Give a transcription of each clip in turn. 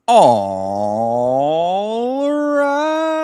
All right.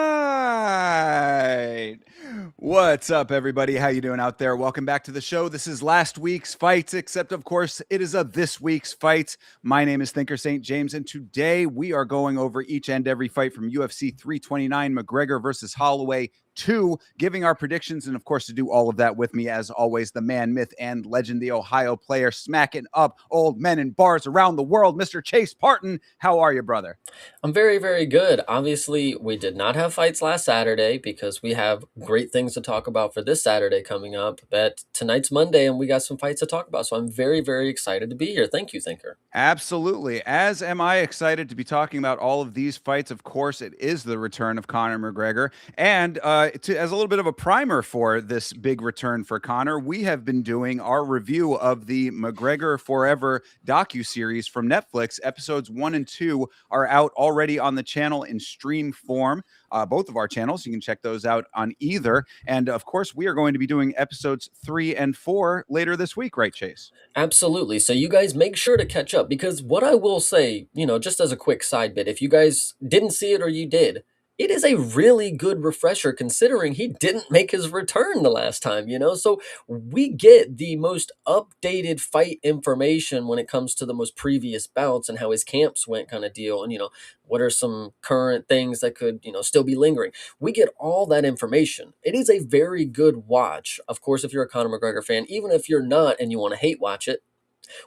What's up, everybody? How you doing out there? Welcome back to the show. This is last week's fights, except of course it is a this week's fight. My name is Thinker St. James, and today we are going over each and every fight from UFC 329, McGregor versus Holloway 2, giving our predictions, and of course to do all of that with me, as always, the man, myth, and legend, the Ohio player, smacking up old men in bars around the world, Mr. Chase Parton. How are you, brother? I'm very, very good. Obviously, we did not have fights last Saturday because we have great things to talk about for this Saturday coming up. But tonight's Monday and we got some fights to talk about. So I'm very, very excited to be here. Thank you, Thinker. Absolutely. As am I excited to be talking about all of these fights. Of course, it is the return of Conor McGregor. And as a little bit of a primer for this big return for Conor, we have been doing our review of the McGregor Forever docuseries from Netflix. Episodes 1 and 2 are out already on the channel in stream form. Both of our channels. You can check those out on either. And of course, we are going to be doing episodes 3 and 4 later this week, right, Chase? Absolutely. So you guys make sure to catch up because what I will say, just as a quick side bit, if you guys didn't see it or you did, it is a really good refresher considering he didn't make his return the last time. So we get the most updated fight information when it comes to the most previous bouts and how his camps went kind of deal. And, what are some current things that could, still be lingering. We get all that information. It is a very good watch. Of course, if you're a Conor McGregor fan, even if you're not and you want to hate watch it,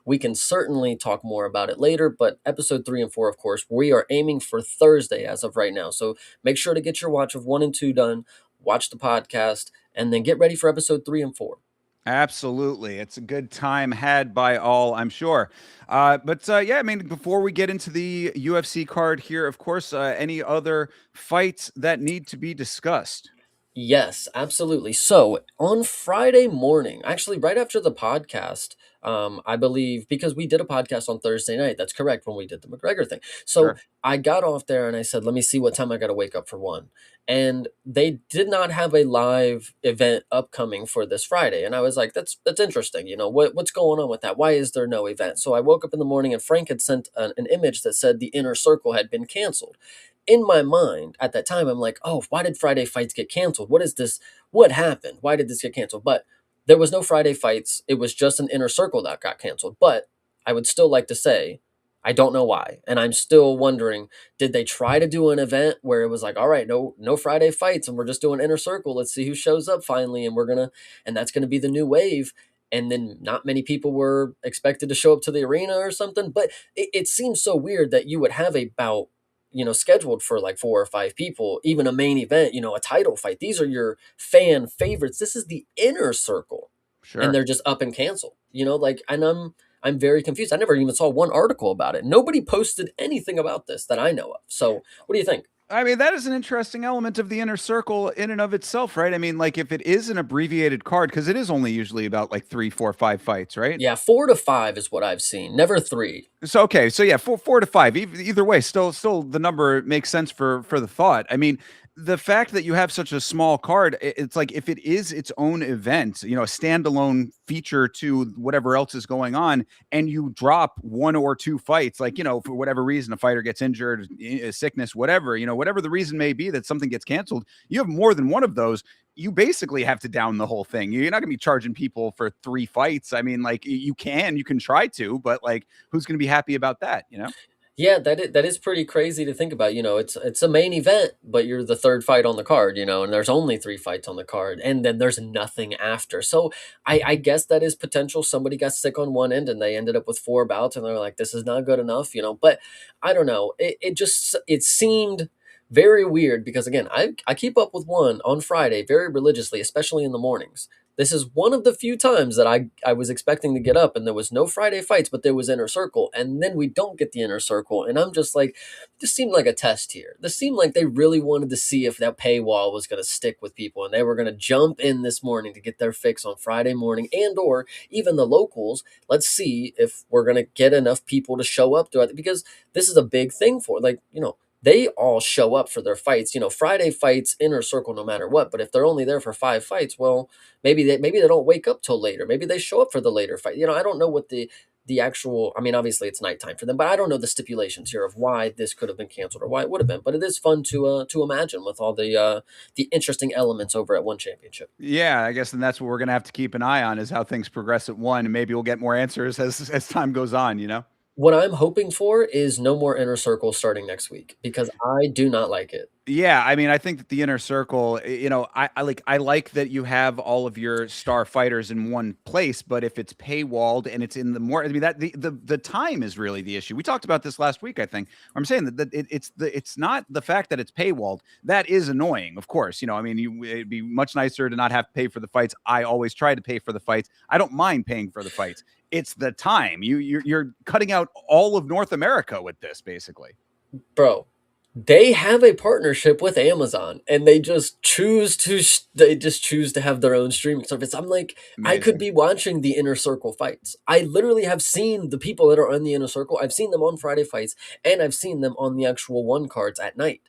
we can certainly talk more about it later. But episode 3 and 4, of course, we are aiming for Thursday as of right now. So make sure to get your watch of 1 and 2 done, watch the podcast, and then get ready for episode 3 and 4. Absolutely. It's a good time had by all, I'm sure. Yeah, I mean, before we get into the UFC card here, of course, any other fights that need to be discussed? Yes, absolutely. So on Friday morning, actually, right after the podcast, I believe because we did a podcast on Thursday night. That's correct when we did the McGregor thing. So Sure. I got off there and I said, "Let me see what time I got to wake up for one." And they did not have a live event upcoming for this Friday, and I was like, "That's interesting. What's going on with that? Why is there no event?" So I woke up in the morning and Frank had sent an image that said the inner circle had been canceled in my mind at that time. I'm like, oh, why did Friday fights get canceled? What is this? What happened? Why did this get canceled? But there was no Friday fights. It was just an inner circle that got canceled. But I would still like to say, I don't know why. And I'm still wondering, did they try to do an event where it was like, all right, no Friday fights and we're just doing inner circle. Let's see who shows up finally. And that's gonna be the new wave. And then not many people were expected to show up to the arena or something. But it seems so weird that you would have a bout scheduled for like 4 or 5 people, even a main event, a title fight. These are your fan favorites. This is the inner circle, and Sure. they're just up and canceled. And I'm very confused. I never even saw one article about it. Nobody posted anything about this that I know of. So, what do you think? I mean, that is an interesting element of the inner circle in and of itself, right? I mean, like if it is an abbreviated card, because it is only usually about like 3, 4, 5 fights, right? Yeah, 4 to 5 is what I've seen. Never three. So okay, so yeah, 4 to 5. Either way, still the number makes sense for the thought. I mean, the fact that you have such a small card, it's like if it is its own event, a standalone feature to whatever else is going on, and you drop 1 or 2 fights, like for whatever reason, a fighter gets injured, sickness, whatever, whatever the reason may be that something gets canceled, you have more than one of those. You basically have to down the whole thing. You're not going to be charging people for 3 fights. I mean, like you can try to, but like who's going to be happy about that? Yeah, that is pretty crazy to think about. It's a main event, but you're the third fight on the card, and there's only 3 fights on the card, and then there's nothing after. So I guess that is potential. Somebody got sick on one end and they ended up with 4 bouts, and they're like, this is not good enough. But I don't know. It seemed very weird because again, I keep up with one on Friday very religiously, especially in the mornings. This is one of the few times that I was expecting to get up and there was no Friday fights, but there was inner circle. And then we don't get the inner circle. And I'm just like, this seemed like a test here. This seemed like they really wanted to see if that paywall was going to stick with people. And they were going to jump in this morning to get their fix on Friday morning and or even the locals. Let's see if we're going to get enough people to show up to it because this is a big thing for they all show up for their fights. Friday fights, inner circle, no matter what. But if they're only there for 5 fights, well, maybe they don't wake up till later. Maybe they show up for the later fight. I don't know what the the actual, I mean, obviously it's nighttime for them, but I don't know the stipulations here of why this could have been canceled or why it would have been. But it is fun to imagine with all the interesting elements over at One Championship. Yeah, I guess, and that's what we're gonna have to keep an eye on is how things progress at one, and maybe we'll get more answers as time goes on. You know. What I'm hoping for is no more Inner Circle starting next week because I do not like it. Yeah, I mean, I think that the inner circle, I like that you have all of your star fighters in one place, but if it's paywalled and it's in the more, I mean, that the time is really the issue. We talked about this last week, I think. I'm saying that it's not the fact that it's paywalled that is annoying. Of course, I mean, it'd be much nicer to not have to pay for the fights. I always try to pay for the fights. I don't mind paying for the fights. It's the time. You're cutting out all of North America with this, basically. Bro, they have a partnership with Amazon and they just choose to have their own streaming service. I'm like, I could Amazing. be watching the Inner Circle fights. I literally have seen the people that are on the Inner Circle. I've seen them on Friday fights and I've seen them on the actual one cards at night.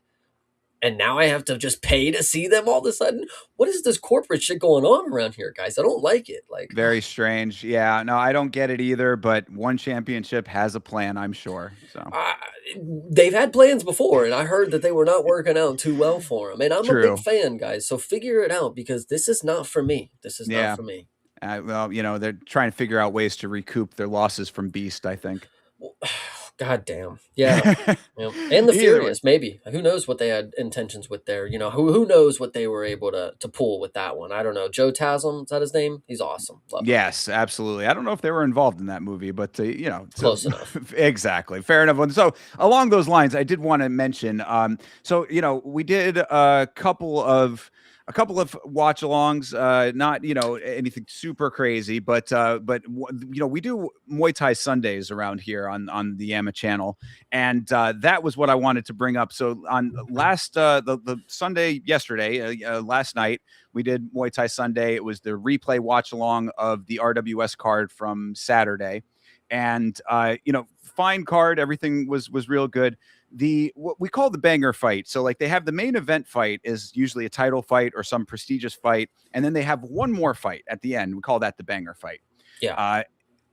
And now I have to just pay to see them all of a sudden. What is this corporate shit going on around here, guys? I don't like it. Like, Very strange. Yeah, no, I don't get it either, but one championship has a plan, I'm sure. So uh, they've had plans before, and I heard that they were not working out too well for them. And I'm a big true. fan, guys. So figure it out because this is not for me. This is not Yeah. for me. Well, they're trying to figure out ways to recoup their losses from Beast, I think. Well, God damn. Yeah. Yeah. And the Either way. Furious, maybe. Who knows what they had intentions with there? Who knows what they were able to pull with that one? I don't know. Joe Taslim, is that his name? He's awesome. Love him. Yes, absolutely. I don't know if they were involved in that movie, but so Close enough. exactly fair enough. And so along those lines, I did want to mention. So we did a couple of watch alongs, not anything super crazy, but we do Muay Thai Sundays around here on the Yama channel, and that was what I wanted to bring up. So on last the Sunday yesterday, last night. We did Muay Thai Sunday. It was the replay watch along of the RWS card from Saturday, and fine card. Everything was real good. The what we call the banger fight. So like they have the main event fight is usually a title fight or some prestigious fight, and then they have one more fight at the end. We call that the banger fight. Yeah.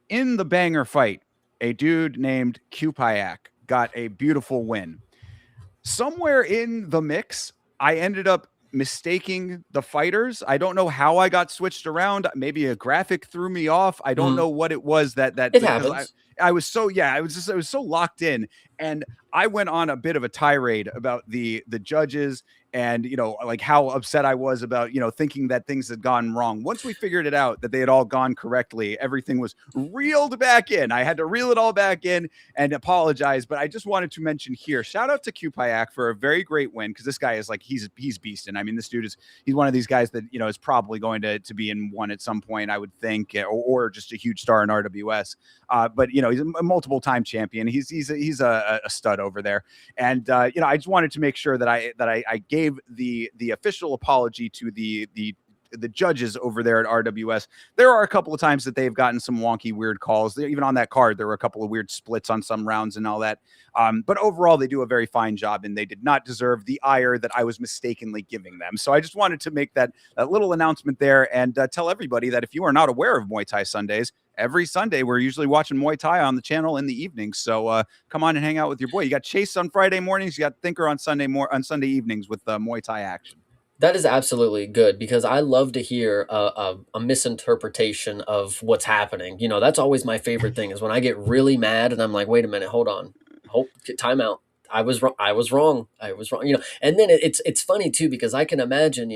In the banger fight, a dude named Kupayak got a beautiful win. Somewhere in the mix, I ended up mistaking the fighters. I don't know how I got switched around. Maybe a graphic threw me off. I don't Mhm. know what it was that It because happens. I was so yeah, I was so locked in, and I went on a bit of a tirade about the judges and like how upset I was about thinking that things had gone wrong. Once we figured it out that they had all gone correctly, everything was reeled back in. I had to reel it all back in and apologize. But I just wanted to mention here, shout out to Kupayak for a very great win because this guy is like he's beasting. I mean, this dude he's one of these guys that is probably going to be in one at some point, I would think, or just a huge star in RWS. But he's a multiple time champion. He's a stud over there, and I just wanted to make sure that I gave the official apology to the judges over there at RWS. There are a couple of times that they've gotten some wonky, weird calls. Even on that card, there were a couple of weird splits on some rounds and all that. But overall, they do a very fine job, and they did not deserve the ire that I was mistakenly giving them. So I just wanted to make that little announcement there and tell everybody that if you are not aware of Muay Thai Sundays, every Sunday we're usually watching Muay Thai on the channel in the evening. So come on and hang out with your boy. You got Chase on Friday mornings. You got Thinker on Sunday evenings with Muay Thai action. That is absolutely good because I love to hear a misinterpretation of what's happening. That's always my favorite thing is when I get really mad and I'm like, wait a minute, hold on, time out. I was wrong. I was wrong. I was wrong. And then it's funny too because I can imagine.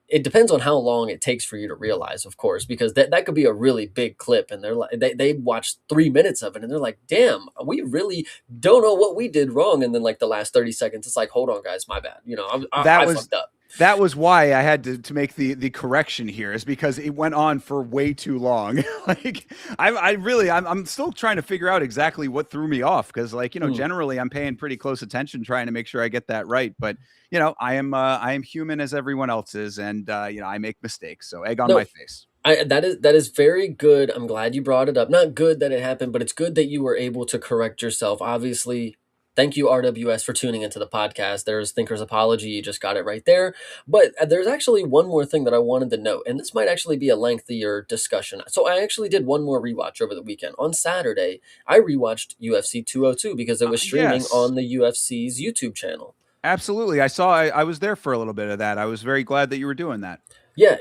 It depends on how long it takes for you to realize, of course, because that could be a really big clip, and they're like they watch 3 minutes of it, and they're like, "Damn, we really don't know what we did wrong." And then like the last 30 seconds, it's like, "Hold on, guys, my bad. That I was fucked up." that was why I had to make the correction here is because it went on for way too long. Like I'm still trying to figure out exactly what threw me off because Mm. generally I'm paying pretty close attention trying to make sure I get that right. But I am human as everyone else is, and I make mistakes. So egg on No, my face. that is very good. I'm glad you brought it up. Not good that it happened, but it's good that you were able to correct yourself. Obviously, Thank you, RWS, for tuning into the podcast. There's Thinker's Apology. You just got it right there. But there's actually one more thing that I wanted to note, and this might actually be a lengthier discussion. So I actually did one more rewatch over the weekend. On Saturday, I rewatched UFC 202 because it was streaming Yes. on the UFC's YouTube channel. Absolutely. I was there for a little bit of that. I was very glad that you were doing that. Yeah,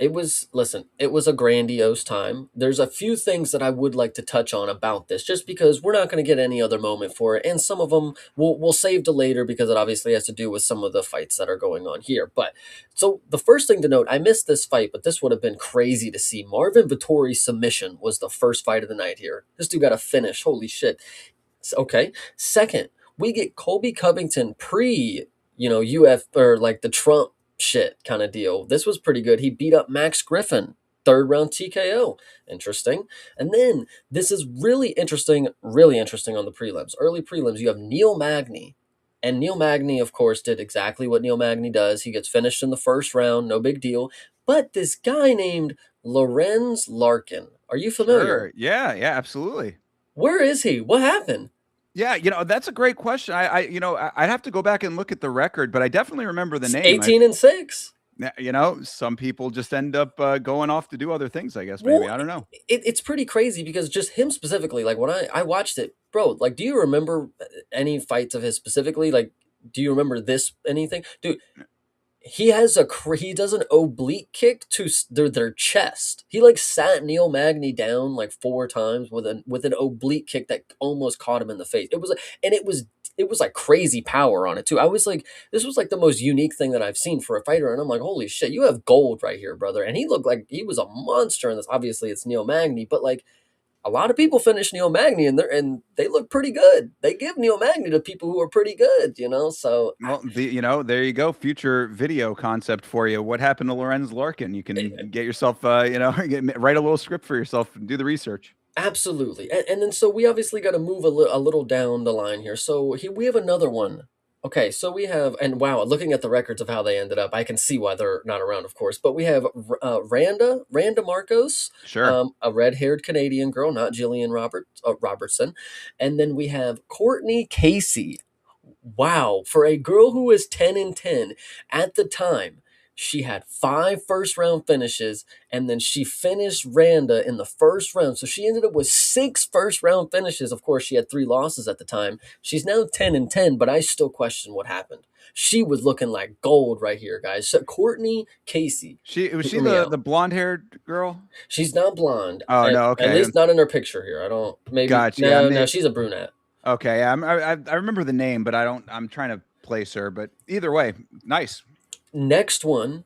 listen, it was a grandiose time. There's a few things that I would like to touch on about this, just because we're not going to get any other moment for it. And some of them we'll save to later because it obviously has to do with some of the fights that are going on here. But so the first thing to note, I missed this fight, but this would have been crazy to see. Marvin Vettori's submission was the first fight of the night here. This dude got a finish. Holy shit. Okay. Second, we get Colby Covington pre, or like the Trump shit kind of deal. This was pretty good. He beat up Max Griffin, third round TKO. Interesting. And then this is really interesting on the prelims. Early prelims, you have Neil Magny. And Neil Magny, of course, did exactly what Neil Magny does. He gets finished in the first round, no big deal. But this guy named Lorenz Larkin, are you familiar? Sure. Yeah, yeah, absolutely. Where is he? What happened? Yeah, that's a great question. I'd have to go back and look at the record, but I definitely remember the It's name. 18-6. Some people just end up going off to do other things, I guess, maybe. Well, I don't know. it's pretty crazy because just him specifically, like when I watched it, bro, like, do you remember any fights of his specifically? Like, do you remember this anything? Dude, he does an oblique kick to their chest. He like sat Neil Magny down like four times with an oblique kick that almost caught him in the face. It was like crazy power on it too. I was like, this was like the most unique thing that I've seen for a fighter, and I'm like, holy shit, you have gold right here, brother. And he looked like he was a monster in this. Obviously, it's Neil Magny, but like a lot of people finish Neil Magny and they look pretty good. They give Neil Magny to people who are pretty good, So Well, there you go. Future video concept for you. What happened to Lorenz Larkin? You can get yourself, write a little script for yourself and do the research. absolutely. And then so we obviously got to move a little down the line here. So here we have another one. Okay, so we have, and wow, looking at the records of how they ended up, I can see why they're not around, of course. But we have Randa Marcos, Sure. a red-haired Canadian girl, not Jillian Robertson, and then we have Courtney Casey. Wow, for a girl who was 10-10 at the time, she had 5 first round finishes, and then she finished Randa in the first round. So she ended up with 6 first round finishes. Of course, she had 3 losses at the time. She's now 10-10, but I still question what happened. She was looking like gold right here, guys. So Courtney Casey. Was she Hear me the out. blonde haired girl? She's not blonde. Oh no, At okay. least not in her picture here. I don't. Maybe Gotcha. Yeah, no. She's a brunette. okay. I remember the name, but I don't. I'm trying to place her. But either way, nice. Next one,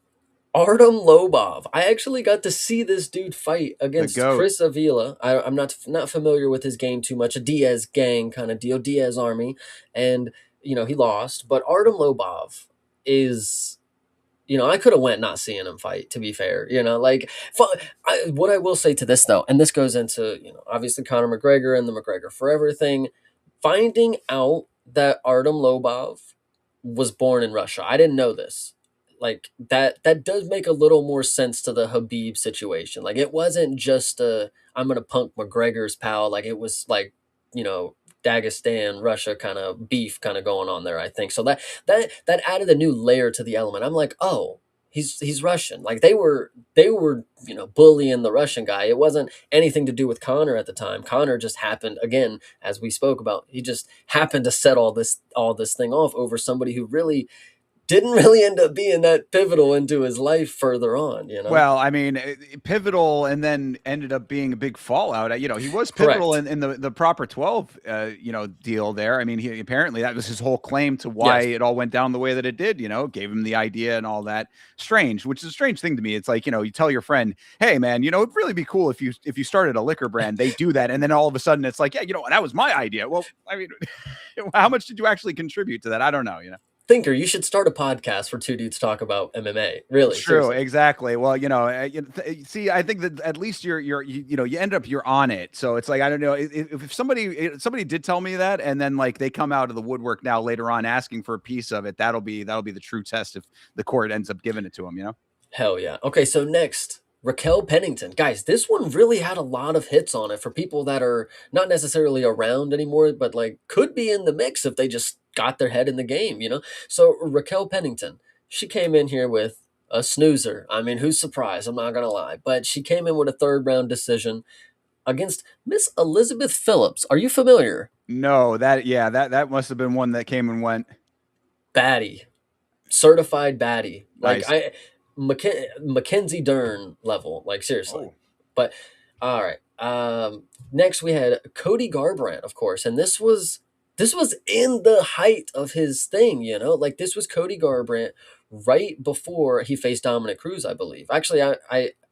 Artem Lobov. I actually got to see this dude fight The against goat. Chris Avila. I'm not familiar with his game too much. A Diaz gang kind of deal, Diaz army, and he lost. But Artem Lobov is. I could have went not seeing him fight. To be fair, what I will say to this though, and this goes into obviously Conor McGregor and the McGregor forever thing. Finding out that Artem Lobov was born in Russia, I didn't know this. Like that does make a little more sense to the Habib situation. Like it wasn't just I'm gonna punk McGregor's pal. Like it was like you know Dagestan, Russia kind of beef kind of going on there, I think. So that added a new layer to the element. I'm like, oh, he's Russian. Like they were bullying the Russian guy. It wasn't anything to do with Connor at the time. Connor just happened, again, as we spoke about, he just happened to set all this thing off over somebody who really didn't really end up being that pivotal into his life further on. Well, I mean, pivotal, and then ended up being a big fallout. He was pivotal Correct. in the proper 12, deal there. I mean, he apparently that was his whole claim to why Yes. it all went down the way that it did. Gave him the idea and all that. Strange, which is a strange thing to me. It's like you tell your friend, "Hey, man, it'd really be cool if you started a liquor brand." They do that, and then all of a sudden, it's like, "Yeah, that was my idea." Well, I mean, how much did you actually contribute to that? I don't know. Thinker, you should start a podcast for two dudes talk about MMA. Really, True, seriously. exactly. Well, see, I think that at least you end up you're on it. So it's like I don't know if somebody did tell me that, and then like they come out of the woodwork now later on asking for a piece of it. That'll be the true test if the court ends up giving it to them. Hell yeah. Okay, so next, Raquel Pennington. Guys, this one really had a lot of hits on it for people that are not necessarily around anymore, but like could be in the mix if they just got their head in the game, So Raquel Pennington, she came in here with a snoozer. I mean, who's surprised? I'm not gonna lie, but she came in with a third round decision against Miss Elizabeth Phillips. Are you familiar? No, that must have been one that came and went. Baddie, certified baddie, like Nice. Mackenzie Dern level, like seriously. Oh, But all right, next we had Cody Garbrandt, of course, and this was in the height of his thing, like this was Cody Garbrandt right before he faced Dominic Cruz, I believe. Actually,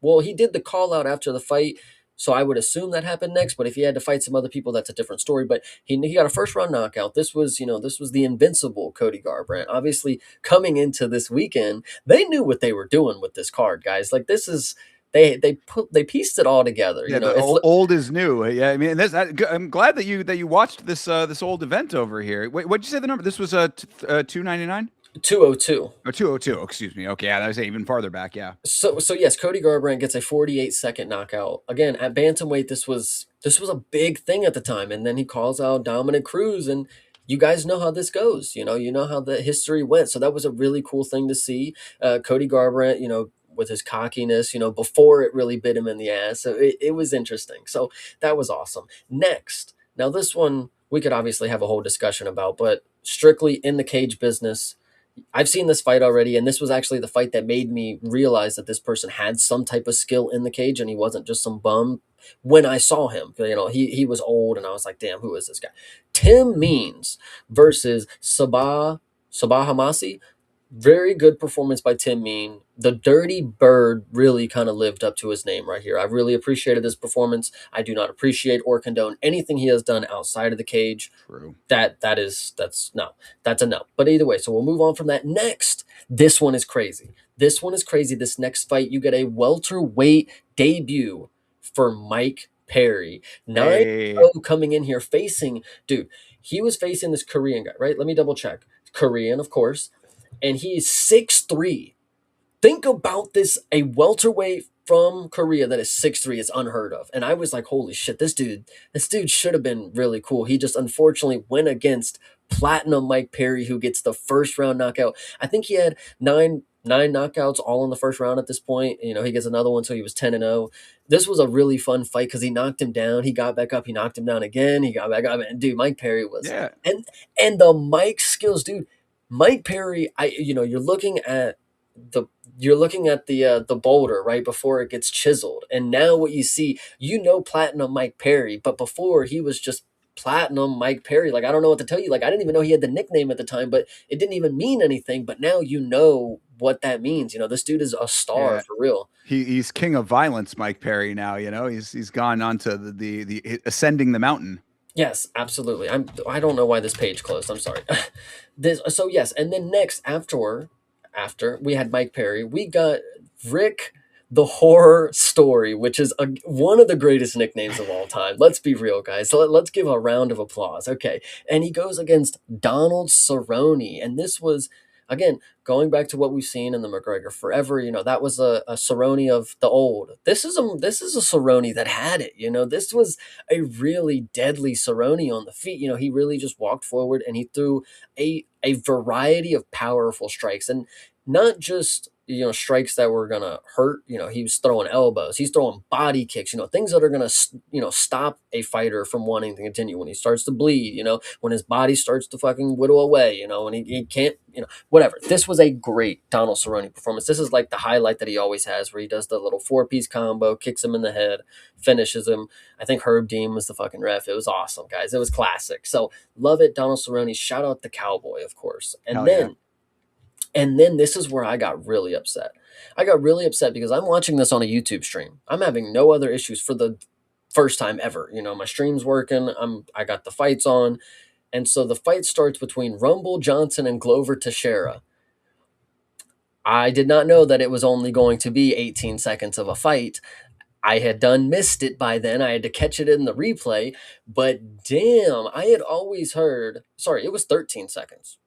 well, he did the call out after the fight. So I would assume that happened next, but if he had to fight some other people, that's a different story. But he got a first round knockout. This was the invincible Cody Garbrandt. Obviously, coming into this weekend, they knew what they were doing with this card, guys. Like this is they pieced it all together. yeah. The It's old is new. Yeah, I mean, I'm glad that you watched this old event over here. Wait, what'd you say the number? This was 299 202. or 202. Excuse me. Okay, yeah, that was even farther back. Yeah. So yes, Cody Garbrandt gets a 48-second knockout. Again, at bantamweight, this was a big thing at the time, and then he calls out Dominic Cruz, and you guys know how this goes. You know how the history went. So that was a really cool thing to see. Cody Garbrandt, with his cockiness, before it really bit him in the ass. So it was interesting. So that was awesome. Next, now this one we could obviously have a whole discussion about, but strictly in the cage business. I've seen this fight already, and this was actually the fight that made me realize that this person had some type of skill in the cage, and he wasn't just some bum. When I saw him, he was old, and I was like, "Damn, who is this guy?" Tim Means versus Sabah Hamasi. Very good performance by Tim Mean. The Dirty Bird really kind of lived up to his name right here. I really appreciated this performance. I do not appreciate or condone anything he has done outside of the cage. True. That's no, that's a no. But either way, so we'll move on from that. Next, this one is crazy. This one is crazy. This next fight, you get a welterweight debut for Mike Perry. 9 Hey. coming in here facing, dude, he was facing this Korean guy, right? Let me double check. Korean, of course. And he's 6'3". Think about this, a welterweight from Korea that is 6'3" is unheard of. And I was like, holy shit, this dude should have been really cool. He just unfortunately went against platinum Mike Perry, who gets the first round knockout. I think he had nine knockouts all in the first round at this point. He gets another one, so he was 10-0. This was a really fun fight because he knocked him down, he got back up, he knocked him down again, he got back up, and dude, Mike Perry was Yeah. and the mic skills, dude. Mike Perry, you're looking at the boulder right before it gets chiseled, and now what you see, platinum Mike Perry, but before he was just platinum Mike Perry. Like I don't know what to tell you. Like I didn't even know he had the nickname at the time, but it didn't even mean anything. But now you know what that means. This dude is a star Yeah. for real. He's king of violence, Mike Perry. Now he's gone on to the ascending the mountain. Yes, absolutely. I don't know why this page closed. I'm sorry. Yes, and then next after we had Mike Perry, we got Rick the Horror Story, which is one of the greatest nicknames of all time. Let's be real, guys. So let's give a round of applause. Okay, and he goes against Donald Cerrone, and this was again going back to what we've seen in the McGregor forever. That was a Cerrone of the old. This is a Cerrone that had it. This was a really deadly Cerrone on the feet. He really just walked forward and he threw a variety of powerful strikes, and not just strikes that were gonna hurt. He was throwing elbows, he's throwing body kicks, things that are gonna stop a fighter from wanting to continue when he starts to bleed, when his body starts to fucking whittle away, when he can't, whatever. This was a great Donald Cerrone performance. This is like the highlight that he always has, where he does the little 4-piece combo, kicks him in the head, finishes him. I think Herb Dean was the fucking ref. It was awesome, guys. It was classic. So love it, Donald Cerrone. Shout out the Cowboy, of course. Hell yeah. And then this is where I got really upset. I got really upset because I'm watching this on a YouTube stream. I'm having no other issues for the first time ever. My stream's working. I got the fights on. And so the fight starts between Rumble Johnson and Glover Teixeira. I did not know that it was only going to be 18 seconds of a fight. I had missed it by then. I had to catch it in the replay. But damn, I had always heard, sorry, it was 13 seconds.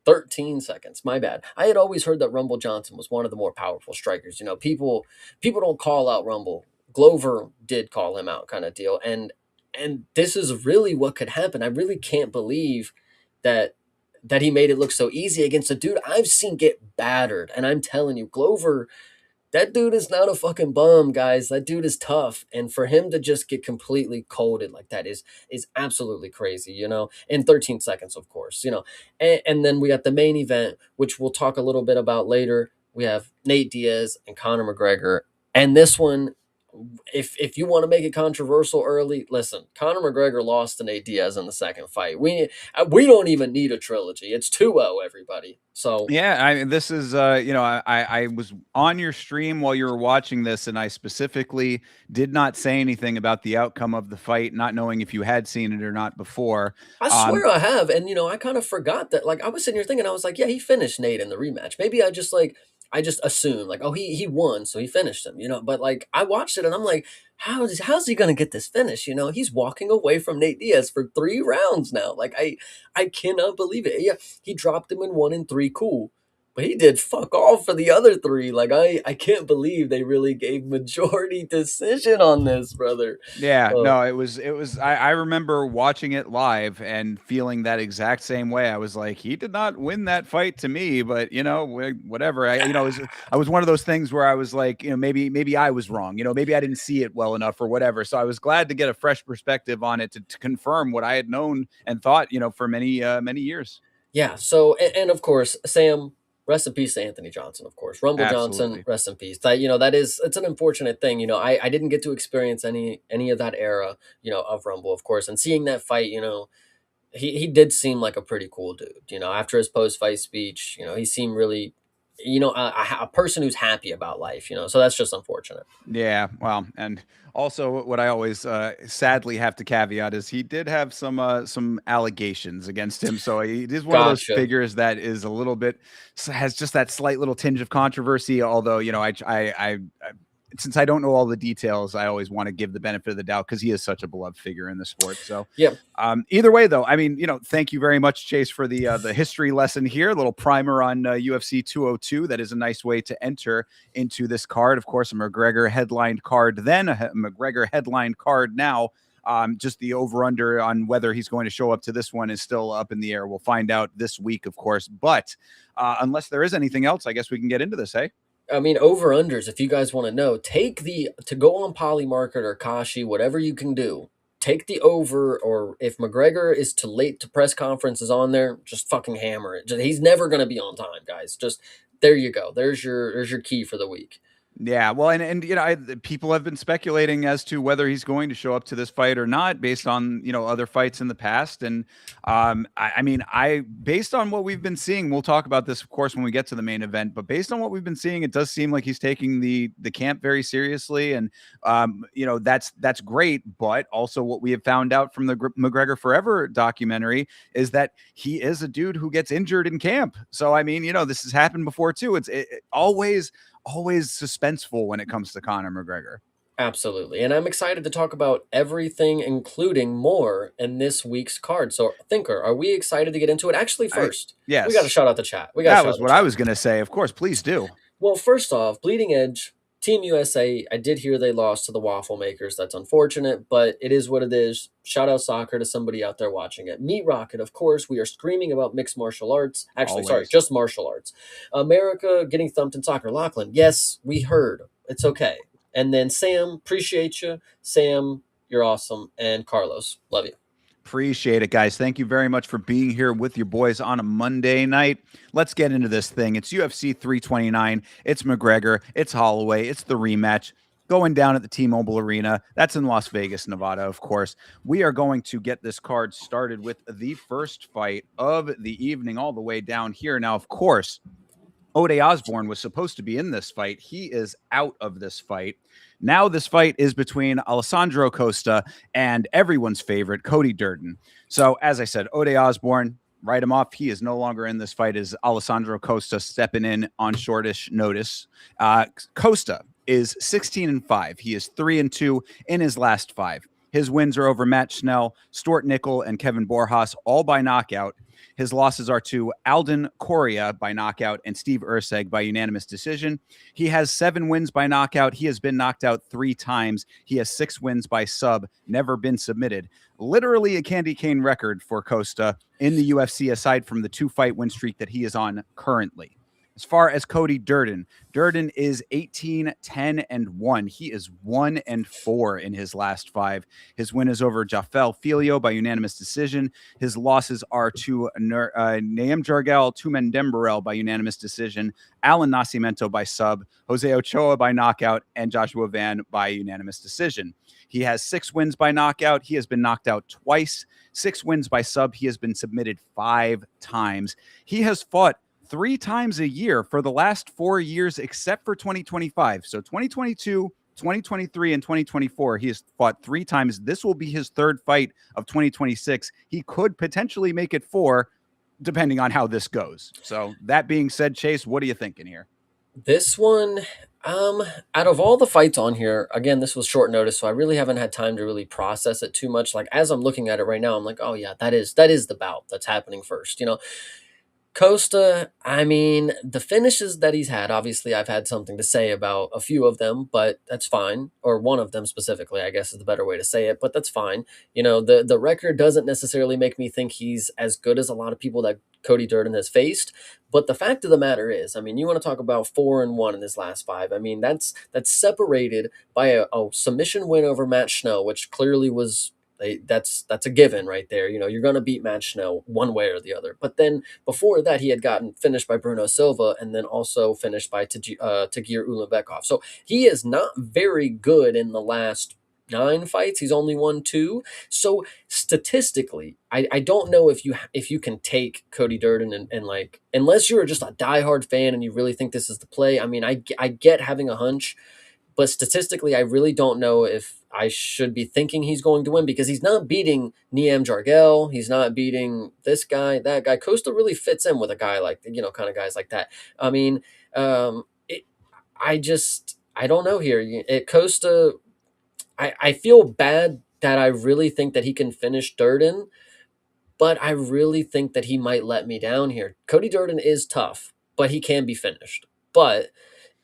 13 seconds. My bad. I had always heard that Rumble Johnson was one of the more powerful strikers. People don't call out Rumble. Glover did call him out, kind of deal. And this is really what could happen. I really can't believe that that he made it look so easy against a dude I've seen get battered. And I'm telling you, Glover, that dude is not a fucking bum, guys. That dude is tough, and for him to just get completely colded like that is absolutely crazy. In 13 seconds, of course. And then we got the main event, which we'll talk a little bit about later. We have Nate Diaz and Conor McGregor, and this one, if you want to make it controversial early, listen. Conor McGregor lost to Nate Diaz in the second fight. We don't even need a trilogy. It's 2-0, everybody. So Yeah, this is I was on your stream while you were watching this, and I specifically did not say anything about the outcome of the fight, not knowing if you had seen it or not before. I Um, swear I have, and I kind of forgot that. Like I was sitting here thinking, I was like, yeah, he finished Nate in the rematch. Maybe I just assumed like, oh, he won, so he finished him. But like I watched it and I'm like, how's he gonna get this finish? He's walking away from Nate Diaz for 3 rounds now. Like I cannot believe it. Yeah, he dropped him in 1 and 3, cool. But he did fuck all for the other 3. Like I can't believe they really gave majority decision on this, brother. Yeah, Uh, no, I remember watching it live and feeling that exact same way. I was like, he did not win that fight to me, but whatever. I was one of those things where I was like, maybe I was wrong. Maybe I didn't see it well enough or whatever. So I was glad to get a fresh perspective on it to confirm what I had known and thought, for many years. Yeah. So, and of course, Sam, rest in peace to Anthony Johnson, of course. Rumble Johnson, Absolutely. rest in peace. It's an unfortunate thing. I didn't get to experience any of that era, of Rumble, of course. And seeing that fight, he did seem like a pretty cool dude. After his post fight speech, he seemed really, a person who's happy about life. So that's just unfortunate. Yeah, well, and also what I always sadly have to caveat is he did have some allegations against him, so he is one of those Gotcha. figures that is a little bit has just that slight little tinge of controversy. Although since I don't know all the details, I always want to give the benefit of the doubt because he is such a beloved figure in the sport. So Yeah. either way, though, I mean, thank you very much, Chase, for the history lesson here. A little primer on UFC 202. That is a nice way to enter into this card. Of course, a McGregor headlined card, then a McGregor headlined card now. Just the over under on whether he's going to show up to this one is still up in the air. We'll find out this week, of course. But unless there is anything else, I guess we can get into this. Hey. I mean, over unders, if you guys want to know, to go on Polymarket or Kashi, whatever you can do, take the over, or if McGregor is too late to press conferences on there, just fucking hammer it. He's never going to be on time, guys. Just, there you go. There's your key for the week. Yeah, well, and people have been speculating as to whether he's going to show up to this fight or not, based on other fights in the past. And I mean, based on what we've been seeing, we'll talk about this, of course, when we get to the main event. But based on what we've been seeing, it does seem like he's taking the camp very seriously, and that's great. But also, what we have found out from the McGregor Forever documentary is that he is a dude who gets injured in camp. So I mean, this has happened before too. It's always suspenseful when it comes to Conor McGregor. Absolutely. And I'm excited to talk about everything, including more in this week's card. So, Thinker, are we excited to get into it? Actually, first, we got to Yes, shout out the chat. We got to that shout was out the what I chat. was going to say. Of course, please do. Well, first off, Bleeding Edge, Team USA, I did hear they lost to the Waffle Makers. That's unfortunate, but it is what it is. Shout out soccer to somebody out there watching it. Meat Rocket, of course, we are screaming about mixed martial arts. Actually, sorry, Always. just martial arts. America getting thumped in soccer. Lachlan, yes, we heard. It's okay. And then Sam, appreciate you. Sam, you're awesome. And Carlos, love you. Appreciate it, guys. Thank you very much for being here with your boys on a Monday night. Let's get into this thing. It's UFC 329. It's McGregor. It's Holloway. It's the rematch going down at the T-Mobile Arena. That's in Las Vegas, Nevada, of course. We are going to get this card started with the first fight of the evening all the way down here. Now, of course, Ode Osborne was supposed to be in this fight. He is out of this fight. Now this fight is between Alessandro Costa and everyone's favorite, Cody Durden. So, as I said, Ode Osborne, write him off. He is no longer in this fight. Is Alessandro Costa stepping in on shortish notice? Costa is 16-5. He is 3-2 in his last 5. His wins are over Matt Schnell, Stuart Nickel, and Kevin Borjas, all by knockout. His losses are to Alden Correa by knockout and Steve Urseg by unanimous decision. He has 7 wins by knockout. He has been knocked out 3 times. He has 6 wins by sub, never been submitted. Literally a candy cane record for Costa in the UFC, aside from the 2-fight win streak that he is on currently. As far as Cody Durden, Durden is 18-10-1. He is 1-4 in his last 5. His win is over Jafel Filio by unanimous decision. His losses are to Naim Jargel, Tumen Dembarel by unanimous decision, Alan Nascimento by sub, Jose Ochoa by knockout, and Joshua Van by unanimous decision. He has 6 wins by knockout. He has been knocked out twice. 6 wins by sub. He has been submitted 5 times. He has fought 3 times a year for the last 4 years, except for 2025. So 2022, 2023, and 2024, he has fought 3 times. This will be his 3rd fight of 2026. He could potentially make it 4, depending on how this goes. So that being said, Chase, what are you thinking here? This one, out of all the fights on here, again, this was short notice, so I really haven't had time to really process it too much. Like, as I'm looking at it right now, I'm like, oh yeah, that is the bout that's happening first. Costa, I mean, the finishes that he's had, obviously, I've had something to say about a few of them, but that's fine. Or one of them specifically, I guess is the better way to say it, but that's fine. The record doesn't necessarily make me think he's as good as a lot of people that Cody Durden has faced. But the fact of the matter is, I mean, you want to talk about 4-1 in his last 5. I mean, that's separated by a submission win over Matt Schnell, which clearly was that's a given right there. You're going to beat Matt Schnell one way or the other. But then before that, he had gotten finished by Bruno Silva and then also finished by Tagir Ulanbekov. So he is not very good in the last 9 fights. He's only won 2. So statistically, I don't know if you can take Cody Durden and like, unless you're just a diehard fan and you really think this is the play. I mean, I get having a hunch, but statistically, I really don't know if I should be thinking he's going to win, because he's not beating Niam Jargel. He's not beating this guy, that guy. Costa really fits in with a guy like, kind of guys like that. I mean, I don't know here. Costa, I feel bad that I really think that he can finish Durden, but I really think that he might let me down here. Cody Durden is tough, but he can be finished. But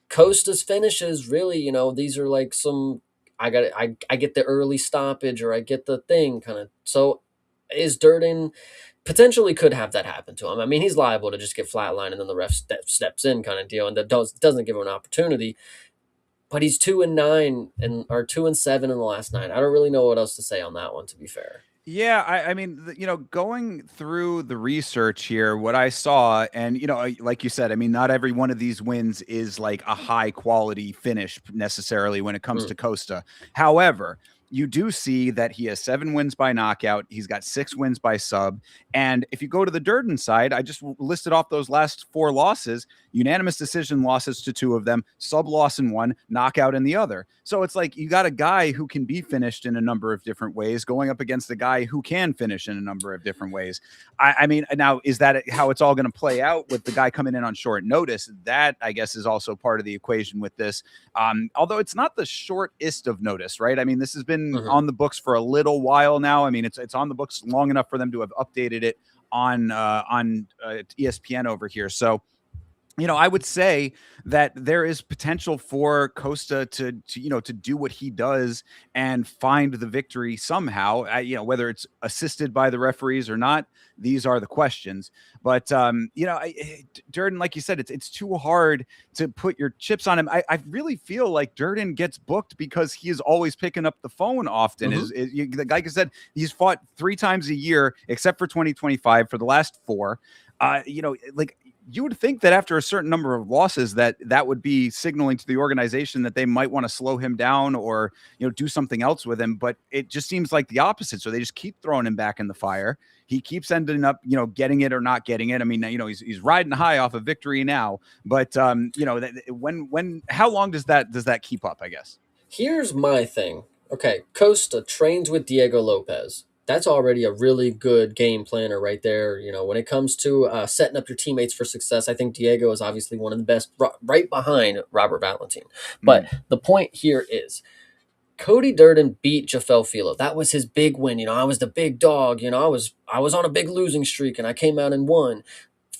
Costa's finishes, really, these are like some, I get the early stoppage, or I get the thing kind of. So is Durden potentially could have that happen to him. I mean, he's liable to just get flatlined and then the ref steps in kind of deal, and that doesn't give him an opportunity. But he's 2-9 or 2-7 in the last 9. I don't really know what else to say on that one, to be fair. Yeah, I mean, going through the research here, what I saw, and like you said, I mean, not every one of these wins is like a high quality finish necessarily when it comes to Costa. However, you do see that he has 7 wins by knockout. He's got 6 wins by sub. And if you go to the Durden side, I just listed off those last 4 losses, unanimous decision losses to 2 of them, sub loss in 1, knockout in the other. So it's like you got a guy who can be finished in a number of different ways going up against a guy who can finish in a number of different ways. I mean, now, is that how it's all going to play out with the guy coming in on short notice? That, I guess, is also part of the equation with this. Although it's not the shortest of notice, right? I mean, this has been on the books for a little while now. I mean, it's on the books long enough for them to have updated it on ESPN over here. So, I would say that there is potential for Costa to do what he does and find the victory somehow. Whether it's assisted by the referees or not, these are the questions. But Durden, like you said, it's too hard to put your chips on him. I really feel like Durden gets booked because he is always picking up the phone often. Like I said, he's fought 3 times a year, except for 2025 for the last 4. You would think that after a certain number of losses that would be signaling to the organization that they might want to slow him down or, do something else with him. But it just seems like the opposite. So they just keep throwing him back in the fire. He keeps ending up, getting it or not getting it. I mean, he's riding high off of victory now. But, how long does that keep up, I guess? Here's my thing. Okay, Costa trains with Diego Lopez. That's already a really good game planner right there. When it comes to setting up your teammates for success, I think Diego is obviously one of the best, right behind Robert Valentin. But the point here is Cody Durden beat Jafel Filo. That was his big win. I was the big dog. I was on a big losing streak and I came out and won.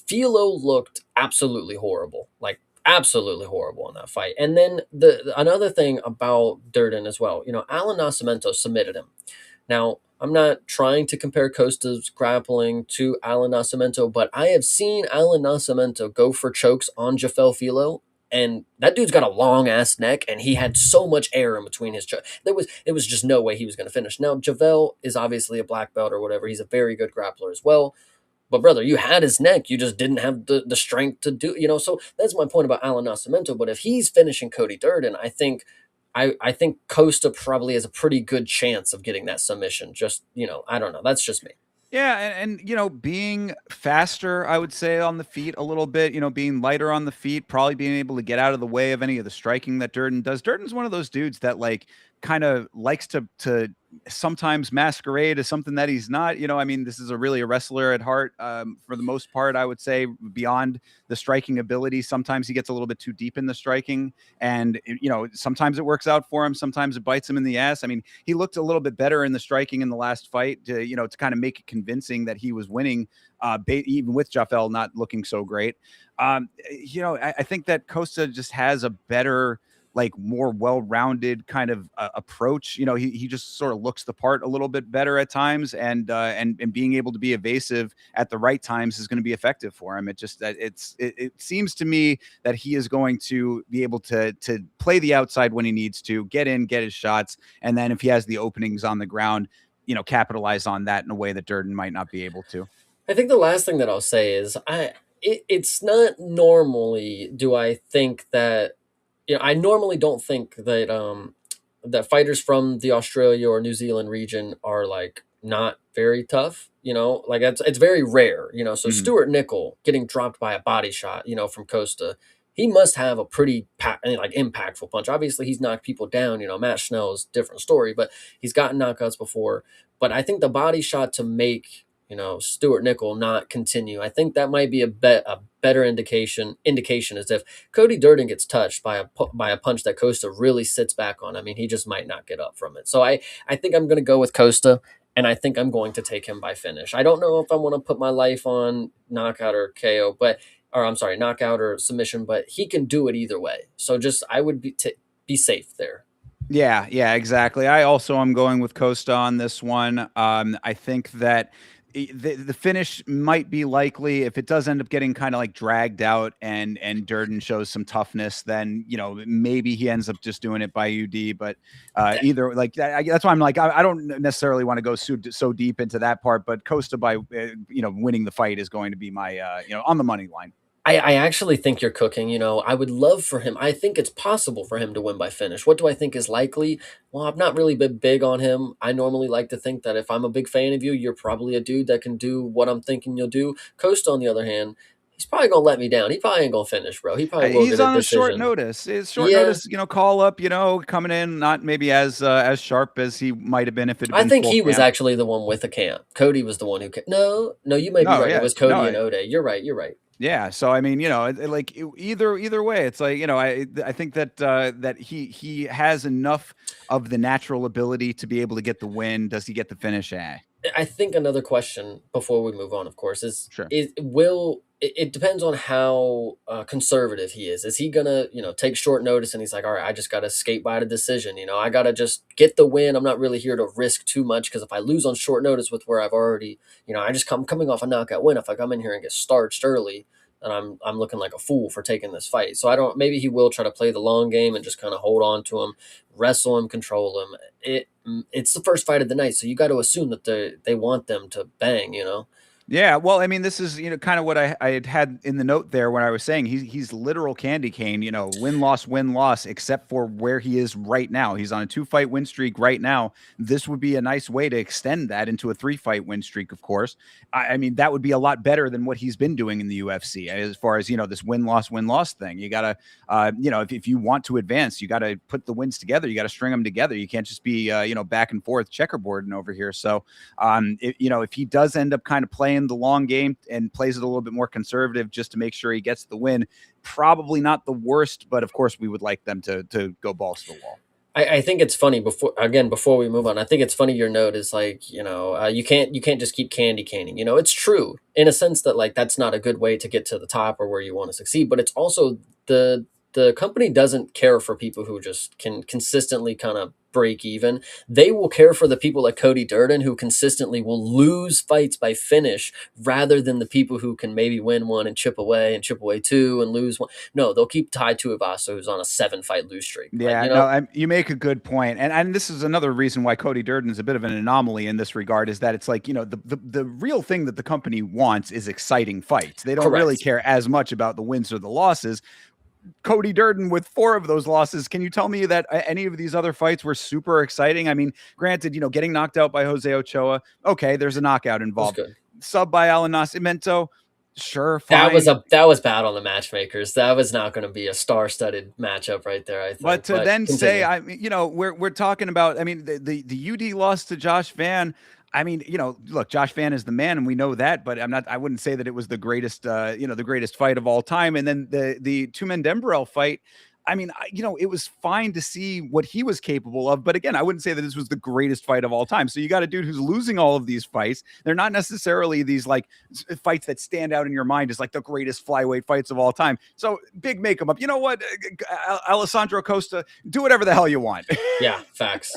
Filo looked absolutely horrible, like absolutely horrible in that fight. And then the another thing about Durden as well, Alan Nascimento submitted him. Now, I'm not trying to compare Costa's grappling to Alan Nascimento, but I have seen Alan Nascimento go for chokes on Jafel Filo, and that dude's got a long ass neck, and he had so much air in between his chokes. It was just no way he was going to finish. Now, Javel is obviously a black belt or whatever. He's a very good grappler as well. But brother, you had his neck. You just didn't have the strength to do. So that's my point about Alan Nascimento. But if he's finishing Cody Durden, I think Costa probably has a pretty good chance of getting that submission. Just, I don't know. That's just me. Yeah, and being faster, I would say, on the feet a little bit, being lighter on the feet, probably being able to get out of the way of any of the striking that Durden does. Durden's one of those dudes that like kind of likes to sometimes masquerade as something that he's not. I mean, this is really a wrestler at heart, for the most part, I would say, beyond the striking ability. Sometimes he gets a little bit too deep in the striking, and sometimes it works out for him, sometimes it bites him in the ass. I mean, he looked a little bit better in the striking in the last fight to kind of make it convincing that he was winning, even with Jafel not looking so great. I think that Costa just has a better, like, more well-rounded kind of approach. He just sort of looks the part a little bit better at times, and being able to be evasive at the right times is going to be effective for him. It seems to me that he is going to be able to play the outside when he needs to, get in, get his shots, and then if he has the openings on the ground, capitalize on that in a way that Durden might not be able to. I think the last thing that I'll say is it's not normally do I think that I normally don't think that fighters from the Australia or New Zealand region are like not very tough. Like it's very rare. So Mhm. Stuart Nickel getting dropped by a body shot, from Costa, he must have a pretty like impactful punch. Obviously, he's knocked people down. Matt Schnell's different story, but he's gotten knockouts before. But I think the body shot to make Stuart Nickel not continue. I think that might be a better indication as if Cody Durden gets touched by a punch that Costa really sits back on. I mean, he just might not get up from it. So I think I'm going to go with Costa, and I think I'm going to take him by finish. I don't know if I want to put my life on knockout or KO, or I'm sorry, knockout or submission, but he can do it either way. So just I would be safe there. Yeah, exactly. I also am going with Costa on this one. I think that the finish might be likely if it does end up getting kind of like dragged out, and Durden shows some toughness, then maybe he ends up just doing it by UD. But either like that's why I'm like I don't necessarily want to go so deep into that part. But Costa by winning the fight is going to be my on the money line. I actually think you're cooking. I would love for him. I think it's possible for him to win by finish. What do I think is likely? Well, I've not really been big on him. I normally like to think that if I'm a big fan of you, you're probably a dude that can do what I'm thinking you'll do. Costa, on the other hand, he's probably gonna let me down. He probably ain't gonna finish, bro. He probably will He's get a on a short decision. notice. It's short Yeah, notice, call up, coming in, not maybe as sharp as he might have been if it had I been think full he was camp. actually the one with the camp. Cody was the one who. No, you may be No, right. It yeah, was Cody no, and Ode. You're right. You're right. yeah. So I mean, either way, it's like I think that that he has enough of the natural ability to be able to get the win. Does he get the finish? I think another question before we move on, of course, is Sure. it depends on how conservative he is. Is he gonna take short notice and he's like, all right, I just gotta skate by the decision. I gotta just get the win. I'm not really here to risk too much because if I lose on short notice with where I've already I just coming off a knockout win. If I come in here and get starched early, then I'm looking like a fool for taking this fight. So I don't. Maybe he will try to play the long game and just kind of hold on to him, wrestle him, control him. It's the first fight of the night, so you got to assume that they want them to bang. Yeah, well, I mean, this is kind of what I had in the note there when I was saying he's literal candy cane, win loss, except for where he is right now. He's on a 2-fight win streak right now. This would be a nice way to extend that into a 3-fight win streak. Of course, I mean that would be a lot better than what he's been doing in the UFC as far as this win loss thing. You gotta, if you want to advance, you gotta put the wins together. You gotta string them together. You can't just be back and forth checkerboarding over here. So, if he does end up kind of playing the long game and plays it a little bit more conservative just to make sure he gets the win, probably not the worst, but of course we would like them to go balls to the wall. I think it's funny before we move on. I think it's funny your note is like, you can't just keep candy caning. It's true in a sense that like that's not a good way to get to the top or where you want to succeed, but it's also the company doesn't care for people who just can consistently kind of break even. They will care for the people like Cody Durden who consistently will lose fights by finish rather than the people who can maybe win one and chip away two and lose one. No, they'll keep tied to Ivasa, who's on a 7-fight lose streak. Like, Yeah, no, you make a good point, and this is another reason why Cody Durden is a bit of an anomaly in this regard. Is that it's like the real thing that the company wants is exciting fights. They don't really correct. care as much about the wins or the losses. Cody Durden with 4 of those losses. Can you tell me that any of these other fights were super exciting? I mean, granted, getting knocked out by Jose Ochoa. Okay, there's a knockout It was involved. good. Sub by Alan Nascimento. Sure, That was fine. bad on the matchmakers. That was not going to be a star-studded matchup right there, I But think. to But then say, continue. I mean, we're talking about, I mean, the UD loss to Josh Van. I mean, look, Josh Van is the man, and we know that. But I wouldn't say that it was the greatest, the greatest fight of all time. And then the Tumen Dembrell fight. I mean, it was fine to see what he was capable of. But again, I wouldn't say that this was the greatest fight of all time. So you got a dude who's losing all of these fights. They're not necessarily these like fights that stand out in your mind as like the greatest flyweight fights of all time. So big make them up. You know what? Alessandro Costa, do whatever the hell you want. Yeah, facts.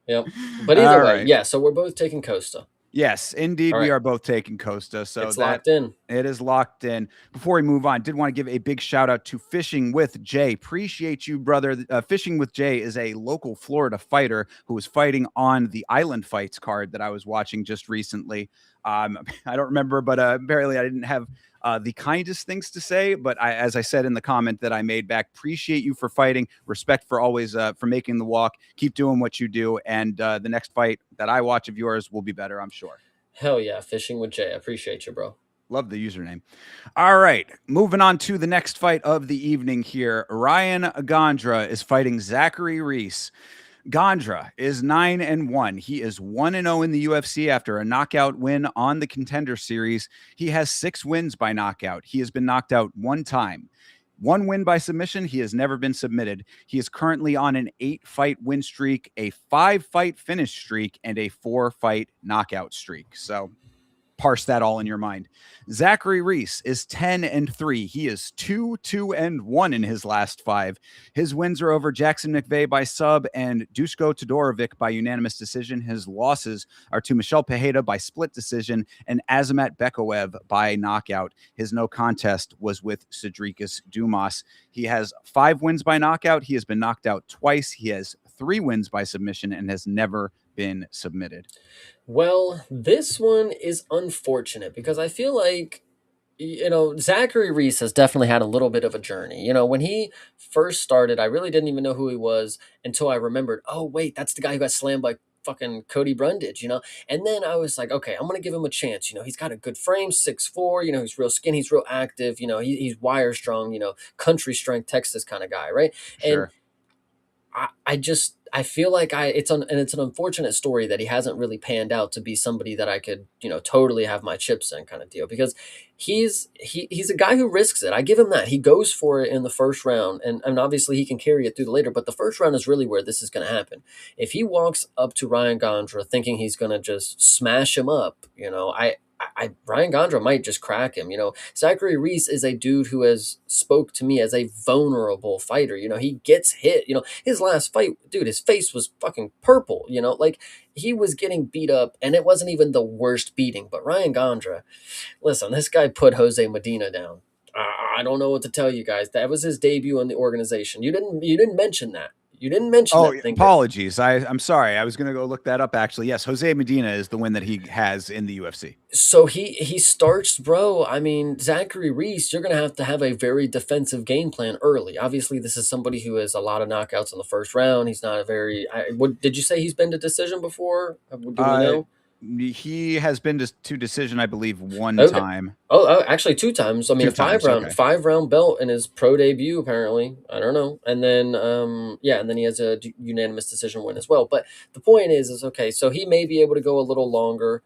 Yep. But either All way, right. yeah, so we're both taking Costa. Yes, indeed, All we right. are both taking Costa. So It's that locked in. it is locked in. Before we move on, did want to give a big shout out to Fishing with Jay. Appreciate you, brother. Fishing with Jay is a local Florida fighter who was fighting on the Island Fights card that I was watching just recently. I don't remember, but apparently I didn't have the kindest things to say. But as I said in the comment that I made back, appreciate you for fighting. Respect for always for making the walk. Keep doing what you do. And the next fight that I watch of yours will be better, I'm sure. Hell yeah, fishing with Jay. I appreciate you, bro. Love the username. All right. Moving on to the next fight of the evening here. Ryan Gandra is fighting Zachary Reese. Gandra is 9-1. He is 1-0 in the UFC after a knockout win on the Contender Series. He has 6 wins by knockout. He has been knocked out 1 time. 1 win by submission. He has never been submitted. He is currently on an 8-fight win streak, a 5-fight finish streak, and a 4-fight knockout streak. So parse that all in your mind. Zachary Reese is 10-3. He is 2-2-1 in his last 5. His wins are over Jackson McVeigh by sub and Dushko Todorovic by unanimous decision. His losses are to Michelle Pejeda by split decision and Azamat Bekoev by knockout. His no contest was with Cedricus Dumas. He has 5 wins by knockout. He has been knocked out twice. He has 3 wins by submission and has never been submitted. Well, this one is unfortunate because I feel like Zachary Reese has definitely had a little bit of a journey. When he first started, I really didn't even know who he was until I remembered, oh, wait, that's the guy who got slammed by fucking Cody Brundage. And then I was like, okay, I'm going to give him a chance. He's got a good frame, 6'4", he's real skinny, he's real active, he's wire strong, country strength Texas kind of guy, right? And Sure. I feel like it's an unfortunate story that he hasn't really panned out to be somebody that I could totally have my chips in kind of deal because he's a guy who risks it. I give him that. He goes for it in the first round and obviously he can carry it through the later, but the first round is really where this is going to happen. If he walks up to Ryan Gandra thinking he's going to just smash him up, Ryan Gandra might just crack him. Zachary Reese is a dude who has spoke to me as a vulnerable fighter. He gets hit. His last fight, dude, his face was fucking purple. Like he was getting beat up, and it wasn't even the worst beating. But Ryan Gandra, listen, this guy put Jose Medina down. I don't know what to tell you guys. That was his debut in the organization. You didn't mention that. You didn't mention Oh, that thinker. apologies. I'm sorry. I was going to go look that up actually. Yes, Jose Medina is the win that he has in the UFC. So he starts, bro. I mean, Zachary Reese, you're gonna have to have a very defensive game plan early. Obviously, this is somebody who has a lot of knockouts in the first round. He's not a very. What did you say? He's been to decision before? Do we Uh, know? he has been to decision, I believe, 1 Okay. time. Oh, actually, 2 times. I mean, 2 a five times. round Okay. five round belt in his pro debut. Apparently, I don't know. And then, yeah, and then he has a unanimous decision win as well. But the point is okay. So he may be able to go a little longer,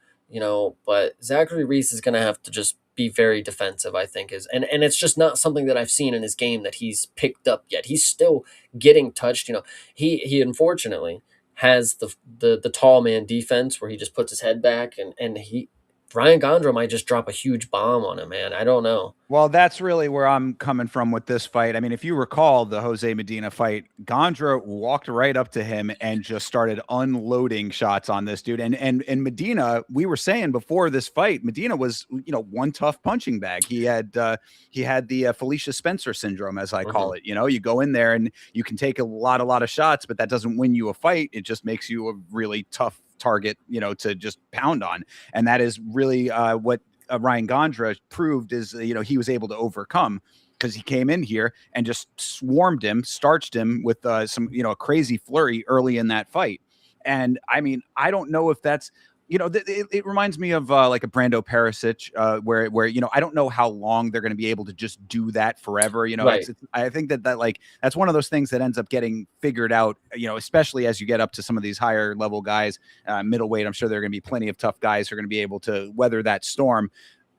but Zachary Reese is going to have to just be very defensive, I think is, and it's just not something that I've seen in his game that he's picked up yet. He's still getting touched. He unfortunately has the tall man defense where he just puts his head back, and he Ryan Gandra might just drop a huge bomb on him, man. I don't know. Well, that's really where I'm coming from with this fight. I mean, if you recall the Jose Medina fight, Gandra walked right up to him and just started unloading shots on this dude. And Medina, we were saying before this fight, Medina was, one tough punching bag. He had the Felicia Spencer syndrome, as I call Mhm. it. You go in there and you can take a lot of shots, but that doesn't win you a fight. It just makes you a really tough target, to just pound on. And that is really what Ryan Gandra proved is, he was able to overcome, because he came in here and just swarmed him, starched him with some, a crazy flurry early in that fight. And I mean, I don't know if that's, it reminds me of like a Brando Perisic, where I don't know how long they're going to be able to just do that forever. Right. I think that like that's one of those things that ends up getting figured out. Especially as you get up to some of these higher level guys, middleweight. I'm sure there are going to be plenty of tough guys who are going to be able to weather that storm.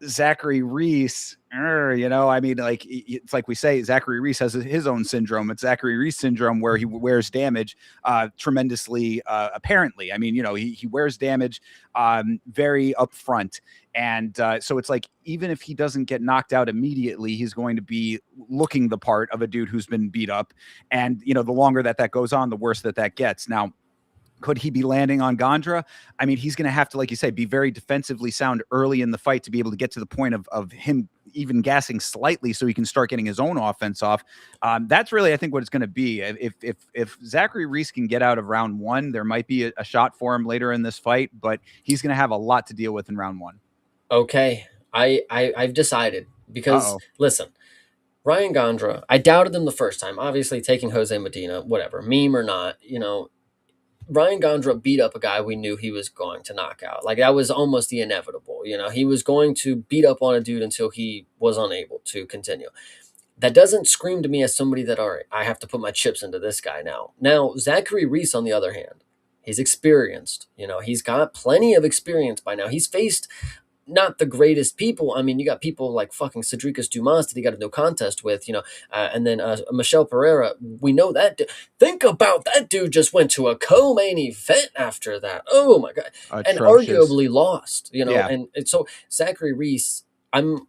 Zachary Reese, I mean, like it's like we say, Zachary Reese has his own syndrome. It's Zachary Reese syndrome, where he wears damage tremendously. Apparently, I mean, he wears damage very upfront, and so it's like even if he doesn't get knocked out immediately, he's going to be looking the part of a dude who's been beat up, and the longer that goes on, the worse that gets. Now, could he be landing on Gandra? I mean, he's going to have to, like you say, be very defensively sound early in the fight to be able to get to the point of him even gassing slightly so he can start getting his own offense off. That's really, I think, what it's going to be. If Zachary Reese can get out of round one, there might be a shot for him later in this fight, but he's going to have a lot to deal with in round one. Okay. I've decided because Uh-oh. listen, Ryan Gandra, I doubted him the first time. Obviously, taking Jose Medina, whatever, meme or not, Ryan Gandra beat up a guy we knew he was going to knock out. Like that was almost the inevitable. He was going to beat up on a dude until he was unable to continue. That doesn't scream to me as somebody that, all right, I have to put my chips into this guy now. Now, Zachary Reese, on the other hand, he's experienced. He's got plenty of experience by now. He's faced not the greatest people. I mean, you got people like fucking Cedricus Dumas that he got a no contest with, and then Michelle Pereira. We know that. Think about that dude just went to a co-main event after that. Oh my god, and Atrocious. arguably lost. Yeah. And so Zachary Reese, I'm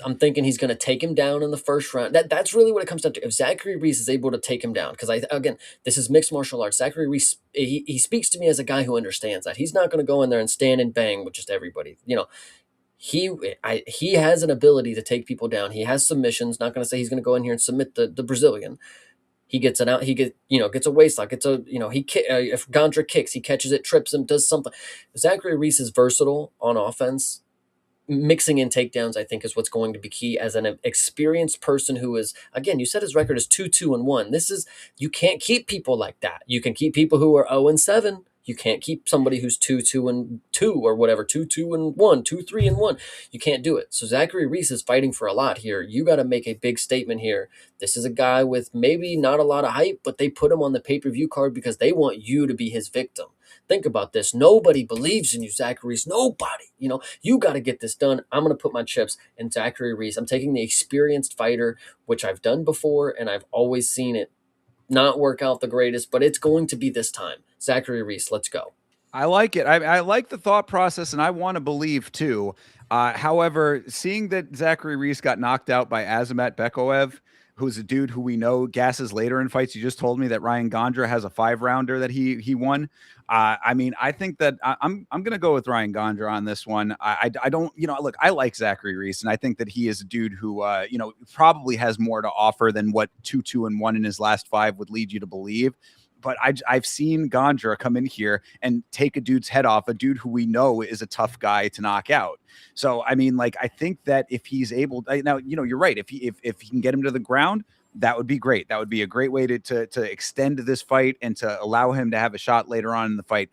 I'm thinking he's going to take him down in the first round. That's really what it comes down to. If Zachary Reese is able to take him down, because again, this is mixed martial arts. Zachary Reese, he speaks to me as a guy who understands that he's not going to go in there and stand and bang with just everybody. He has an ability to take people down. He has submissions. Not going to say he's going to go in here and submit the Brazilian. He gets an out. Gets a waist lock. If Gandra kicks, he catches it, trips him, does something. Zachary Reese is versatile on offense. Mixing in takedowns, I think, is what's going to be key as an experienced person who is, again, you said his record is 2-2-1. You can't keep people like that. You can keep people who are 0-7. You can't keep somebody who's 2-2-2 or whatever, 2-2-1, 2-3-1. You can't do it. So Zachary Reese is fighting for a lot here. You got to make a big statement here. This is a guy with maybe not a lot of hype, but they put him on the pay-per-view card because they want you to be his victim. Think about this. Nobody believes in you, Zachary Reese. Nobody. You got to get this done. I'm going to put my chips in Zachary Reese. I'm taking the experienced fighter, which I've done before, and I've always seen it not work out the greatest, but it's going to be this time. Zachary Reese, let's go. I like it. I like the thought process, and I want to believe too. However, seeing that Zachary Reese got knocked out by Azamat Bekoev, who's a dude who we know gasses later in fights. You just told me that Ryan Gandra has a 5-rounder that he won. I mean, I think that I'm going to go with Ryan Gandra on this one. I don't, look, I like Zachary Reese, and I think that he is a dude who, probably has more to offer than what 2-2-1 in his last 5 would lead you to believe. But I've seen Gandra come in here and take a dude's head off, a dude who we know is a tough guy to knock out. So, I mean, like, I think that if he's able now, you're right. If he can get him to the ground, that would be great. That would be a great way to extend this fight and to allow him to have a shot later on in the fight.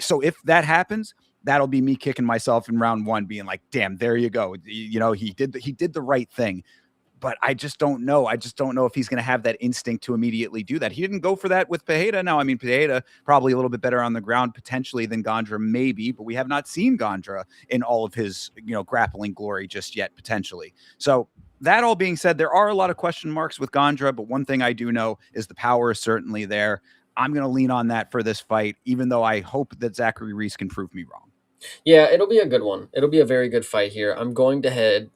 So if that happens, that'll be me kicking myself in round 1, being like, damn, there you go. He did the right thing. but I just don't know. I just don't know if he's going to have that instinct to immediately do that. He didn't go for that with Pereira. Now, I mean, Pereira probably a little bit better on the ground potentially than Gandra, maybe, but we have not seen Gandra in all of his, grappling glory just yet, potentially. So that all being said, there are a lot of question marks with Gandra, but one thing I do know is the power is certainly there. I'm going to lean on that for this fight, even though I hope that Zachary Reese can prove me wrong. Yeah, it'll be a good one. It'll be a very good fight here. I'm going ahead,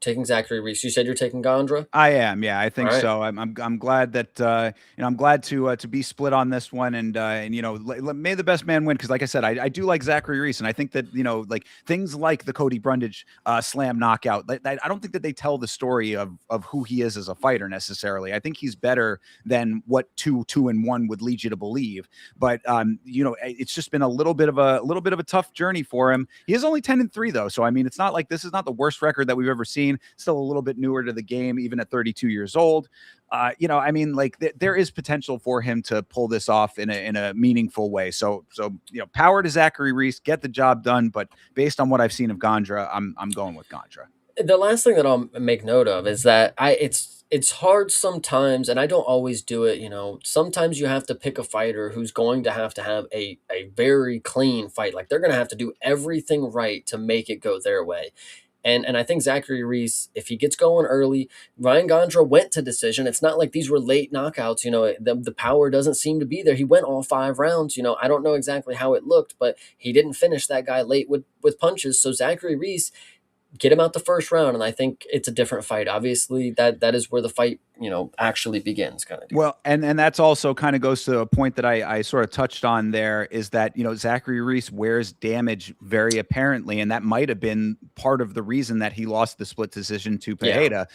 taking Zachary Reese. You said you're taking Gandra. I am, yeah, I All think right. so. I'm glad that I'm glad to be split on this one, and may the best man win, because like I said, I do like Zachary Reese, and I think that like things like the Cody Brundage slam knockout, I don't think that they tell the story of who he is as a fighter necessarily. I think he's better than what 2-1 would lead you to believe, but it's just been a little bit of a tough journey for him. He is only 10-3 though, so I mean, it's not like this is not the worst record that we've ever seen. Still a little bit newer to the game, even at 32 years old. I mean, like there is potential for him to pull this off in a meaningful way. So power to Zachary Reese, get the job done. But based on what I've seen of Gandra, I'm going with Gandra. The last thing that I'll make note of is that it's hard sometimes, and I don't always do it. Sometimes you have to pick a fighter who's going to have a very clean fight. Like they're going to have to do everything right to make it go their way. And I think Zachary Reese, if he gets going early, Ryan Gandra went to decision. It's not like these were late knockouts. The power doesn't seem to be there. He went all 5 rounds. I don't know exactly how it looked, but he didn't finish that guy late with punches. So Zachary Reese, get him out the first round, and I think it's a different fight. Obviously, that is where the fight, actually begins, kind of deal. Well, and that's also kind of goes to a point that I sort of touched on there, is that Zachary Reese wears damage very apparently, and that might have been part of the reason that he lost the split decision to Yeah. Pereira.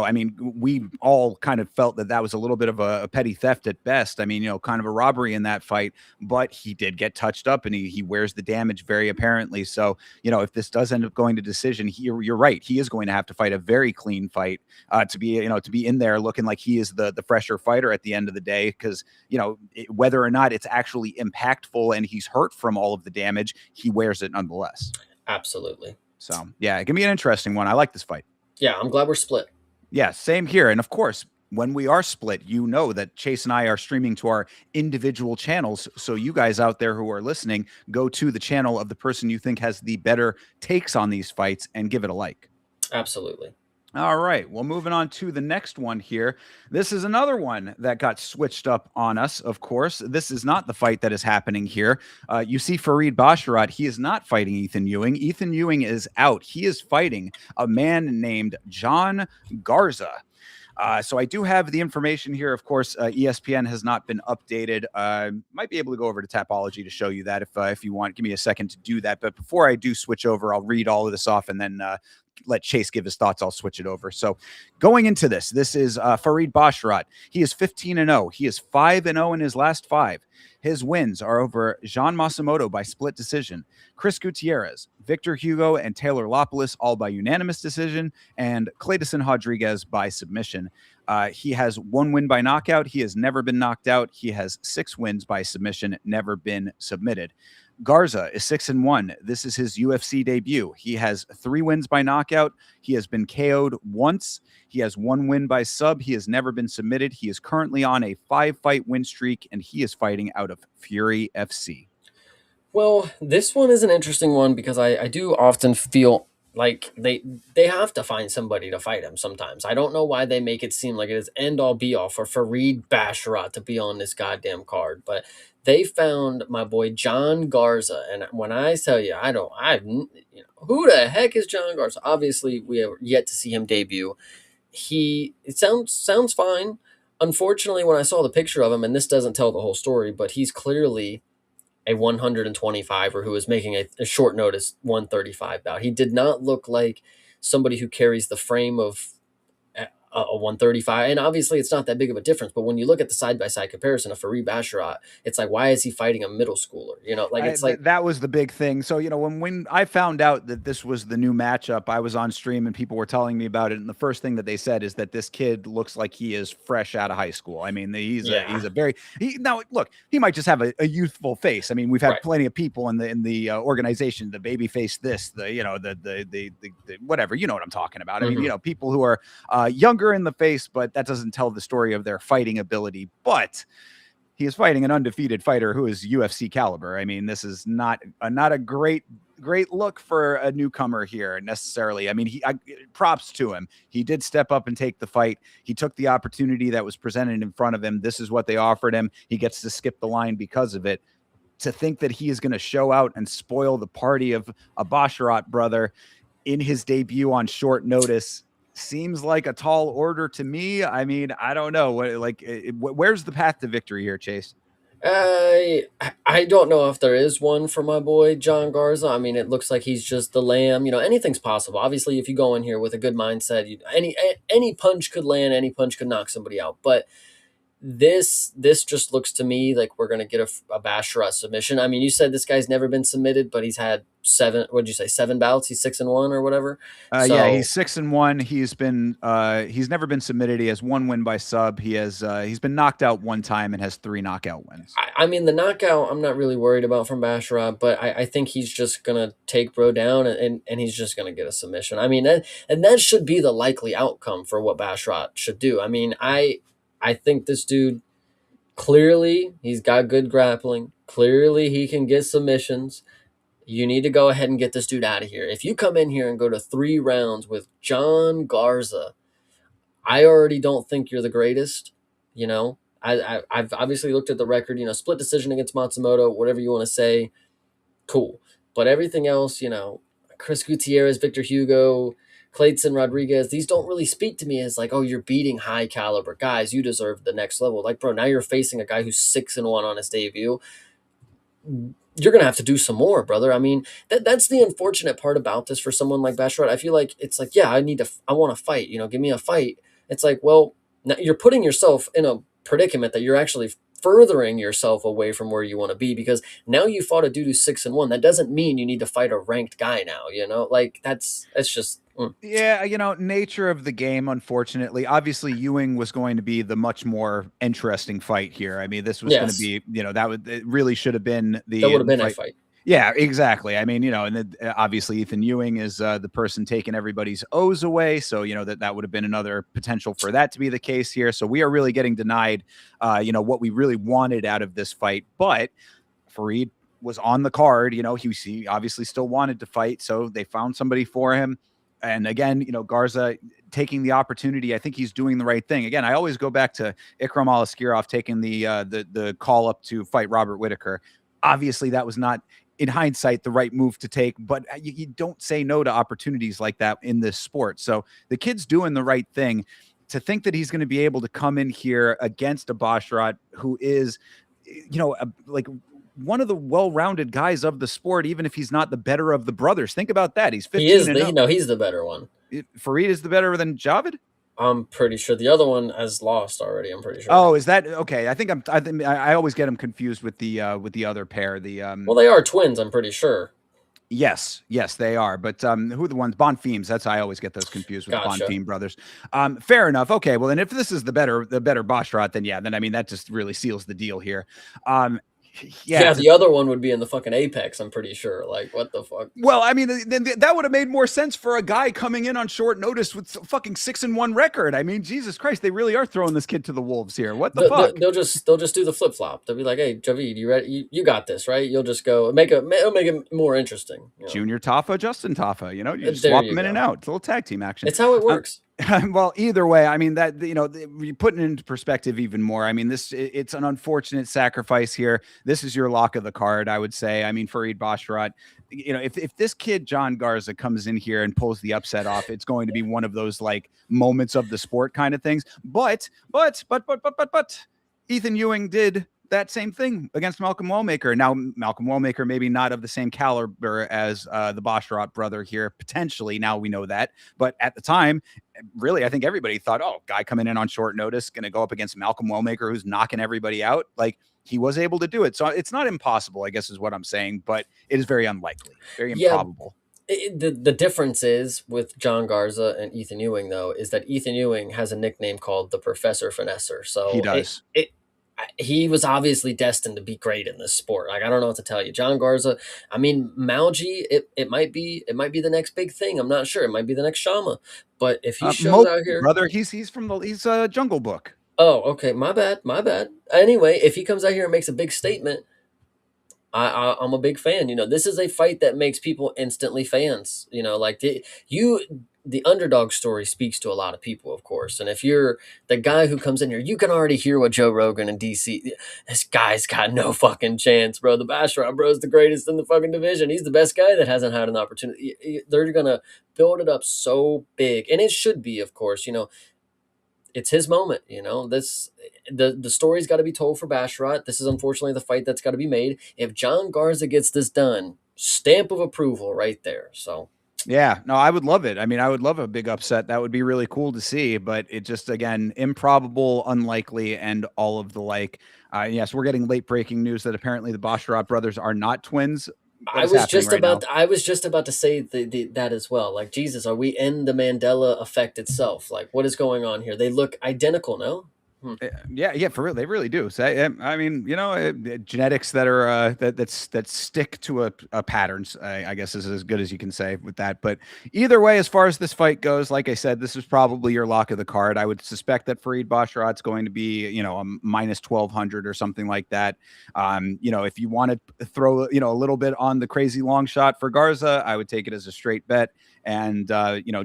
I mean, we all kind of felt that was a little bit of a petty theft at best. I mean, kind of a robbery in that fight, but he did get touched up, and he wears the damage very apparently. So if this does end up going to decision, you're right, he is going to have to fight a very clean fight to be in there looking like he is the fresher fighter at the end of the day, because whether or not it's actually impactful and he's hurt from all of the damage, he wears it nonetheless. Absolutely. So yeah, it can be an interesting one. I like this fight. Yeah, I'm glad we're split. Yeah, same here. And of course, when we are split, that Chase and I are streaming to our individual channels. So you guys out there who are listening, go to the channel of the person you think has the better takes on these fights and give it a like. Absolutely. All right. Well, moving on to the next one here. This is another one that got switched up on us, of course. This is not the fight that is happening here. You see Farid Basharat. He is not fighting Ethan Ewing. Ethan Ewing is out. He is fighting a man named John Garza. So I do have the information here. Of course, ESPN has not been updated. Might be able to go over to Tapology to show you that if you want. Give me a second to do that. But before I do switch over, I'll read all of this off and then let Chase give his thoughts. I'll switch it over. So going into this is Farid Basharat. He is 15-0. He is 5-0 in his last 5. His wins are over Jean Masamoto by split decision, Chris Gutierrez, Victor Hugo, and Taylor Lopoulos, all by unanimous decision, and Clayton Rodriguez by submission. He has 1 win by knockout. He has never been knocked out. He has 6 wins by submission, never been submitted. Garza is 6-1. This is his UFC debut. He has 3 wins by knockout. He has been KO'd once. He has 1 win by sub. He has never been submitted. He is currently on a 5-fight win streak, and he is fighting out of Fury FC. Well, this one is an interesting one because I do often feel like they have to find somebody to fight him sometimes. I don't know why they make it seem like it is end all be all for Farid Basharat to be on this goddamn card, but they found my boy John Garza, and when I tell you, who the heck is John Garza? Obviously, we have yet to see him debut. It sounds fine. Unfortunately, when I saw the picture of him, and this doesn't tell the whole story, but he's clearly a 125er who was making a short notice 135 bout. He did not look like somebody who carries the frame of a 135, and obviously it's not that big of a difference. But when you look at the side by side comparison of Farid Basharat, it's like, why is he fighting a middle schooler? Like it's like, That was the big thing. So, when I found out that this was the new matchup, I was on stream and people were telling me about it. And the first thing that they said is that this kid looks like he is fresh out of high school. I mean, he's yeah, a very, now look, he might just have a youthful face. I mean, we've had right. plenty of people in the organization, the baby face, this, the whatever, you know what I'm talking about. I mean, Hmm. people who are younger in the face, but that doesn't tell the story of their fighting ability. But he is fighting an undefeated fighter who is UFC caliber. I mean, this is not a great look for a newcomer here necessarily. I mean, props to him. He did step up and take the fight. He took the opportunity that was presented in front of him. This is what they offered him. He gets to skip the line because of it. To think that he is going to show out and spoil the party of a Basharat brother in his debut on short notice seems like a tall order to me. I mean, I don't know. Where's the path to victory here, Chase? I don't know if there is one for my boy John Garza. I mean, it looks like he's just the lamb. Anything's possible. Obviously, if you go in here with a good mindset, any punch could land, any punch could knock somebody out. But this just looks to me like we're gonna get a Basharat submission. I mean, you said this guy's never been submitted, but he's had seven. What'd you say? 7 bouts. He's 6-1 or whatever. Yeah, he's So 6-1. He's never been submitted. He has 1 win by sub. He's been knocked out 1 time and has 3 knockout wins. I mean, the knockout I'm not really worried about from Basharat, but I think he's just gonna take bro down and he's just gonna get a submission. I mean, that should be the likely outcome for what Basharat should do. I mean, I think this dude clearly he's got good grappling. Clearly he can get submissions. You need to go ahead and get this dude out of here. If you come in here and go to 3 rounds with John Garza, I already don't think you're the greatest. I've obviously looked at the record. Split decision against Matsumoto, whatever you want to say, cool. But everything else, Chris Gutierrez, Victor Hugo, Clayton Rodriguez, these don't really speak to me as like, oh, you're beating high caliber guys. You deserve the next level. Like, bro, now you're facing a guy who's 6-1 on his debut. You're gonna have to do some more, brother. I mean, that's the unfortunate part about this for someone like Basharat. I feel like it's like, yeah, I want to fight. Give me a fight. It's like, well, now you're putting yourself in a predicament that you're actually furthering yourself away from where you want to be because now you fought a dude who's 6-1. That doesn't mean you need to fight a ranked guy now. Like that's just. Yeah, nature of the game, unfortunately. Obviously, Ewing was going to be the much more interesting fight here. I mean, this was going to Yes, be, it really should have been that would have the been a fight. fight. Yeah, exactly. I mean, and then, obviously Ethan Ewing is the person taking everybody's O's away. So, that would have been another potential for that to be the case here. So we are really getting denied, what we really wanted out of this fight. But Farid was on the card. He obviously still wanted to fight. So they found somebody for him. And again, Garza taking the opportunity. I think he's doing the right thing. Again, I always go back to Ikram Alaskirov taking the call up to fight Robert Whitaker. Obviously, that was not, in hindsight, the right move to take, but you don't say no to opportunities like that in this sport. So the kid's doing the right thing. To think that he's going to be able to come in here against a Basharat who is, like one of the well-rounded guys of the sport, even if he's not the better of the brothers. Think about that. He's 15 He is and the he's the better one. Farid is the better than Javid. I'm pretty sure the other one has lost already. I'm pretty sure. Oh, is that okay? I always get them confused with the other pair. Well, they are twins. I'm pretty sure. Yes, they are. But who are the ones? Bonfemes. That's I always get those confused with Gotcha. the Bonfim brothers. Fair enough. Okay, well then if this is the better Basharat, then I mean that just really seals the deal here. Yeah, the other one would be in the fucking Apex, I'm pretty sure. Like, what the fuck? Well, I mean, then that would have made more sense for a guy coming in on short notice with a fucking 6-1 record. I mean, Jesus Christ, they really are throwing this kid to the wolves here. What the fuck? They'll just do the flip flop. They'll be like, "Hey, Javid, you ready? You got this, right?" You'll just go it'll make it more interesting. Junior Tafa, Justin Tafa. You just There swap you them in go. and out. It's a little tag team action. It's how it works. Well, either way, I mean that you putting it into perspective even more. I mean, it's an unfortunate sacrifice here. This is your lock of the card, I would say. I mean, Farid Basharat, if this kid John Garza comes in here and pulls the upset off, it's going to be one of those like moments of the sport kind of things. But Ethan Ewing did that same thing against Malcolm Wellmaker. Now, Malcolm Wellmaker maybe not of the same caliber as the Basharat brother here, potentially. Now we know that. But at the time, really, I think everybody thought, oh, guy coming in on short notice, going to go up against Malcolm Wellmaker, who's knocking everybody out. Like, he was able to do it. So it's not impossible, I guess is what I'm saying, but it is very unlikely, very Yeah, improbable. the difference is with John Garza and Ethan Ewing, though, is that Ethan Ewing has a nickname called the Professor Finesser. He So does. he was obviously destined to be great in this sport. Like, I don't know what to tell you. John Garza, I mean, Malji, it might be the next big thing. I'm not sure. It might be the next Shama. But if he shows Mo, out here, brother, he's from the he's Jungle Book. oh, okay, my bad, my bad. Anyway, if he comes out here and makes a big statement, I'm a big fan. You know, this is a fight that makes people instantly fans. You know, like the underdog story speaks to a lot of people, of course. And if you're the guy who comes in here, you can already hear what Joe Rogan and DC. This guy's got no fucking chance, bro. The Basharat bro is the greatest in the fucking division. He's the best guy that hasn't had an opportunity. They're gonna build it up so big, and it should be, of course. You know, it's his moment. You know, the story's got to be told for Basharat. This is unfortunately the fight that's got to be made. If John Garza gets this done, stamp of approval right there. So Yeah, no, I would love it. I mean, I would love a big upset. That would be really cool to see, but it just, again, improbable, unlikely, and all of the like. Yes, we're getting late breaking news that apparently the Basharat brothers are not twins. What is happening right now? I was just about to say that as well. Like, Jesus, are we in the Mandela effect itself? Like, what is going on here? They look identical, no? Yeah, for real, they really do. So, I mean, genetics that are that stick to a patterns, I guess, is as good as you can say with that. But either way, as far as this fight goes, like I said, this is probably your lock of the card. I would suspect that Farid Basharat's going to be, a minus 1,200 or something like that. If you want to throw, a little bit on the crazy long shot for Garza, I would take it as a straight bet, and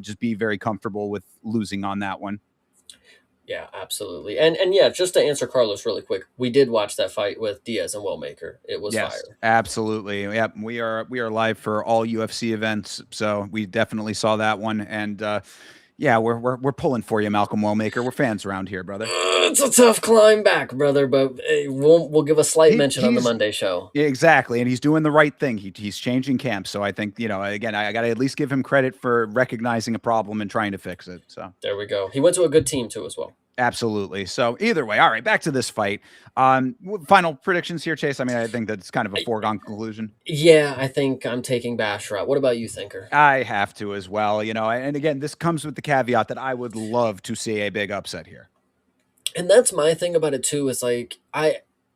just be very comfortable with losing on that one. Yeah, absolutely. And yeah, just to answer Carlos really quick, we did watch that fight with Diaz and Wellmaker. It was Yes, fire. absolutely. Yep, we are live for all UFC events, so we definitely saw that one. And yeah, we're pulling for you, Malcolm Wellmaker. We're fans around here, brother. It's a tough climb back, brother, but we'll give a slight mention on the He's Monday show. yeah, exactly, and he's doing the right thing. He's changing camps, so I think again, I got to at least give him credit for recognizing a problem and trying to fix it. So. There we go. He went to a good team too, as well. Absolutely. So either way, all right, back to this fight. Final predictions here, Chase. I mean, I think that's kind of a foregone conclusion. Yeah, I think I'm taking Basharat. What about you, Thinker? I have to as well, and again, this comes with the caveat that I would love to see a big upset here. And that's my thing about it too. Is like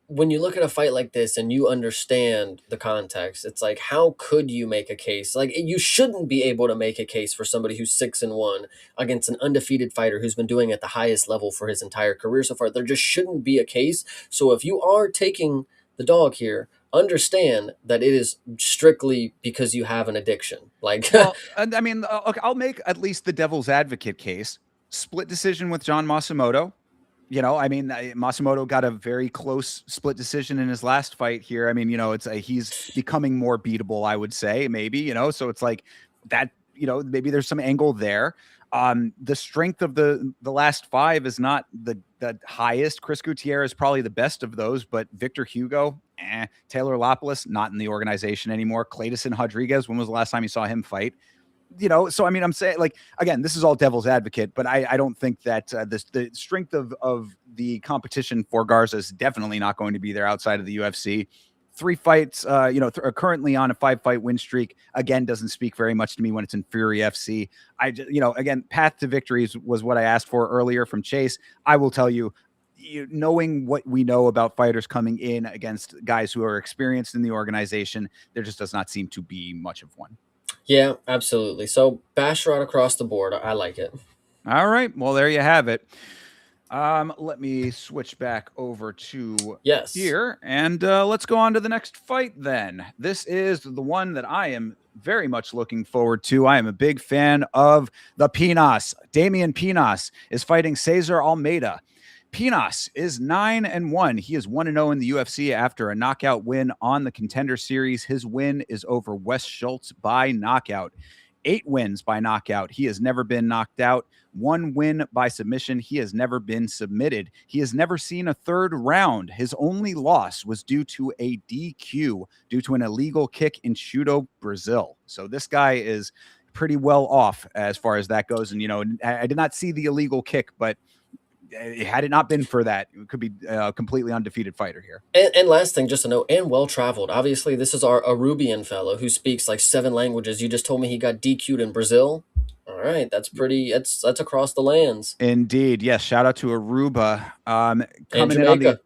when you look at a fight like this and you understand the context, it's like, how could you make a case? Like, you shouldn't be able to make a case for somebody who's 6-1 against an undefeated fighter who's been doing it at the highest level for his entire career so far. There just shouldn't be a case. So if you are taking the dog here, understand that it is strictly because you have an addiction. Like, Well, and I mean, okay, I'll make at least the devil's advocate case. Split decision with John Masamoto. I mean, Masamoto got a very close split decision in his last fight here. I mean, he's becoming more beatable, I would say, maybe, so it's like that, maybe there's some angle there. The strength of the last five is not the highest. Chris Gutierrez is probably the best of those, but Victor Hugo, Taylor Lapalus, not in the organization anymore. Clayton Rodriguez, when was the last time you saw him fight? So I mean, I'm saying, like, again, this is all devil's advocate, but I don't think that the strength of the competition for Garza is definitely not going to be there outside of the UFC. 3 fights, are currently on a 5-fight win streak. Again, doesn't speak very much to me when it's in Fury FC. Again, path to victories was what I asked for earlier from Chase. I will tell you, knowing what we know about fighters coming in against guys who are experienced in the organization, there just does not seem to be much of one. yeah, absolutely. So Basharat across the board. I like it. All right. Well, there you have it. Let me switch back over to here, and let's go on to the next fight then. This is the one that I am very much looking forward to. I am a big fan of the Pinas. Damian Pinas is fighting Cesar Almeida. Pinas is 9-1. He is 1-0 in the UFC after a knockout win on the Contender Series. His win is over Wes Schultz by knockout. 8 wins by knockout. He has never been knocked out. 1 win by submission. He has never been submitted. He has never seen a third round. His only loss was due to a DQ, due to an illegal kick in Chudo, Brazil. So this guy is pretty well off as far as that goes. And, you know, I did not see the illegal kick, but had it not been for that, it could be a completely undefeated fighter here. And last thing, just a note, and well traveled. Obviously, this is our Arubian fellow who speaks like 7 languages. You just told me he got DQ'd in Brazil. All right, that's pretty. That's across the lands. Indeed, yes. Shout out to Aruba. And Coming in on the. Jamaica.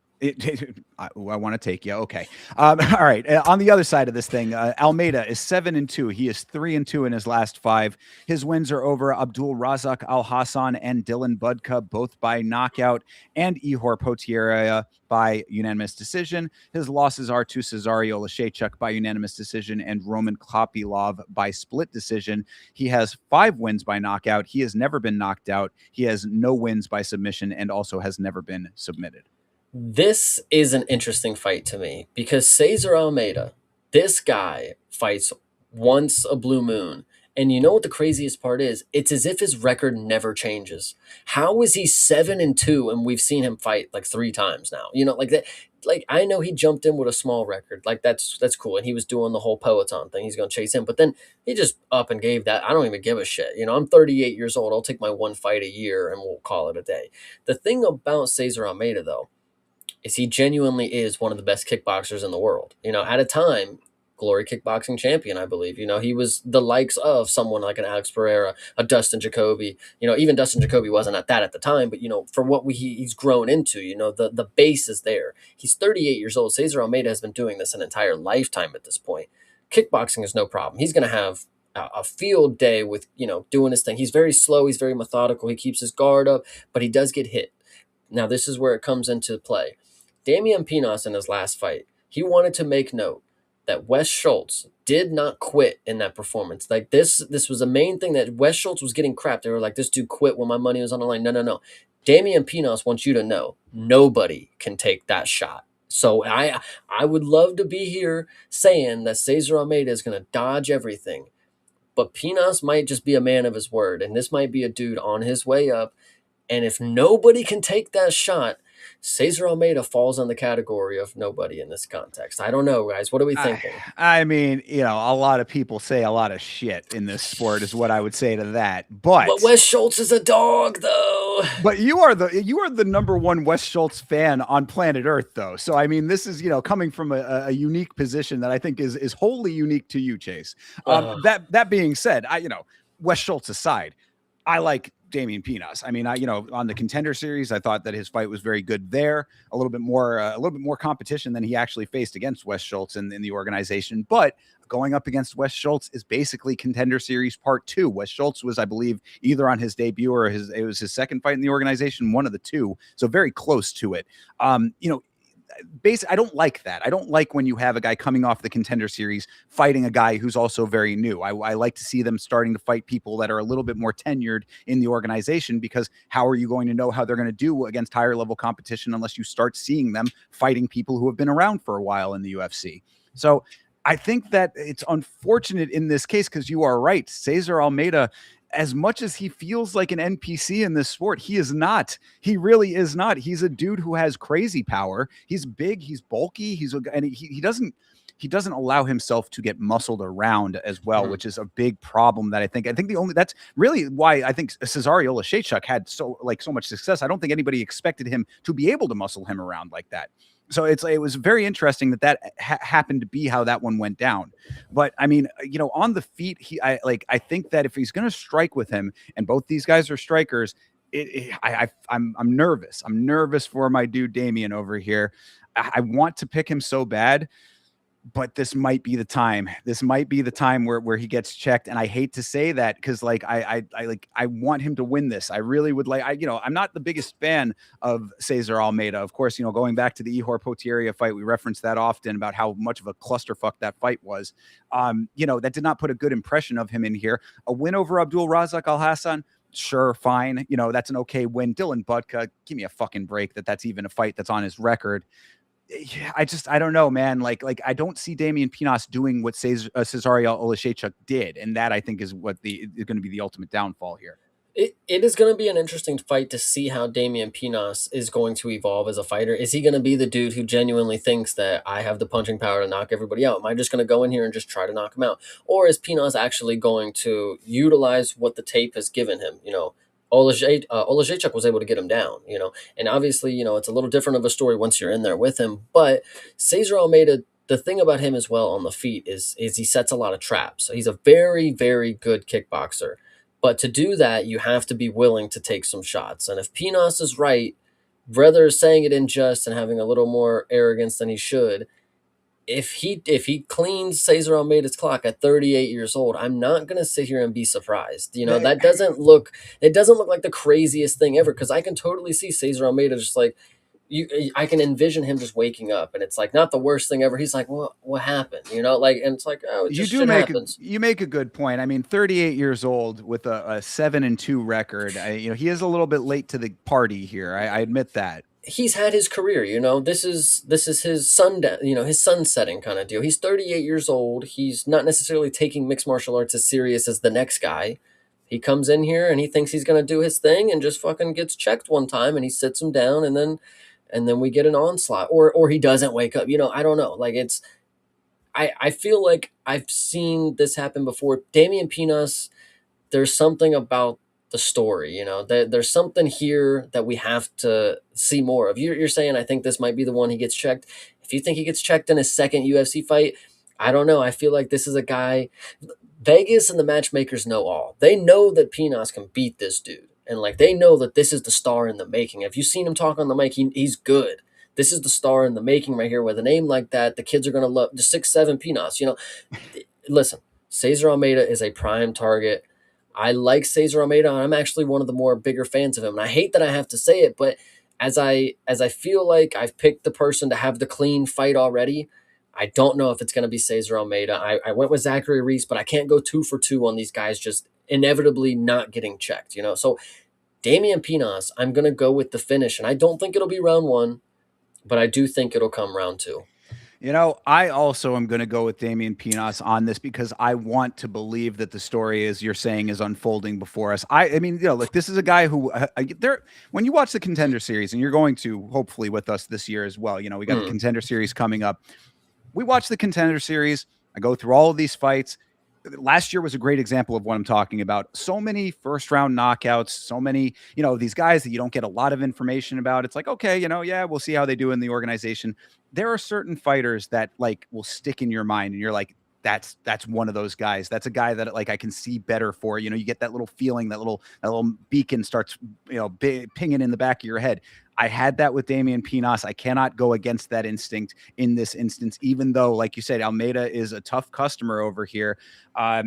I want to take you. Okay. All right. On the other side of this thing, Almeida is 7-2. He is 3-2 in his last 5. His wins are over Abdul Razak Al Hassan and Dylan Budka, both by knockout, and Ihor Potieria by unanimous decision. His losses are to Cesario Lashechuk by unanimous decision and Roman Kopylov by split decision. He has 5 wins by knockout. He has never been knocked out. He has no wins by submission and also has never been submitted. This is an interesting fight to me because Cesar Almeida, this guy fights once a blue moon. And you know what the craziest part is? It's as if his record never changes. How is he 7-2 and we've seen him fight like 3 times now? You know, like that. Like I know he jumped in with a small record, like that's cool, and he was doing the whole Poeton thing. He's gonna chase him, but then he just up and gave that. I don't even give a shit. You know, I'm 38 years old. I'll take my 1 fight a year and we'll call it a day. The thing about Cesar Almeida though is he genuinely is one of the best kickboxers in the world. You know, at a time, glory kickboxing champion, I believe. You know, he was the likes of someone like an Alex Pereira, a Dustin Jacoby. You know, even Dustin Jacoby wasn't at that at the time, but, you know, for what he's grown into, you know, the base is there. He's 38 years old. Cesar Almeida has been doing this an entire lifetime at this point. Kickboxing is no problem. He's going to have a field day with, you know, doing his thing. He's very slow. He's very methodical. He keeps his guard up, but he does get hit. Now, this is where it comes into play. Damian Pinas in his last fight, he wanted to make note that Wes Schultz did not quit in that performance. Like this was the main thing, that Wes Schultz was getting crap. They were like, this dude quit when my money was on the line. No. Damian Pinas wants you to know nobody can take that shot. So I would love to be here saying that Cesar Almeida is going to dodge everything. But Pinas might just be a man of his word. And this might be a dude on his way up. And if nobody can take that shot, Cesar Almeida falls on the category of nobody in this context. I don't know, guys. What are we thinking? I mean, you know, a lot of people say a lot of shit in this sport is what I would say to that. But Wes Schultz is a dog, though. But you are the number 1 Wes Schultz fan on planet Earth, though. So I mean, this is, you know, coming from a unique position that I think is wholly unique to you, Chase. That being said, Wes Schultz aside, I like Damian Pinas. I mean, on the Contender Series, I thought that his fight was very good there. A little bit more competition than he actually faced against Wes Schultz in the organization. But going up against Wes Schultz is basically Contender Series Part 2. Wes Schultz was, I believe, either on his debut or it was his second fight in the organization, one of the two. So very close to it. I don't like that. I don't like when you have a guy coming off the Contender Series fighting a guy who's also very new. I like to see them starting to fight people that are a little bit more tenured in the organization, because how are you going to know how they're going to do against higher level competition unless you start seeing them fighting people who have been around for a while in the UFC? So I think that it's unfortunate in this case, because you are right. Cesar Almeida, as much as he feels like an NPC in this sport, he is not. He really is not. He's a dude who has crazy power. He's big. He's bulky. He doesn't allow himself to get muscled around as well, which is a big problem that I think that's really why I think Cesario Lashechuk had so much success. I don't think anybody expected him to be able to muscle him around like that. So it was very interesting that happened to be how that one went down. But I mean, you know, on the feet, I think that if he's going to strike with him, and both these guys are strikers, I'm nervous. I'm nervous for my dude Damian over here. I want to pick him so bad, but this might be the time. This might be the time where he gets checked. And I hate to say that, because I want him to win this. I really would I'm not the biggest fan of Cesar Almeida. Of course, you know, going back to the Ihor Potieria fight, we reference that often about how much of a clusterfuck that fight was. That did not put a good impression of him in here. A win over Abdul Razak Al Hassan, sure, fine. You know, that's an okay win. Dylan Budka, give me a fucking break that's even a fight that's on his record. Yeah, I don't know, man. I don't see Damian Pinas doing what Cesario Olashechuk did, and that I think is what is going to be the ultimate downfall here. It is going to be an interesting fight to see how Damian Pinas is going to evolve as a fighter. Is he going to be the dude who genuinely thinks that I have the punching power to knock everybody out? Am I just going to go in here and just try to knock him out? Or is Pinas actually going to utilize what the tape has given him? Olajechuk was able to get him down, and obviously, it's a little different of a story once you're in there with him. But Cesar Almeida, the thing about him as well on the feet is he sets a lot of traps. So he's a very, very good kickboxer, but to do that, you have to be willing to take some shots. And if Pinas is right, rather saying it in jest and having a little more arrogance than he should, if he cleans Cesar Almeida's clock at 38 years old, I'm not gonna sit here and be surprised. The- That doesn't look like the craziest thing ever, because I can totally see Cesar Almeida just like I can envision him just waking up and it's like not the worst thing ever. He's like, what happened? And it's like, oh, it You just do shit make happens. you make a good point. I mean, 38 years old with a 7-2 record. He is a little bit late to the party here. I admit that. He's had his career, this is his his sun setting kind of deal. He's 38 years old. He's not necessarily taking mixed martial arts as serious as the next guy. He comes in here and he thinks he's going to do his thing and just fucking gets checked one time and he sits him down, and then we get an onslaught, or he doesn't wake up. I don't know. Like, I feel like I've seen this happen before. Damian Pinas, there's something about the story, there's something here that we have to see more of. You're saying, I think this might be the one he gets checked. If you think he gets checked in his second UFC fight, I don't know. I feel like this is a guy. Vegas and the matchmakers know all. They know that Pinas can beat this dude. And like, they know that this is the star in the making. Have you seen him talk on the mic? He's good. This is the star in the making right here. With a name like that, the kids are going to love the 6'7" Pinas. Listen, Cesar Almeida is a prime target. I like Cesar Almeida, and I'm actually one of the more bigger fans of him. And I hate that I have to say it, but as I feel like I've picked the person to have the clean fight already, I don't know if it's going to be Cesar Almeida. I went with Zachary Reese, but I can't go 2 for 2 on these guys just inevitably not getting checked. So Damian Pinas, I'm going to go with the finish, and I don't think it'll be round one, but I do think it'll come round two. I also am going to go with Damian Pinas on this because I want to believe that the story, as you're saying, is unfolding before us. I mean, look, this is a guy who there. When you watch the Contender Series, and you're going to hopefully with us this year as well. We got the Contender Series coming up. We watch the Contender Series. I go through all of these fights. Last year was a great example of what I'm talking about. So many first round knockouts, so many, these guys that you don't get a lot of information about. It's like, okay, yeah, we'll see how they do in the organization. There are certain fighters that will stick in your mind and you're like, that's one of those guys. That's a guy that I can see better for. You get that little feeling, that little beacon starts, pinging in the back of your head. I had that with Damian Pinas. I cannot go against that instinct in this instance, even though, like you said, Almeida is a tough customer over here. I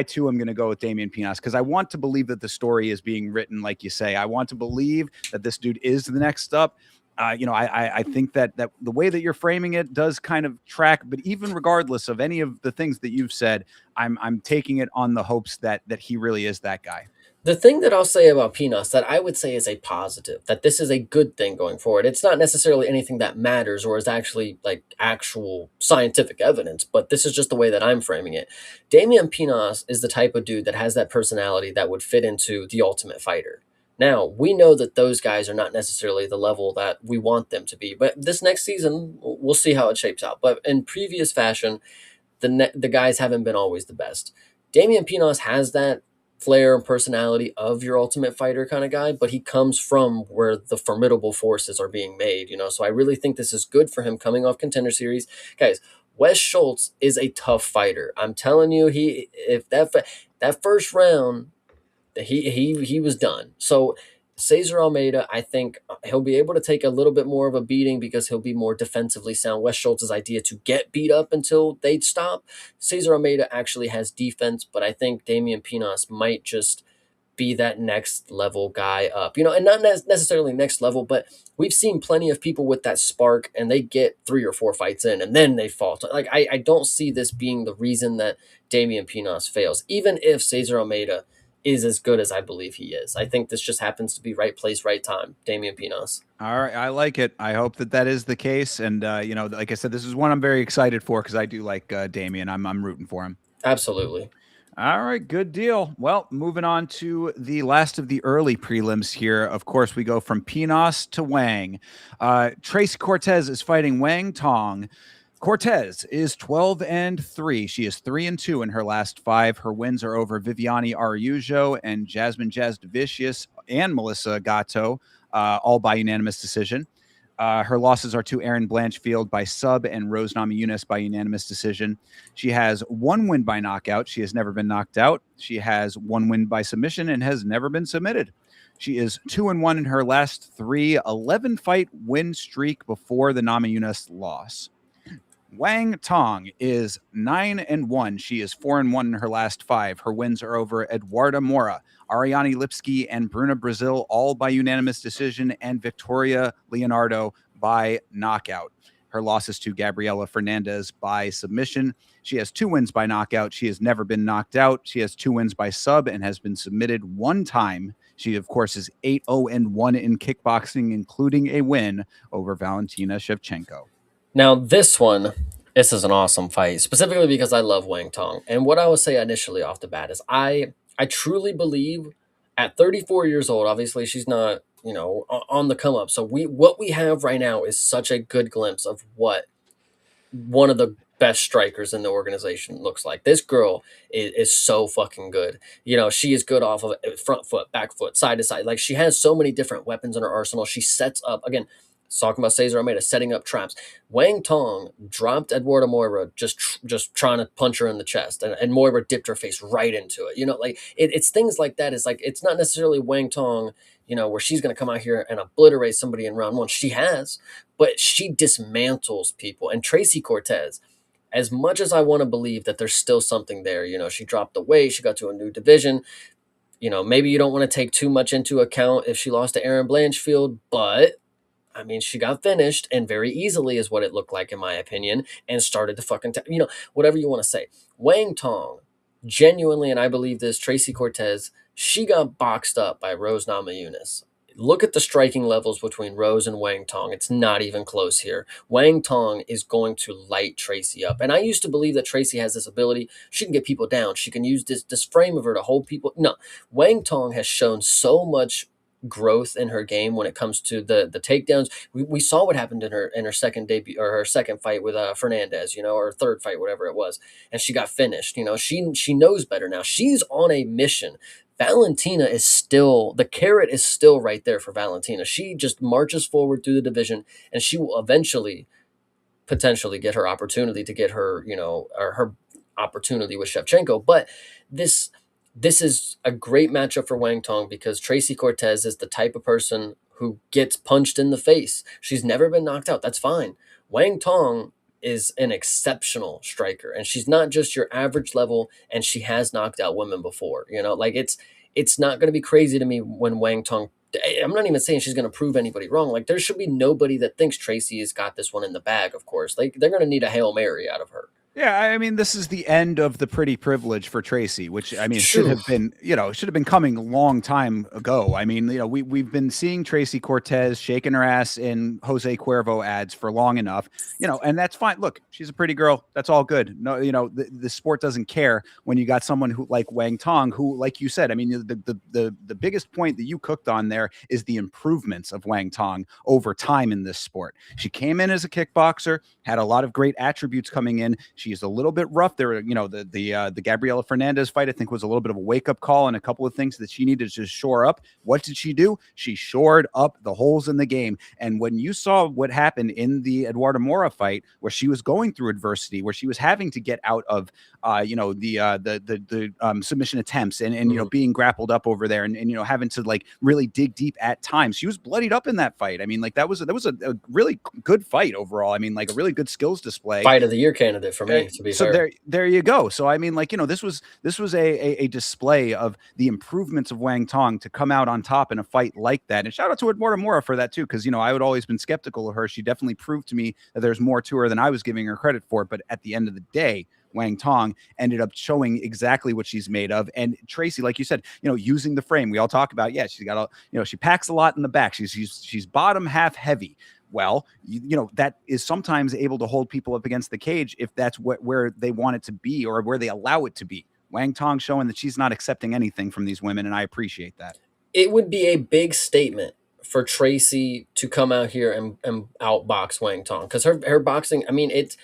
too am going to go with Damian Pinas because I want to believe that the story is being written, like you say. I want to believe that this dude is the next up. I think that the way that you're framing it does kind of track, but even regardless of any of the things that you've said, I'm taking it on the hopes that he really is that guy. The thing that I'll say about Pinas that I would say is a positive, that this is a good thing going forward. It's not necessarily anything that matters or is actually like actual scientific evidence, but this is just the way that I'm framing it. Damian Pinas is the type of dude that has that personality that would fit into the Ultimate Fighter. Now, we know that those guys are not necessarily the level that we want them to be, but this next season, we'll see how it shapes out. But in previous fashion, the guys haven't been always the best. Damian Pinas has that flair and personality of your Ultimate Fighter kind of guy, but he comes from where the formidable forces are being made, So I really think this is good for him coming off Contender Series. Guys, Wes Schultz is a tough fighter. I'm telling you, if that first round, he was done. So Cesar Almeida, I think he'll be able to take a little bit more of a beating because he'll be more defensively sound. Wes Schultz's idea to get beat up until they stop. Cesar Almeida actually has defense, but I think Damian Pinas might just be that next level guy up, and not necessarily next level, but we've seen plenty of people with that spark and they get 3 or 4 fights in and then they fall. Like, I don't see this being the reason that Damian Pinas fails, even if Cesar Almeida is as good as I believe he is. I think this just happens to be right place, right time. Damian Pinas. All right, I like it. I hope that that is the case. And like I said, this is one I'm very excited for because I do like Damian. I'm rooting for him. Absolutely. All right, good deal. Well, moving on to the last of the early prelims here. Of course, we go from Pinas to Wang. Tracy Cortez is fighting Wang Tong. Cortez is 12-3. She is 3-2 in her last 5. Her wins are over Viviane Araújo and Jasmine Jasdavicius and Melissa Gatto, all by unanimous decision. Her losses are to Erin Blanchfield by sub and Rose Namajunas by unanimous decision. She has 1 win by knockout. She has never been knocked out. She has 1 win by submission and has never been submitted. She is 2-1 in her last 3, 11-fight win streak before the Namajunas loss. Wang Tong is 9-1. She is 4-1 in her last 5. Her wins are over Eduarda Mora, Ariane Lipski, and Bruna Brazil, all by unanimous decision, and Victoria Leonardo by knockout. Her losses to Gabriela Fernandez by submission. She has 2 wins by knockout. She has never been knocked out. She has 2 wins by sub and has been submitted 1 time. She, of course, is 8-0-1 in kickboxing, including a win over Valentina Shevchenko. Now, this is an awesome fight, specifically because I love Wang Tong. And what I would say initially off the bat is I truly believe at 34 years old, obviously she's not, on the come up. So what we have right now is such a good glimpse of what one of the best strikers in the organization looks like. This girl is so fucking good. She is good off of front foot, back foot, side to side. Like, she has so many different weapons in her arsenal. She sets up, again, talking about Cesar Almeida setting up traps. Wang Tong dropped Eduarda Moira just trying to punch her in the chest, and Moira dipped her face right into it. It's things like that. It's like, it's not necessarily Wang Tong, where she's going to come out here and obliterate somebody in round 1. She has, but she dismantles people. And Tracy Cortez, as much as I want to believe that there's still something there, she dropped the weight, she got to a new division. Maybe you don't want to take too much into account if she lost to Erin Blanchfield, but I mean, she got finished, and very easily is what it looked like, in my opinion, and started to fucking, whatever you want to say. Wang Tong, genuinely, and I believe this, Tracy Cortez, she got boxed up by Rose Namajunas. Look at the striking levels between Rose and Wang Tong. It's not even close here. Wang Tong is going to light Tracy up. And I used to believe that Tracy has this ability. She can get people down. She can use this frame of her to hold people. No, Wang Tong has shown so much growth in her game when it comes to the takedowns. We saw what happened in her second debut, or her second fight with Fernandez, or third fight, whatever it was, and she got finished. She knows better now. She's on a mission. Valentina is still, the carrot is still right there for Valentina. She just marches forward through the division, and she will eventually potentially get her opportunity to get her, or her opportunity with Shevchenko. But this is a great matchup for Wang Tong because Tracy Cortez is the type of person who gets punched in the face. She's never been knocked out. That's fine. Wang Tong is an exceptional striker, and she's not just your average level, and she has knocked out women before. It's not going to be crazy to me when Wang Tong, I'm not even saying she's going to prove anybody wrong. Like, there should be nobody that thinks Tracy has got this one in the bag, of course. They're going to need a Hail Mary out of her. Yeah, I mean, this is the end of the pretty privilege for Tracy, which, I mean, True. should have been coming a long time ago. I mean, we've been seeing Tracy Cortez shaking her ass in Jose Cuervo ads for long enough, and that's fine. Look, she's a pretty girl. That's all good. No, the sport doesn't care when you got someone who like Wang Tong, who, like you said, I mean, the biggest point that you cooked on there is the improvements of Wang Tong over time in this sport. She came in as a kickboxer, had a lot of great attributes coming in. She's a little bit rough there. The Gabriela Fernandez fight, I think, was a little bit of a wake-up call and a couple of things that she needed to shore up. What did she do? She shored up the holes in the game. And when you saw what happened in the Eduarda Mora fight, where she was going through adversity, where she was having to get out of the submission attempts and being grappled up over there and having to like really dig deep at times. She was bloodied up in that fight. I mean, like that was a really good fight overall. I mean, like a really good skills display. Fight of the year candidate for me, to be so fair. there you go. So I mean, like, this was a display of the improvements of Wang Tong to come out on top in a fight like that. And shout out to Eduarda Mora for that too, because I would always been skeptical of her. She definitely proved to me that there's more to her than I was giving her credit for. But at the end of the day, Wang Tong, ended up showing exactly what she's made of. And Tracy, like you said, using the frame, we all talk about, yeah, she's got she packs a lot in the back. She's bottom half heavy. Well, that is sometimes able to hold people up against the cage if that's where they want it to be or where they allow it to be. Wang Tong showing that she's not accepting anything from these women, and I appreciate that. It would be a big statement for Tracy to come out here and outbox Wang Tong, because her boxing, I mean, it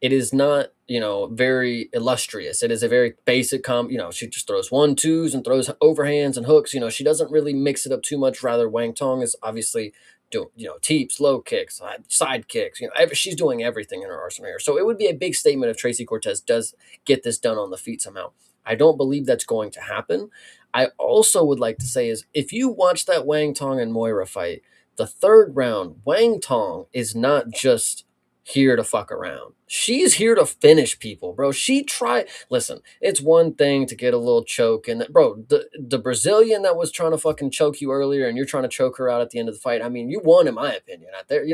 is not, very illustrious. It is a very basic she just throws 1-2s and throws overhands and hooks. She doesn't really mix it up too much. Rather, Wang Tong is obviously doing, teeps, low kicks, side kicks. She's doing everything in her arsenal here. So it would be a big statement if Tracy Cortez does get this done on the feet somehow. I don't believe that's going to happen. I also would like to say is, if you watch that Wang Tong and Moira fight, the third round, Wang Tong is not just here to fuck around. She's here to finish people, bro. Listen, it's one thing to get a little choke, and bro, the Brazilian that was trying to fucking choke you earlier, and you're trying to choke her out at the end of the fight. I mean, you won, in my opinion. Out there,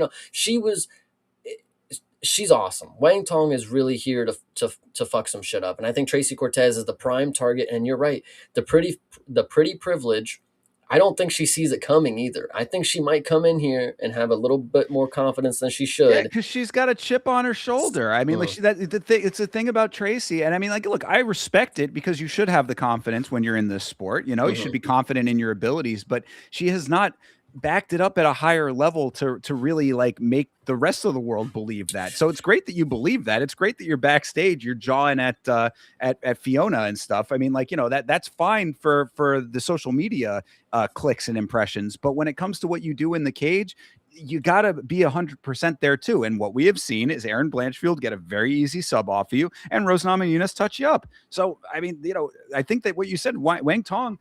she's awesome. Wang Tong is really here to fuck some shit up, and I think Tracy Cortez is the prime target. And you're right, the pretty privilege. I don't think she sees it coming either. I think she might come in here and have a little bit more confidence than she should. Yeah, because she's got a chip on her shoulder. I mean, it's the thing about Tracy, and I mean, look, I respect it because you should have the confidence when you're in this sport. You should be confident in your abilities, but she has not backed it up at a higher level to really make the rest of the world believe that. So it's great that you believe that. It's great that you're backstage, you're jawing at Fiona and stuff. I mean, that's fine for the social media clicks and impressions. But when it comes to what you do in the cage, you got to be 100% there too. And what we have seen is Aaron Blanchfield get a very easy sub off of you, and Rose Namajunas touch you up. So, I mean, I think that what you said, Wang Tong,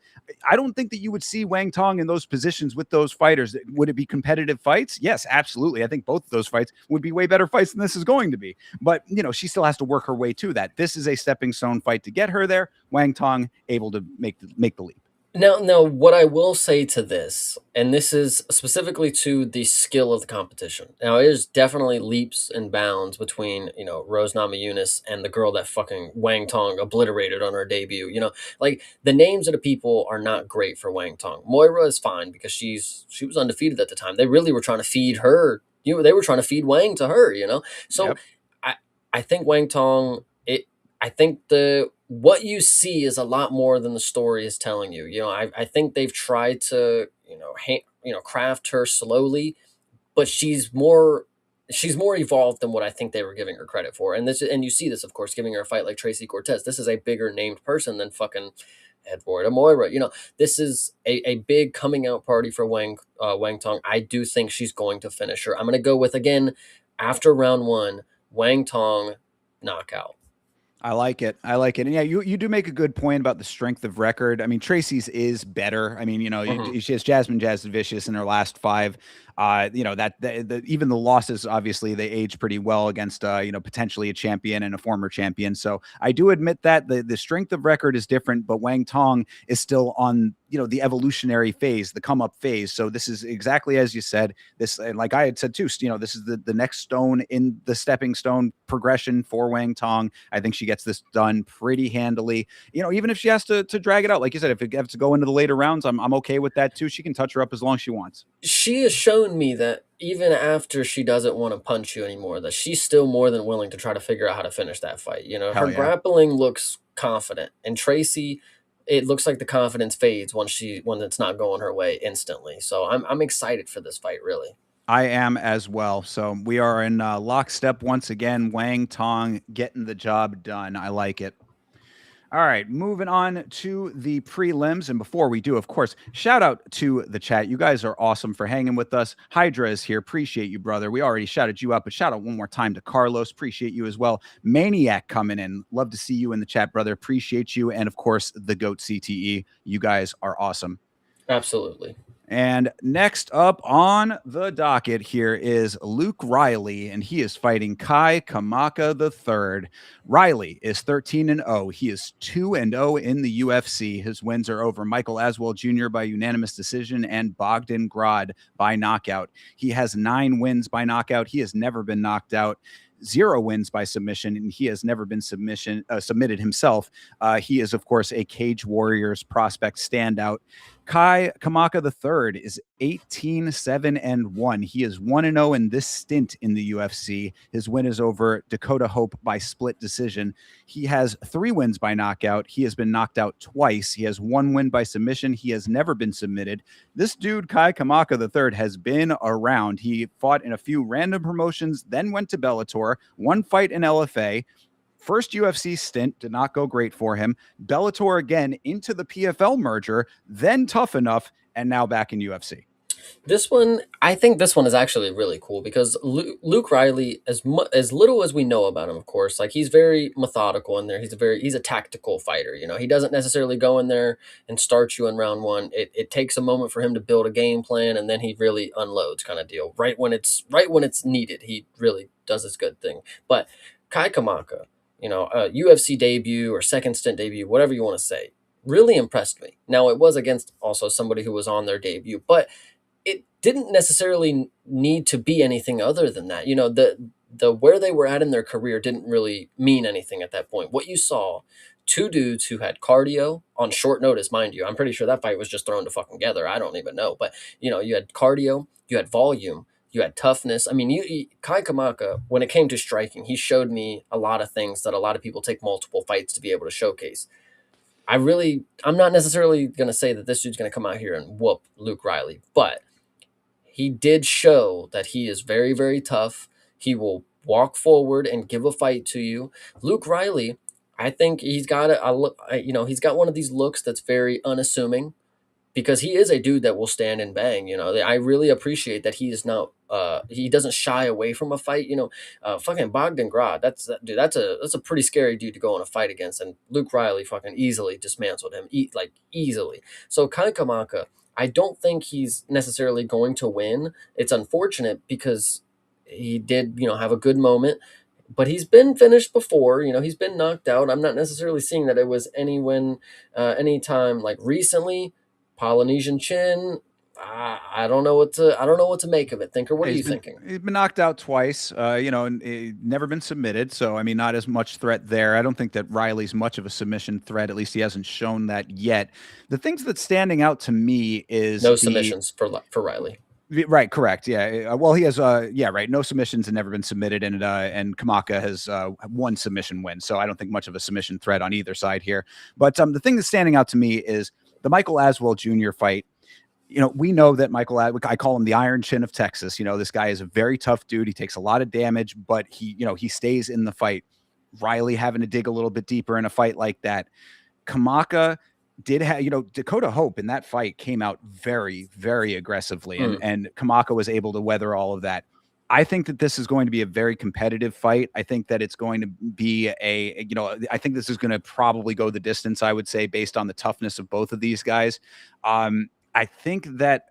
I don't think that you would see Wang Tong in those positions with those fighters. Would it be competitive fights? Yes, absolutely. I think both of those fights would be way better fights than this is going to be. But, she still has to work her way to that. This is a stepping stone fight to get her there. Wang Tong able to make the leap. Now, what I will say to this, and this is specifically to the skill of the competition. Now, there's definitely leaps and bounds between, Rose Namajunas and the girl that fucking Wang Tong obliterated on her debut. The names of the people are not great for Wang Tong. Moira is fine because she was undefeated at the time. They really were trying to feed her. They were trying to feed Wang to her. So yep. I think Wang Tong. I think what you see is a lot more than the story is telling you. I think they've tried to, craft her slowly, but she's more evolved than what I think they were giving her credit for. And you see this, of course, giving her a fight like Tracy Cortez. This is a bigger named person than fucking Edward Moira. This is a big coming out party for Wang Tong. I do think she's going to finish her. I'm going to go with, again, after round 1, Wang Tong knockout. I like it. And yeah, you do make a good point about the strength of record. I mean, Tracy's is better. I mean, she has Jasmine Jasudavicius in her last 5. Even the losses, obviously, they age pretty well against, potentially a champion and a former champion. So I do admit that the strength of record is different, but Wang Tong is still on, the evolutionary phase, the come up phase. So this is exactly as you said. This, and like I had said too, this is the next stone in the stepping stone progression for Wang Tong. I think she gets this done pretty handily. Even if she has to drag it out, like you said, if it has to go into the later rounds, I'm okay with that too. She can touch her up as long as she wants. She has shown me that even after she doesn't want to punch you anymore, that she's still more than willing to try to figure out how to finish that fight. Her grappling looks confident, and Tracy, it looks like the confidence fades when it's not going her way instantly. So I'm excited for this fight, really. I am as well. So we are in lockstep once again. Wang Tong getting the job done. I like it. All right, moving on to the prelims. And before we do, of course, shout out to the chat. You guys are awesome for hanging with us. Hydra is here. Appreciate you, brother. We already shouted you out, but shout out one more time to Carlos. Appreciate you as well. Maniac coming in. Love to see you in the chat, brother. Appreciate you. And of course, the GOAT CTE. You guys are awesome. Absolutely. And next up on the docket here is Luke Riley, and he is fighting Kai Kamaka III. Riley is 13-0. He is 2-0 in the UFC. His wins are over Michael Aswell Jr. by unanimous decision and Bogdan Grad by knockout. He has 9 wins by knockout. He has never been knocked out. 0 wins by submission, and he has never been submitted himself. He is, of course, a Cage Warriors prospect standout. Kamaka III is 18-7-1. He is 1-0 in this stint in the UFC. His win is over Dakota Hope by split decision. He has 3 wins by knockout. He has been knocked out twice. He has 1 win by submission. He has never been submitted. This dude, Kamaka III, has been around. He fought in a few random promotions, then went to Bellator, 1 fight in LFA. First UFC stint did not go great for him. Bellator again into the PFL merger, then Tough Enough, and now back in UFC. This one, I think this one is actually really cool because Luke Riley, as little as we know about him, of course, like he's very methodical in there. He's a tactical fighter. You know, he doesn't necessarily go in there and start you in round 1. It takes a moment for him to build a game plan, and then he really unloads, kind of deal. Right when it's needed, he really does his good thing. But Kamaka, you know, UFC debut or second stint debut, whatever you want to say, really impressed me. Now, it was against also somebody who was on their debut, but it didn't necessarily need to be anything other than that. You know, the where they were at in their career didn't really mean anything at that point. What you saw, 2 dudes who had cardio on short notice, mind you. I'm pretty sure that fight was just thrown to fucking together. I don't even know. But, you know, you had cardio, you had volume, you had toughness. I mean, Kamaka, when it came to striking, he showed me a lot of things that a lot of people take multiple fights to be able to showcase. I'm not necessarily going to say that this dude's going to come out here and whoop Luke Riley, but he did show that he is very, very tough. He will walk forward and give a fight to you. Luke Riley, I think he's got he's got one of these looks that's very unassuming, because he is a dude that will stand and bang. You know, I really appreciate that he is not he doesn't shy away from a fight. You know, fucking Bogdan Grad, that's a pretty scary dude to go in a fight against, and Luke Riley fucking easily dismantled him, easily. So Kamaka, I don't think he's necessarily going to win. It's unfortunate because he did, you know, have a good moment, but he's been finished before. You know, he's been knocked out. I'm not necessarily seeing that it was any time like recently. Polynesian Chin, I don't know what to make of it. Thinker, what are you thinking? He's been knocked out twice, you know, and never been submitted. So, I mean, not as much threat there. I don't think that Riley's much of a submission threat. At least he hasn't shown that yet. The things that's standing out to me is no submissions for Riley. Right, correct. Yeah. Well, he has right. No submissions and never been submitted, and Kamaka has 1 submission win. So I don't think much of a submission threat on either side here. But the thing that's standing out to me is the Michael Aswell Jr. fight. You know, we know that I call him the Iron Chin of Texas. You know, this guy is a very tough dude. He takes a lot of damage, but he stays in the fight. Riley having to dig a little bit deeper in a fight like that. Kamaka did have, Dakota Hope in that fight came out very, very aggressively, and Kamaka was able to weather all of that. I think that this is going to be a very competitive fight. I think that it's going to be I think this is going to probably go the distance, I would say, based on the toughness of both of these guys. I think that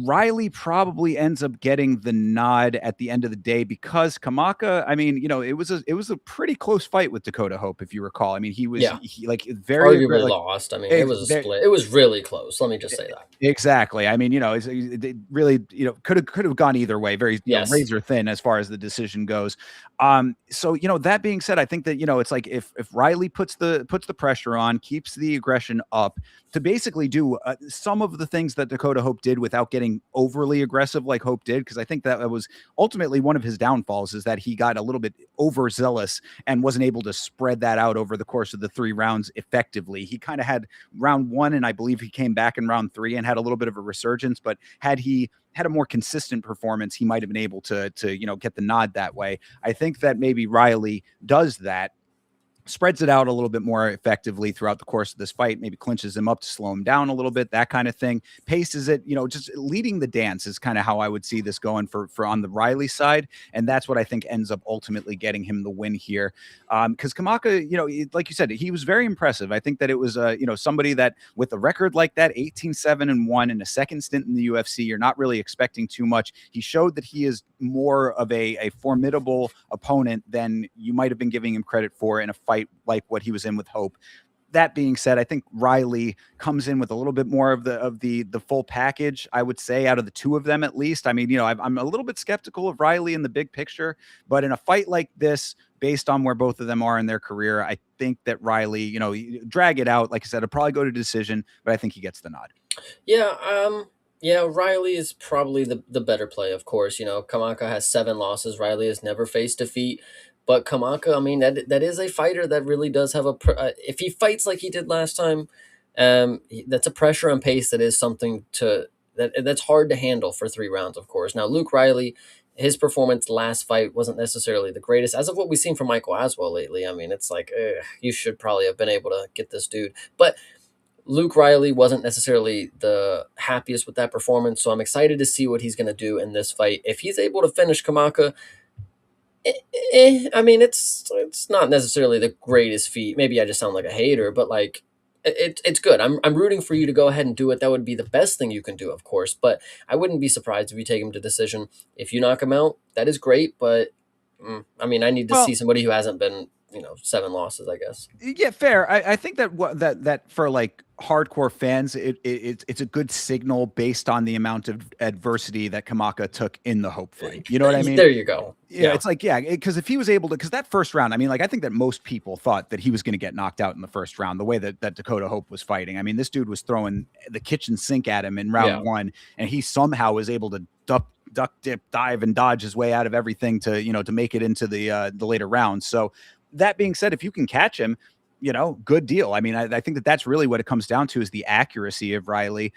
Riley probably ends up getting the nod at the end of the day because Kamaka, I mean, it was a pretty close fight with Dakota Hope, if you recall. I mean, he was very arguably lost. I mean, it was a split. It was really close. Let me just say that. Exactly. I mean, it really, could have gone either way. Very razor thin as far as the decision goes. So that being said, I think that it's like if Riley puts the pressure on, keeps the aggression up to basically do some of the things that Dakota Hope did without getting overly aggressive like Hope did, because I think that was ultimately one of his downfalls, is that he got a little bit overzealous and wasn't able to spread that out over the course of the 3 rounds effectively. He kind of had round 1, and I believe he came back in round 3 and had a little bit of a resurgence, but had he had a more consistent performance, he might have been able to get the nod that way. I think that maybe Riley does that, spreads it out a little bit more effectively throughout the course of this fight, maybe clinches him up to slow him down a little bit, that kind of thing. Paces it, just leading the dance is kind of how I would see this going for on the Riley side. And that's what I think ends up ultimately getting him the win here. Because Kamaka, like you said, he was very impressive. I think that it was, somebody that with a record like that, 18-7-1 in a second stint in the UFC, you're not really expecting too much. He showed that he is more of a formidable opponent than you might have been giving him credit for in a fight like what he was in with Hope. that being said, I think Riley comes in with a little bit more of the full package, I would say, out of the two of them at least. I mean, I'm a little bit skeptical of Riley in the big picture, but in a fight like this, based on where both of them are in their career, I think that Riley, drag it out. Like I said, it'll probably go to decision, but I think he gets the nod. Yeah, yeah, Riley is probably the better play, of course. Kamaka has 7 losses. Riley has never faced defeat. But Kamaka, I mean, that is a fighter that really does have if he fights like he did last time, that's a pressure and pace that is something that's hard to handle for 3 rounds, of course. Now, Luke Riley, his performance last fight wasn't necessarily the greatest, as of what we've seen from Michael Aswell lately. I mean, it's like, you should probably have been able to get this dude. But Luke Riley wasn't necessarily the happiest with that performance, so I'm excited to see what he's going to do in this fight. If he's able to finish Kamaka, I mean, it's not necessarily the greatest feat. Maybe I just sound like a hater, but like it's good. I'm rooting for you to go ahead and do it. That would be the best thing you can do, of course. But I wouldn't be surprised if you take him to decision. If you knock him out, that is great. But I mean, I need to see Well, somebody who hasn't been 7 losses, I guess. yeah, fair. I think that that for like hardcore fans, it's a good signal based on the amount of adversity that Kamaka took in the Hope fight. You know what I mean? There you go. Yeah, it's like, yeah, because if he was able to, because that first round, I mean, like, I think that most people thought that he was going to get knocked out in the first round, the way that Dakota Hope was fighting. I mean, this dude was throwing the kitchen sink at him in round one, and he somehow was able to duck, dip, dive, and dodge his way out of everything to make it into the later rounds. So that being said, if you can catch him, good deal. I mean, I think that that's really what it comes down to is the accuracy of Riley.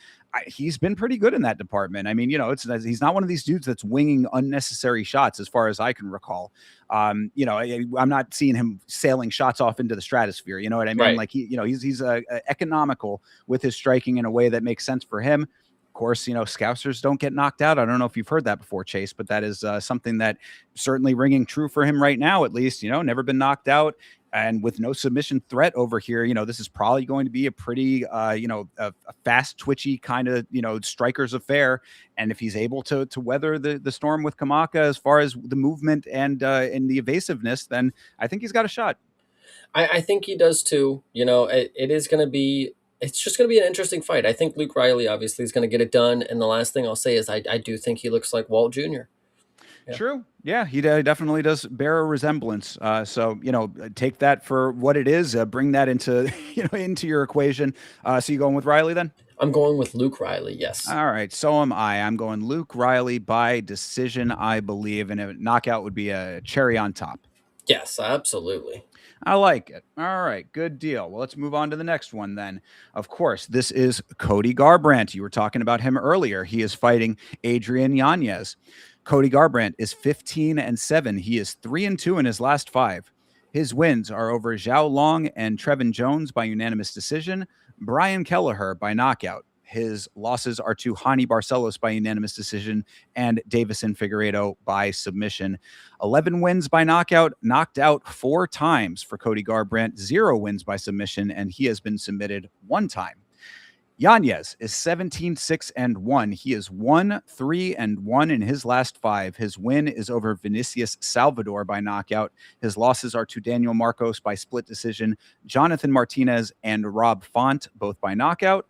He's been pretty good in that department. I mean, he's not one of these dudes that's winging unnecessary shots as far as I can recall. I'm not seeing him sailing shots off into the stratosphere. You know what I mean? Right. Like he's economical with his striking in a way that makes sense for him. Of course, Scousers don't get knocked out. I don't know if you've heard that before, Chase, but that is something that certainly ringing true for him right now, at least, never been knocked out. And with no submission threat over here, this is probably going to be a pretty, a fast, twitchy kind of, striker's affair. And if he's able to weather the storm with Kamaka as far as the movement and the evasiveness, then I think he's got a shot. I think he does too. It is going to be. It's just going to be an interesting fight. I think Luke Riley obviously is going to get it done. And the last thing I'll say is I do think he looks like Walt Jr. Yeah. True. Yeah, he definitely does bear a resemblance. So take that for what it is. Bring that into into your equation. So you going with Riley then? I'm going with Luke Riley. Yes. All right. So am I. I'm going Luke Riley by decision, I believe, and a knockout would be a cherry on top. Yes, absolutely. I like it. All right, good deal. Well, let's move on to the next one then. Of course, this is Cody Garbrandt. You were talking about him earlier. He is fighting Adrian Yanez. Cody Garbrandt is 15-7. He is 3-2 in his last 5. His wins are over Zhao Long and Trevin Jones by unanimous decision, Brian Kelleher by knockout. His losses are to Hani Barcelos by unanimous decision and Davison Figueiredo by submission. 11 wins by knockout, knocked out 4 times for Cody Garbrandt, 0 wins by submission, and he has been submitted 1 time. Yanez is 17-6-1. He is 1-3-1 in his last 5. His win is over Vinicius Salvador by knockout. His losses are to Daniel Marcos by split decision, Jonathan Martinez and Rob Font, both by knockout.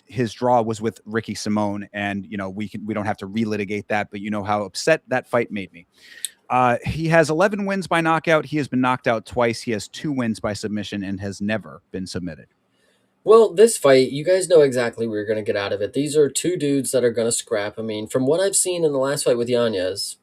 His draw was with Ricky Simone, and we don't have to relitigate that, but you know how upset that fight made me. He has 11 wins by knockout. He has been knocked out twice. He has 2 wins by submission and has never been submitted. Well, this fight, you guys know exactly what you're going to get out of it. These are 2 dudes that are going to scrap. I mean, from what I've seen in the last fight with Yanez,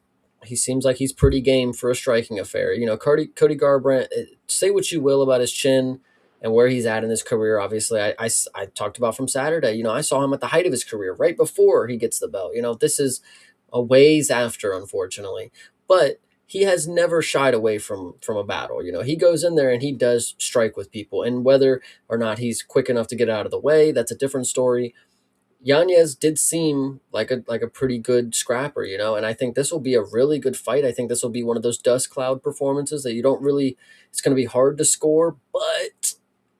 he seems like he's pretty game for a striking affair. Cody Garbrandt, say what you will about his chin and where he's at in his career. Obviously, I talked about from Saturday. I saw him at the height of his career, right before he gets the belt. This is a ways after, unfortunately. But he has never shied away from a battle. He goes in there and he does strike with people. And whether or not he's quick enough to get out of the way, that's a different story. Yanez did seem like a pretty good scrapper, and I think this will be a really good fight. I think this will be one of those dust cloud performances that it's going to be hard to score, but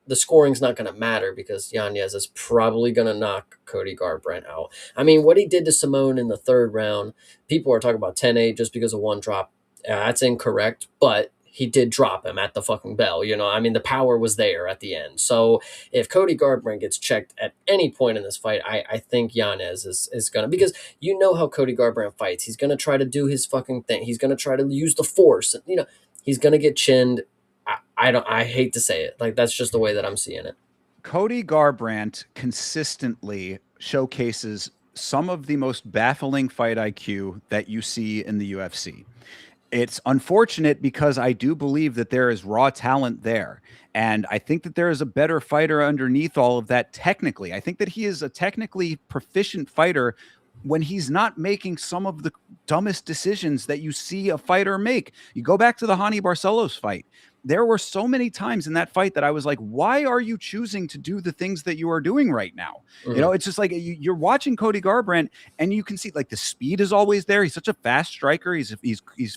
the scoring's not going to matter because Yanez is probably going to knock Cody Garbrandt out. I mean, what he did to Simone in the 3rd round, people are talking about 10-8 just because of 1 drop. That's incorrect, but he did drop him at the fucking bell. You know, I mean, the power was there at the end. So if Cody Garbrandt gets checked at any point in this fight, I think Yanez is going to, because you know how Cody Garbrandt fights. He's going to try to do his fucking thing. He's going to try to use the force. You know, he's going to get chinned. I hate to say it. Like, that's just the way that I'm seeing it. Cody Garbrandt consistently showcases some of the most baffling fight IQ that you see in the UFC. It's unfortunate because I do believe that there is raw talent there. And I think that there is a better fighter underneath all of that technically. I think that he is a technically proficient fighter when he's not making some of the dumbest decisions that you see a fighter make. You go back to the Hani Barcelos fight. There were so many times in that fight that I was like, why are you choosing to do the things that you are doing right now? You know, it's just like you're watching Cody Garbrandt and you can see like the speed is always there. He's such a fast striker. He's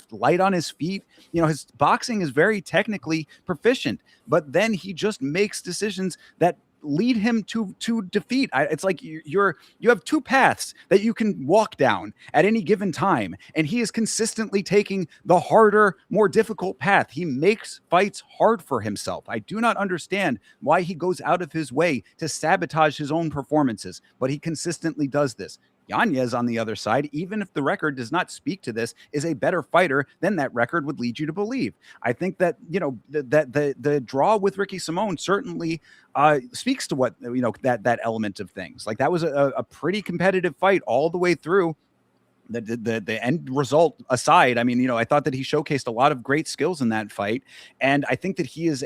light on his feet. You know, his boxing is very technically proficient, but then he just makes decisions that lead him to defeat. It's like you have two paths that you can walk down at any given time, and he is consistently taking the harder, more difficult path. He makes fights hard for himself. I do not understand why he goes out of his way to sabotage his own performances, but he consistently does this. Yanez, on the other side, even if the record does not speak to this, is a better fighter than that record would lead you to believe. I think that, you know, that the draw with Ricky Simone certainly speaks to what, you know, that element of things. Like, that was a pretty competitive fight all the way through. The end result aside, I mean, you know, I thought that he showcased a lot of great skills in that fight, and I think that he is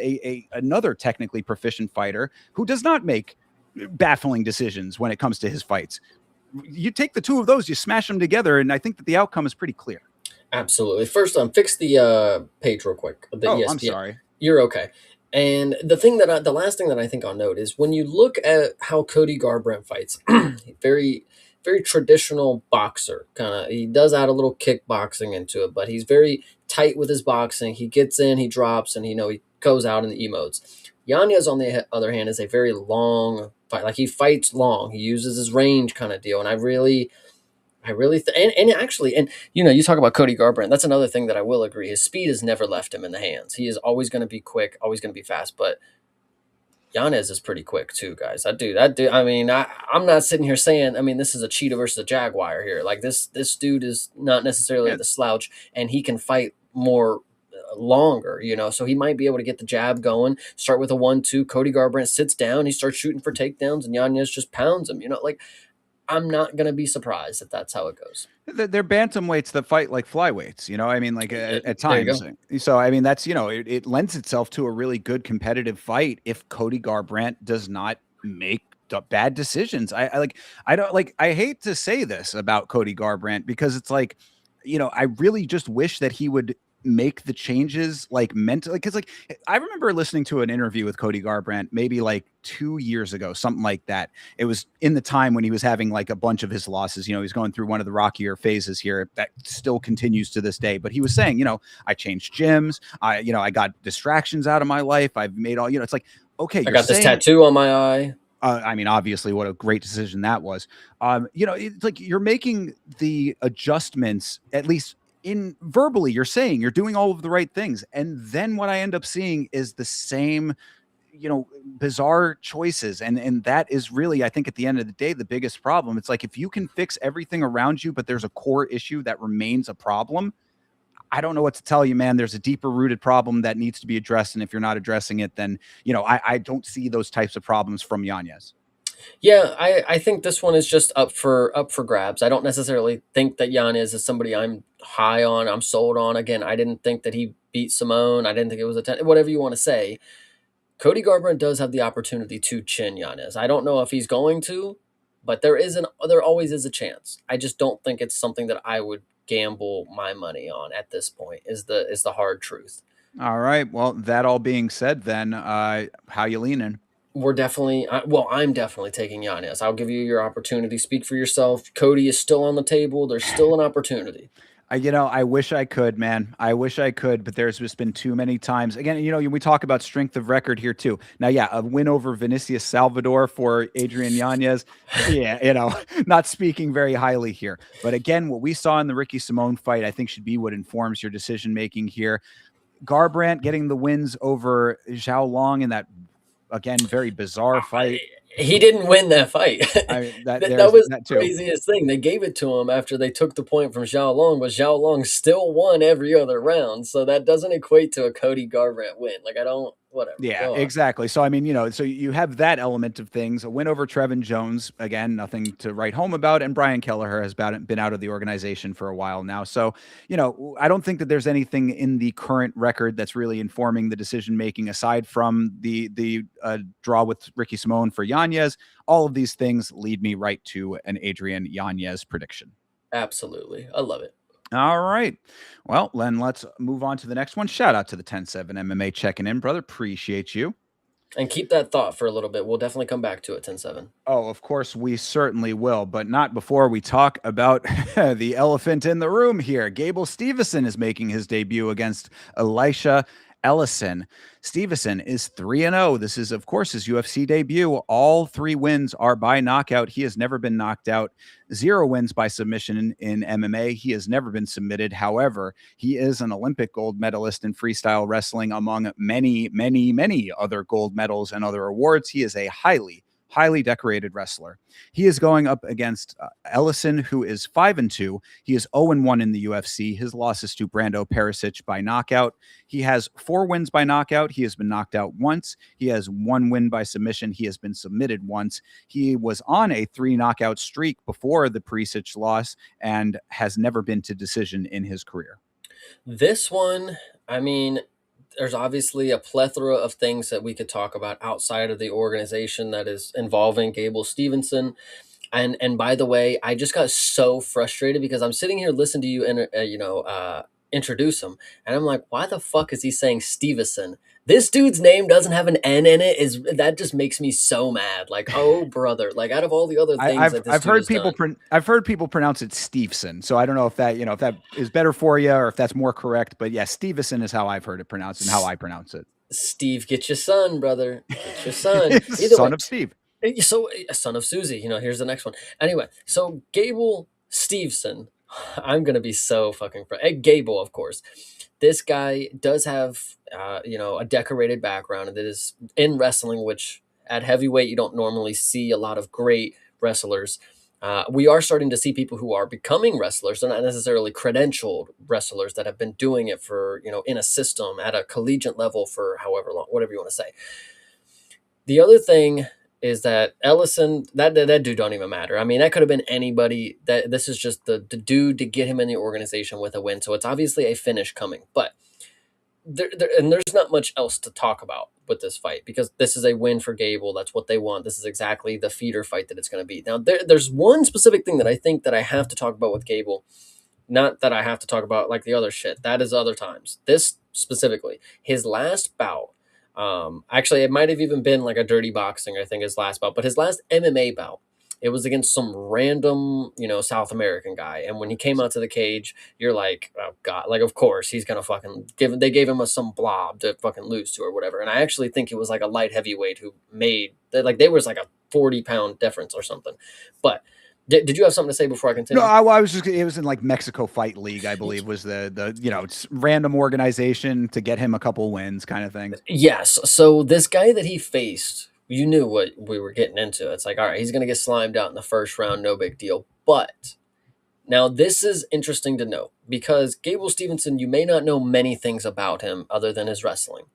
another technically proficient fighter who does not make baffling decisions when it comes to his fights. You take the two of those, you smash them together, and I think that the outcome is pretty clear. Absolutely. First, fix the page real quick. The Oh, ESPN. I'm sorry. You're okay. And the last thing that I think I'll note is when you look at how Cody Garbrandt fights, very, very traditional boxer. Kind of, he does add a little kickboxing into it, but he's very tight with his boxing. He gets in, he drops, and he goes out in the emotes. Yanez, on the other hand, is a very long fight. Like, he fights long. He uses his range kind of deal, and I really actually, you know, you talk about Cody Garbrandt. That's another thing that I will agree. His speed has never left him in the hands. He is always going to be quick, always going to be fast. But Yanez is pretty quick too, guys. I mean, I'm not sitting here saying, I mean, this is a cheetah versus a jaguar here. Like, this dude is not necessarily the slouch, and he can fight more longer, you know, so he might be able to get the jab going, start with a 1-2. Cody Garbrandt sits down, he starts shooting for takedowns, and Yanez just pounds him, you know. Like, I'm not going to be surprised if that's how it goes. They're bantamweights that fight like flyweights, you know, I mean, like at times. So, I mean, that's, you know, it lends itself to a really good competitive fight if Cody Garbrandt does not make bad decisions. I hate to say this about Cody Garbrandt because it's like, you know, I really just wish that he would make the changes like mentally, because like I remember listening to an interview with Cody Garbrandt maybe like 2 years ago, something like that. It was in the time when he was having like a bunch of his losses. You know, he's going through one of the rockier phases here that still continues to this day. But he was saying, you know, I changed gyms. I got distractions out of my life. I've made all, you know, it's like, okay, I got this tattoo on my eye. I mean, obviously, what a great decision that was. You know, it's like you're making the adjustments, at least in verbally, you're saying you're doing all of the right things. And then what I end up seeing is the same, you know, bizarre choices. And that is really, I think at the end of the day, the biggest problem. It's like, if you can fix everything around you, but there's a core issue that remains a problem, I don't know what to tell you, man. There's a deeper rooted problem that needs to be addressed. And if you're not addressing it, then, you know, I don't see those types of problems from Yanez. Yeah, I think this one is just up for grabs. I don't necessarily think that Yanez is somebody I'm high on, I'm sold on. Again, I didn't think that he beat Simone. I didn't think it was whatever you want to say. Cody Garbrandt does have the opportunity to chin Yanez. I don't know if he's going to, but there always is a chance. I just don't think it's something that I would gamble my money on at this point. Is the hard truth. All right. Well, that all being said, then how you leaning? I'm definitely taking Yanez. I'll give you your opportunity. Speak for yourself. Cody is still on the table. There's still an opportunity. You know, I wish I could, man. I wish I could, but there's just been too many times. Again, you know, we talk about strength of record here too. Now, yeah, a win over Vinicius Salvador for Adrian Yanez. Yeah, you know, not speaking very highly here. But again, what we saw in the Ricky Simone fight, I think should be what informs your decision-making here. Garbrandt getting the wins over Zhao Long in that, again, very bizarre fight. He didn't win that fight. That There's was that the too. craziest thing. They gave it to him after they took the point from Zhao Long, but Zhao Long still won every other round. So that doesn't equate to a Cody Garbrandt win. Like, I don't, whatever. Yeah, Go on. exactly. So I mean, so you have that element of things. A win over Trevin Jones, again, nothing to write home about, and Brian Kelleher has been out of the organization for a while now. So I don't think that there's anything in the current record that's really informing the decision making aside from the draw with Ricky Simone for Yanez. All of these things lead me right to an Adrian Yanez prediction. Absolutely. I love it. All right. Well, Len, let's move on to the next one. Shout out to the 10-7 MMA checking in, brother. Appreciate you. And keep that thought for a little bit. We'll definitely come back to it, 10-7. Oh, of course, we certainly will, but not before we talk about the elephant in the room here. Gable Steveson is making his debut against Elisha Ellison. Steveson is 3-0. This is, of course, his UFC debut. All 3 wins are by knockout. He has never been knocked out. 0 wins by submission in MMA. He has never been submitted. However, he is an Olympic gold medalist in freestyle wrestling, among many, many, many other gold medals and other awards. He is a highly decorated wrestler. He is going up against Ellison, who is 5-2. He is 0-1 in the UFC. His loss is to Brando Perisic by knockout. He has 4 wins by knockout. He has been knocked out once. He has 1 win by submission. He has been submitted once. He was on a 3 knockout streak before the Perisic loss and has never been to decision in his career. This one, I mean, there's obviously a plethora of things that we could talk about outside of the organization that is involving Gable Steveson. And by the way, I just got so frustrated because I'm sitting here listening to you introduce him, and I'm like, why the fuck is he saying Steveson? This dude's name doesn't have an N in it. That just makes me so mad? Like, oh brother! Like, out of all the other things I've heard people I've heard people pronounce it Steveson, so I don't know if that if that is better for you or if that's more correct. But yeah, Steveson is how I've heard it pronounced and how I pronounce it. Steve, get your son, brother. Get your son. Either Son way, of Steve. So a son of Susie. Here's the next one. Anyway, so Gable Steveson. I'm gonna be so fucking Gable, of course. This guy does have a decorated background, and that is in wrestling, which at heavyweight you don't normally see a lot of great wrestlers. We are starting to see people who are becoming wrestlers. They're not necessarily credentialed wrestlers that have been doing it for, in a system at a collegiate level for however long, whatever you want to say. The other thing is that Ellison, that dude don't even matter. I mean, that could have been anybody. That this is just the dude to get him in the organization with a win. So it's obviously a finish coming. But there's not much else to talk about with this fight because this is a win for Gable. That's what they want. This is exactly the feeder fight that it's going to be. Now, there's one specific thing that I think that I have to talk about with Gable. Not that I have to talk about like the other shit. That is other times. This specifically, his last bout. Actually, it might have even been like a dirty boxing, I think, his last bout. But his last MMA bout, it was against some random, South American guy. And when he came out to the cage, you're like, oh God, like, of course he's going to fucking they gave him some blob to fucking lose to or whatever. And I actually think it was like a light heavyweight who made, like, there was like a 40-pound difference or something. But did you have something to say before I continue? No, I was just, it was in like Mexico Fight League, I believe, was the random organization to get him a couple wins kind of thing. Yes. So this guy that he faced, you knew what we were getting into. It's like, all right, he's going to get slimed out in the first round. No big deal. But now this is interesting to know because Gable Steveson, you may not know many things about him other than his wrestling.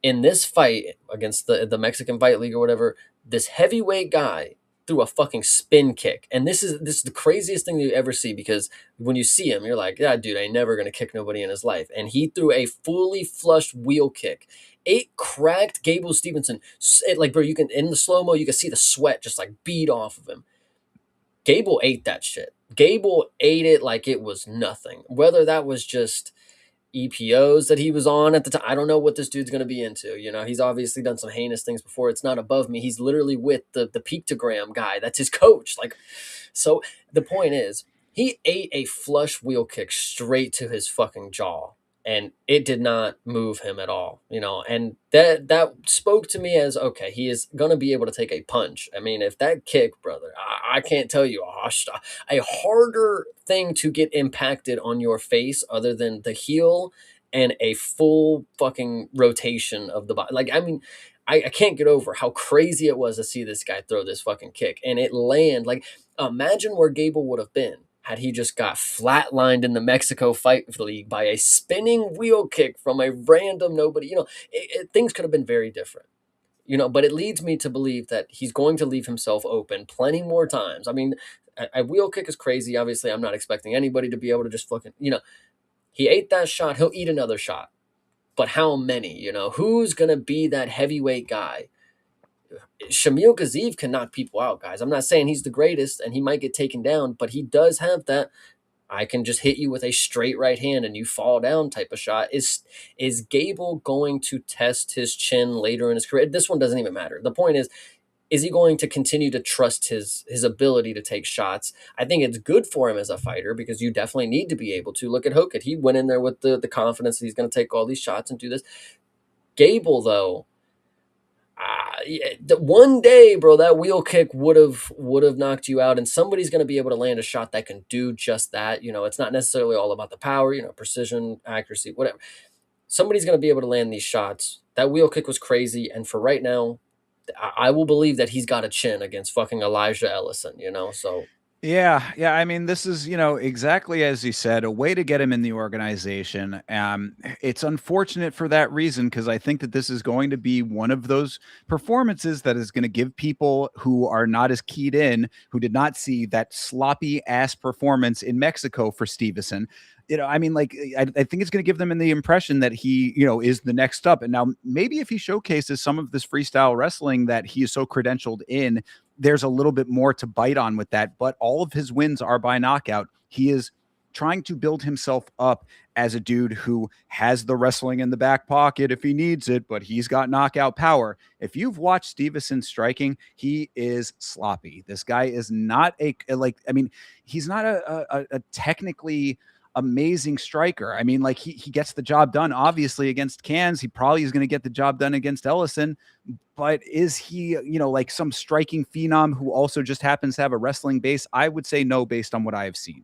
In this fight against the Mexican Fight League or whatever, this heavyweight guy threw a fucking spin kick. And this is the craziest thing that you ever see because when you see him, you're like, yeah, dude, I ain't never going to kick nobody in his life. And he threw a fully flushed wheel kick. It cracked Gable Steveson. Like, bro, you can, in the slow-mo, you can see the sweat just like bead off of him. Gable ate that shit. Gable ate it like it was nothing. Whether that was just EPOs that he was on at the time. I don't know what this dude's going to be into. He's obviously done some heinous things before. It's not above me. He's literally with the pictogram guy. That's his coach. Like, so the point is he ate a flush wheel kick straight to his fucking jaw and it did not move him at all, and that spoke to me as, okay, he is going to be able to take a punch. I mean, if that kick, brother, I can't tell you a harder thing to get impacted on your face other than the heel and a full fucking rotation of the body. Like, I mean, I can't get over how crazy it was to see this guy throw this fucking kick and it land. Like, imagine where Gable would have been had he just got flatlined in the Mexico Fight League by a spinning wheel kick from a random nobody. Things could have been very different. But it leads me to believe that he's going to leave himself open plenty more times. I mean, a wheel kick is crazy. Obviously, I'm not expecting anybody to be able to just fucking, he ate that shot. He'll eat another shot. But how many? Who's going to be that heavyweight guy? Shamil Gaziev can knock people out, guys. I'm not saying he's the greatest and he might get taken down, but he does have that I can just hit you with a straight right hand and you fall down type of shot. Is Gable going to test his chin later in his career? This one doesn't even matter. The point is he going to continue to trust his ability to take shots? I think it's good for him as a fighter because you definitely need to be able to. Look at Hokut. He went in there with the confidence that he's going to take all these shots and do this. Gable, though, one day, bro, that wheel kick would have knocked you out, and somebody's going to be able to land a shot that can do just that. It's not necessarily all about the power, precision, accuracy, whatever. Somebody's going to be able to land these shots. That wheel kick was crazy, and for right now, I will believe that he's got a chin against fucking Elijah Ellison. So. Yeah. I mean, this is, exactly as you said, a way to get him in the organization. It's unfortunate for that reason because I think that this is going to be one of those performances that is going to give people who are not as keyed in, who did not see that sloppy ass performance in Mexico for Steveson. I mean, like, I think it's going to give them the impression that he, is the next up. And now maybe if he showcases some of this freestyle wrestling that he is so credentialed in, there's a little bit more to bite on with that. But all of his wins are by knockout. He is trying to build himself up as a dude who has the wrestling in the back pocket if he needs it, but he's got knockout power. If you've watched Steveson striking, he is sloppy. This guy is not he's not a technically amazing striker. I mean, like he gets the job done, obviously, against Cans. He probably is going to get the job done against Ellison. But is he, like some striking phenom who also just happens to have a wrestling base? I would say no, based on what I have seen.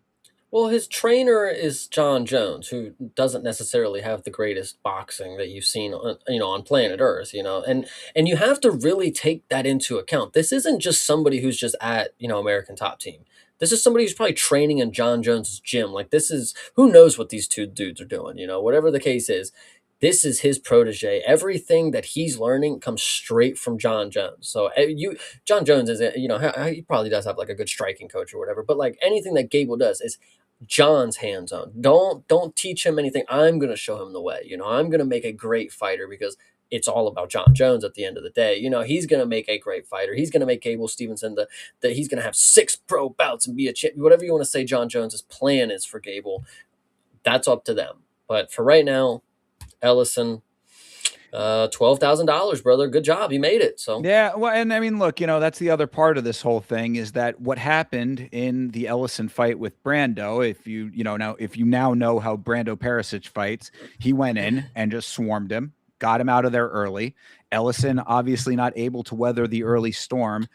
Well, his trainer is John Jones, who doesn't necessarily have the greatest boxing that you've seen on planet Earth, and you have to really take that into account. This isn't just somebody who's just at, American Top Team. This is somebody who's probably training in John Jones's gym. Like, this is, who knows what these two dudes are doing, whatever the case is. This is his protege. Everything that he's learning comes straight from John Jones. So John Jones is, he probably does have like a good striking coach or whatever. But like anything that Gable does is John's hands on. Don't teach him anything. I'm gonna show him the way. I'm gonna make a great fighter because it's all about John Jones at the end of the day. He's gonna make a great fighter. He's gonna make Gable Steveson that he's gonna have 6 pro bouts and be a champ. Whatever you want to say, John Jones's plan is for Gable. That's up to them. But for right now, Ellison, $12,000, brother. Good job. You made it. So yeah, well, and I mean, look, that's the other part of this whole thing is that what happened in the Ellison fight with Brando. If you now know how Brando Perisic fights, he went in and just swarmed him, got him out of there early. Ellison obviously not able to weather the early storm.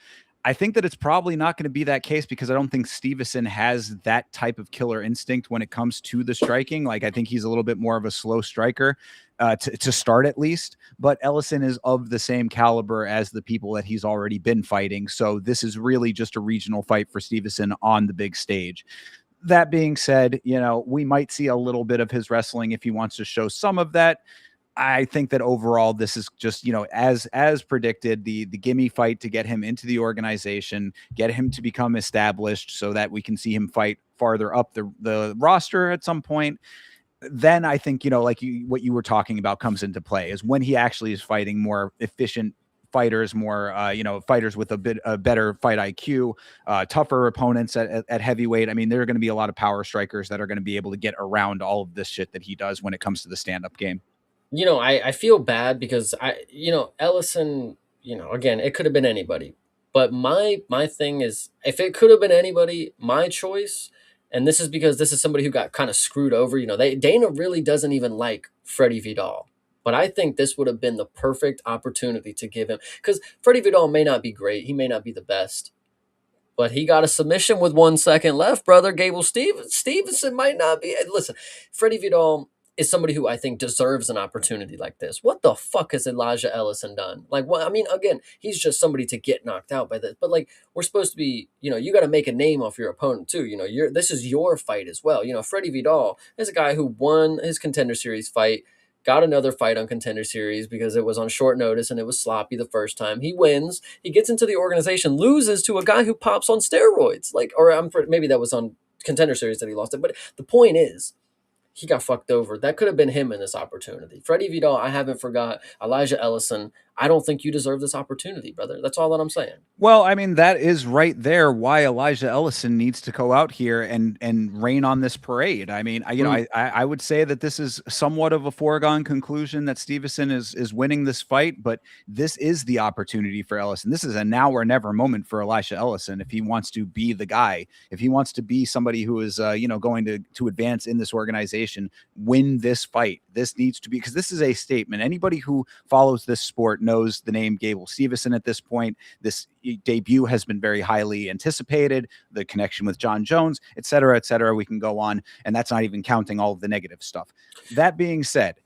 I think that it's probably not going to be that case because I don't think Steveson has that type of killer instinct when it comes to the striking. Like, I think he's a little bit more of a slow striker to start at least, but Ellison is of the same caliber as the people that he's already been fighting. So this is really just a regional fight for Steveson on the big stage. That being said, we might see a little bit of his wrestling if he wants to show some of that. I think that overall, this is just, as predicted, the gimme fight to get him into the organization, get him to become established so that we can see him fight farther up the roster at some point. Then I think, what you were talking about comes into play is when he actually is fighting more efficient fighters, more, fighters with a better fight IQ, tougher opponents at heavyweight. I mean, there are going to be a lot of power strikers that are going to be able to get around all of this shit that he does when it comes to the stand-up game. I feel bad because Ellison, again, it could have been anybody. But my thing is, if it could have been anybody, my choice, and this is because this is somebody who got kind of screwed over. Dana really doesn't even like Freddie Vidal. But I think this would have been the perfect opportunity to give him, because Freddie Vidal may not be great. He may not be the best. But he got a submission with 1 second left, brother. Gable Steveson might not be. Listen, Freddie Vidal, is somebody who I think deserves an opportunity like this. What the fuck has Elijah Ellison done? Like, what? I mean, again, he's just somebody to get knocked out by this. But like, we're supposed to be, you got to make a name off your opponent too. This is your fight as well. Freddie Vidal is a guy who won his Contender Series fight, got another fight on Contender Series because it was on short notice and it was sloppy the first time. He wins. He gets into the organization, loses to a guy who pops on steroids. Like, or maybe that was on Contender Series that he lost it. But the point is, he got fucked over. That could have been him in this opportunity. Freddie Vidal, I haven't forgot. Elijah Ellison, I don't think you deserve this opportunity, brother. That's all that I'm saying. Well, I mean, that is right there why Elijah Ellison needs to go out here and rain on this parade. I mean, I would say that this is somewhat of a foregone conclusion that Steveson is winning this fight, but this is the opportunity for Ellison. This is a now or never moment for Elijah Ellison if he wants to be the guy, if he wants to be somebody who is going to advance in this organization, win this fight. This needs to be, because this is a statement. Anybody who follows this sport knows the name Gable Steveson at this point. This debut has been very highly anticipated, the connection with John Jones, et cetera, et cetera. We can go on, and that's not even counting all of the negative stuff. That being said,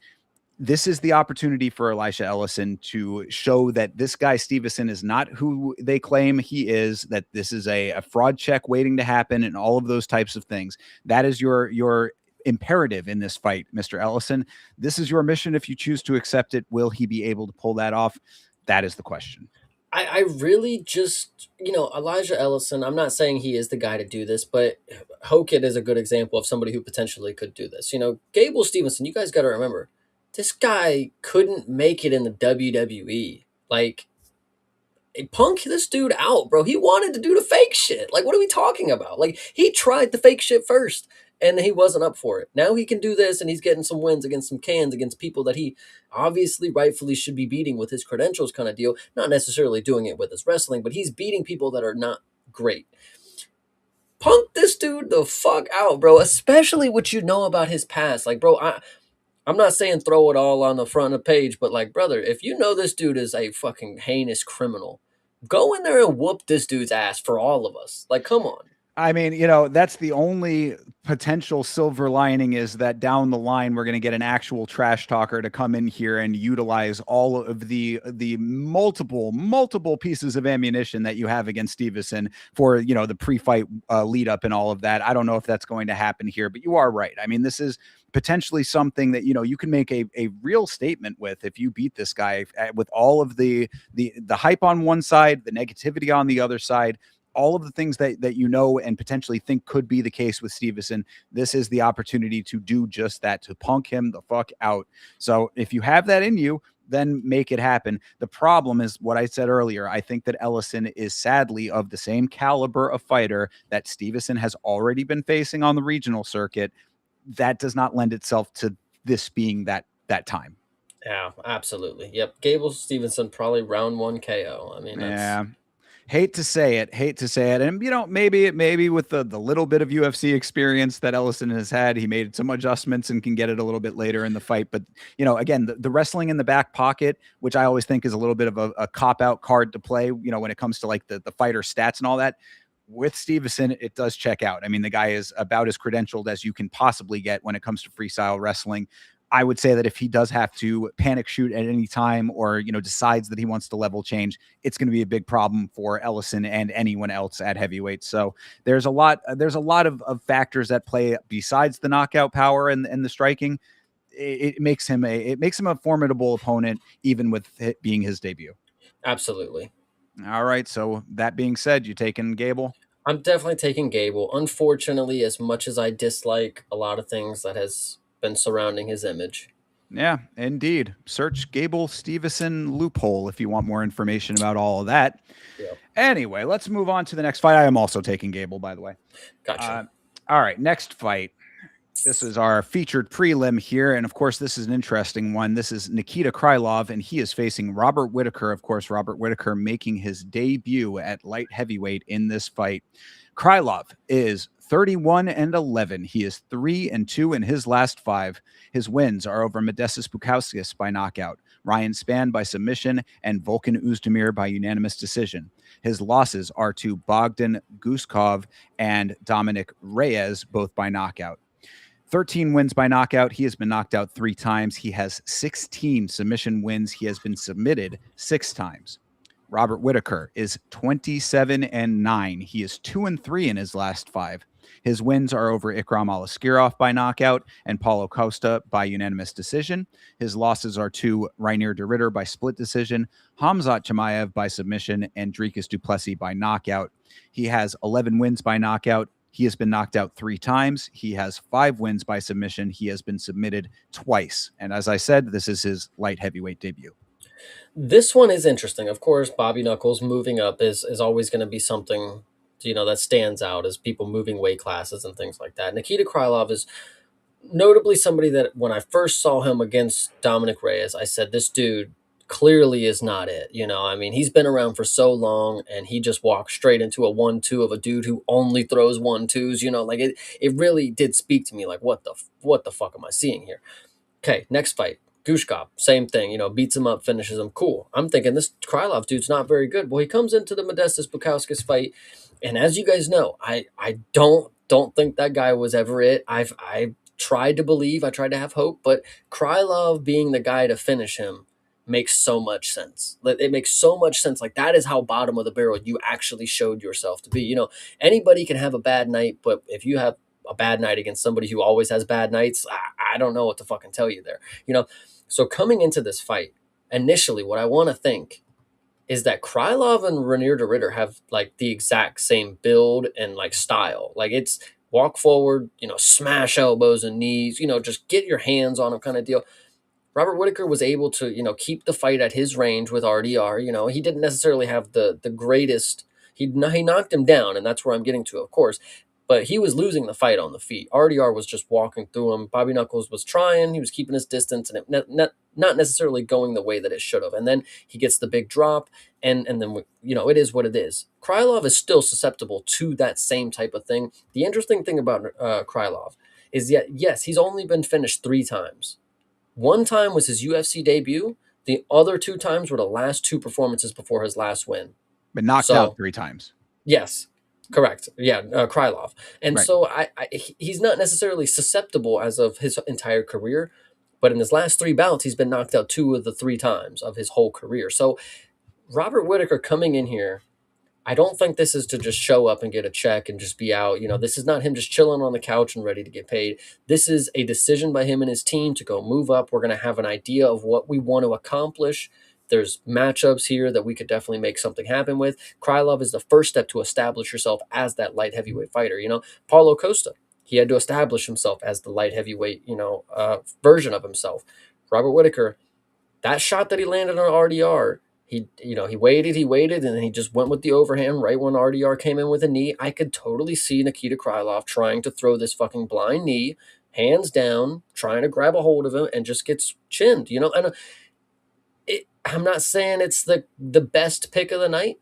this is the opportunity for Elisha Ellison to show that this guy Steveson is not who they claim he is, that this is a fraud check waiting to happen, and all of those types of things. That is your imperative in this fight, Mr. Ellison. This is your mission. If you choose to accept it, will he be able to pull that off? That is the question. I really just, Elijah Ellison, I'm not saying he is the guy to do this, but Hokit is a good example of somebody who potentially could do this. Gable Steveson, you guys got to remember, this guy couldn't make it in the WWE. Like, punk this dude out, bro. He wanted to do the fake shit. Like, what are we talking about? Like, he tried the fake shit first and he wasn't up for it. Now he can do this, and he's getting some wins against some cans, against people that he obviously rightfully should be beating with his credentials kind of deal. Not necessarily doing it with his wrestling, but he's beating people that are not great. Punk this dude the fuck out, bro, especially what you know about his past. Like, bro, I'm not saying throw it all on the front of the page, but like, brother, if you know this dude is a fucking heinous criminal, go in there and whoop this dude's ass for all of us. Like, come on. I mean, that's the only potential silver lining, is that down the line we're going to get an actual trash talker to come in here and utilize all of the multiple pieces of ammunition that you have against Steveson for the pre-fight lead up and all of that. I don't know if that's going to happen here, but you are right. I mean, this is potentially something that you can make a real statement with if you beat this guy, with all of the hype on one side, the negativity on the other side, all of the things that and potentially think could be the case with Steveson. This is the opportunity to do just that, to punk him the fuck out. So if you have that in you, then make it happen. The problem is what I said earlier. I think that Ellison is sadly of the same caliber of fighter that Steveson has already been facing on the regional circuit. That does not lend itself to this being that time. Yeah, absolutely. Yep. Gable Steveson, probably round 1 KO. I mean, that's... Hate to say it. And, maybe with the little bit of UFC experience that Ellison has had, he made some adjustments and can get it a little bit later in the fight. But, again, the wrestling in the back pocket, which I always think is a little bit of a cop-out card to play, when it comes to like the fighter stats and all that. With Steveson, it does check out. I mean, the guy is about as credentialed as you can possibly get when it comes to freestyle wrestling. I would say that if he does have to panic shoot at any time, or, decides that he wants to level change, it's going to be a big problem for Ellison and anyone else at heavyweight. So there's a lot of factors at play besides the knockout power and the striking. It makes him a formidable opponent, even with it being his debut. Absolutely. All right. So that being said, you taking Gable? I'm definitely taking Gable. Unfortunately, as much as I dislike a lot of things that has been surrounding his image. Yeah, indeed. Search Gable Steveson loophole if you want more information about all of that. Yeah. Anyway, let's move on to the next fight. I am also taking Gable, by the way. Gotcha. All right, next fight. This is our featured prelim here, and of course, this is an interesting one. This is Nikita Krylov, and he is facing Robert Whitaker. Of course, Robert Whitaker making his debut at light heavyweight in this fight. Krylov is 31-11. He is 3-2 in his last 5. His wins are over Modestas Bukauskas by knockout, Ryan Spann by submission, and Volkan Oezdemir by unanimous decision. His losses are to Bogdan Guskov and Dominic Reyes, both by knockout. 13 wins by knockout. He has been knocked out 3 times. He has 16 submission wins. He has been submitted 6 times. Robert Whittaker is 27-9. He is 2-3 in his last 5. His wins are over Ikram Aliskirov by knockout and Paulo Costa by unanimous decision. His losses are to Rainier de Ritter by split decision, Khamzat Chimaev by submission, and Dricus du Plessis by knockout. He has 11 wins by knockout. He has been knocked out 3 times. He has 5 wins by submission. He has been submitted twice. And as I said, this is his light heavyweight debut. This one is interesting. Of course, Bobby Knuckles moving up is always going to be something, that stands out as people moving weight classes and things like that. Nikita Krylov is notably somebody that when I first saw him against Dominic Reyes, I said, this dude clearly is not it. I mean, he's been around for so long and he just walked straight into a 1-2 of a dude who only throws 1-2s, like it really did speak to me like, what the fuck am I seeing here? Okay, next fight. Gushkov, same thing, beats him up, finishes him. Cool. I'm thinking this Krylov dude's not very good. Well, he comes into the Modestas Bukauskas fight, and as you guys know, I don't think that guy was ever it. I tried to believe, I tried to have hope, but Krylov being the guy to finish him makes so much sense. It makes so much sense. Like, that is how bottom of the barrel you actually showed yourself to be. Anybody can have a bad night, but if you have a bad night against somebody who always has bad nights, I don't know what to fucking tell you there. So coming into this fight, initially, what I want to think is that Krylov and Rainier de Ritter have like the exact same build and like style. Like, it's walk forward, smash elbows and knees, just get your hands on him kind of deal. Robert Whittaker was able to, keep the fight at his range with RDR. He didn't necessarily have the greatest. He knocked him down, and that's where I'm getting to, of course. But he was losing the fight on the feet. RDR was just walking through him. Bobby Knuckles was trying. He was keeping his distance, and it not necessarily going the way that it should have. And then he gets the big drop, and then, it is what it is. Krylov is still susceptible to that same type of thing. The interesting thing about Krylov is that, yes, he's only been finished 3 times. 1 time was his UFC debut. The other 2 times were the last 2 performances before his last win. But knocked out 3 times. Yes. Correct. Yeah, Krylov. And Right. so he's not necessarily susceptible as of his entire career, but in his last 3 bouts, he's been knocked out 2 of the 3 times of his whole career. So Robert Whittaker coming in here, I don't think this is to just show up and get a check and just be out. This is not him just chilling on the couch and ready to get paid. This is a decision by him and his team to go move up. We're going to have an idea of what we want to accomplish. There's matchups here that we could definitely make something happen with. Krylov is the first step to establish yourself as that light heavyweight fighter. Paulo Costa, he had to establish himself as the light heavyweight, version of himself. Robert Whittaker, that shot that he landed on RDR, he waited, and then he just went with the overhand right when RDR came in with a knee. I could totally see Nikita Krylov trying to throw this fucking blind knee, hands down, trying to grab a hold of him, and just gets chinned, and I'm not saying it's the best pick of the night,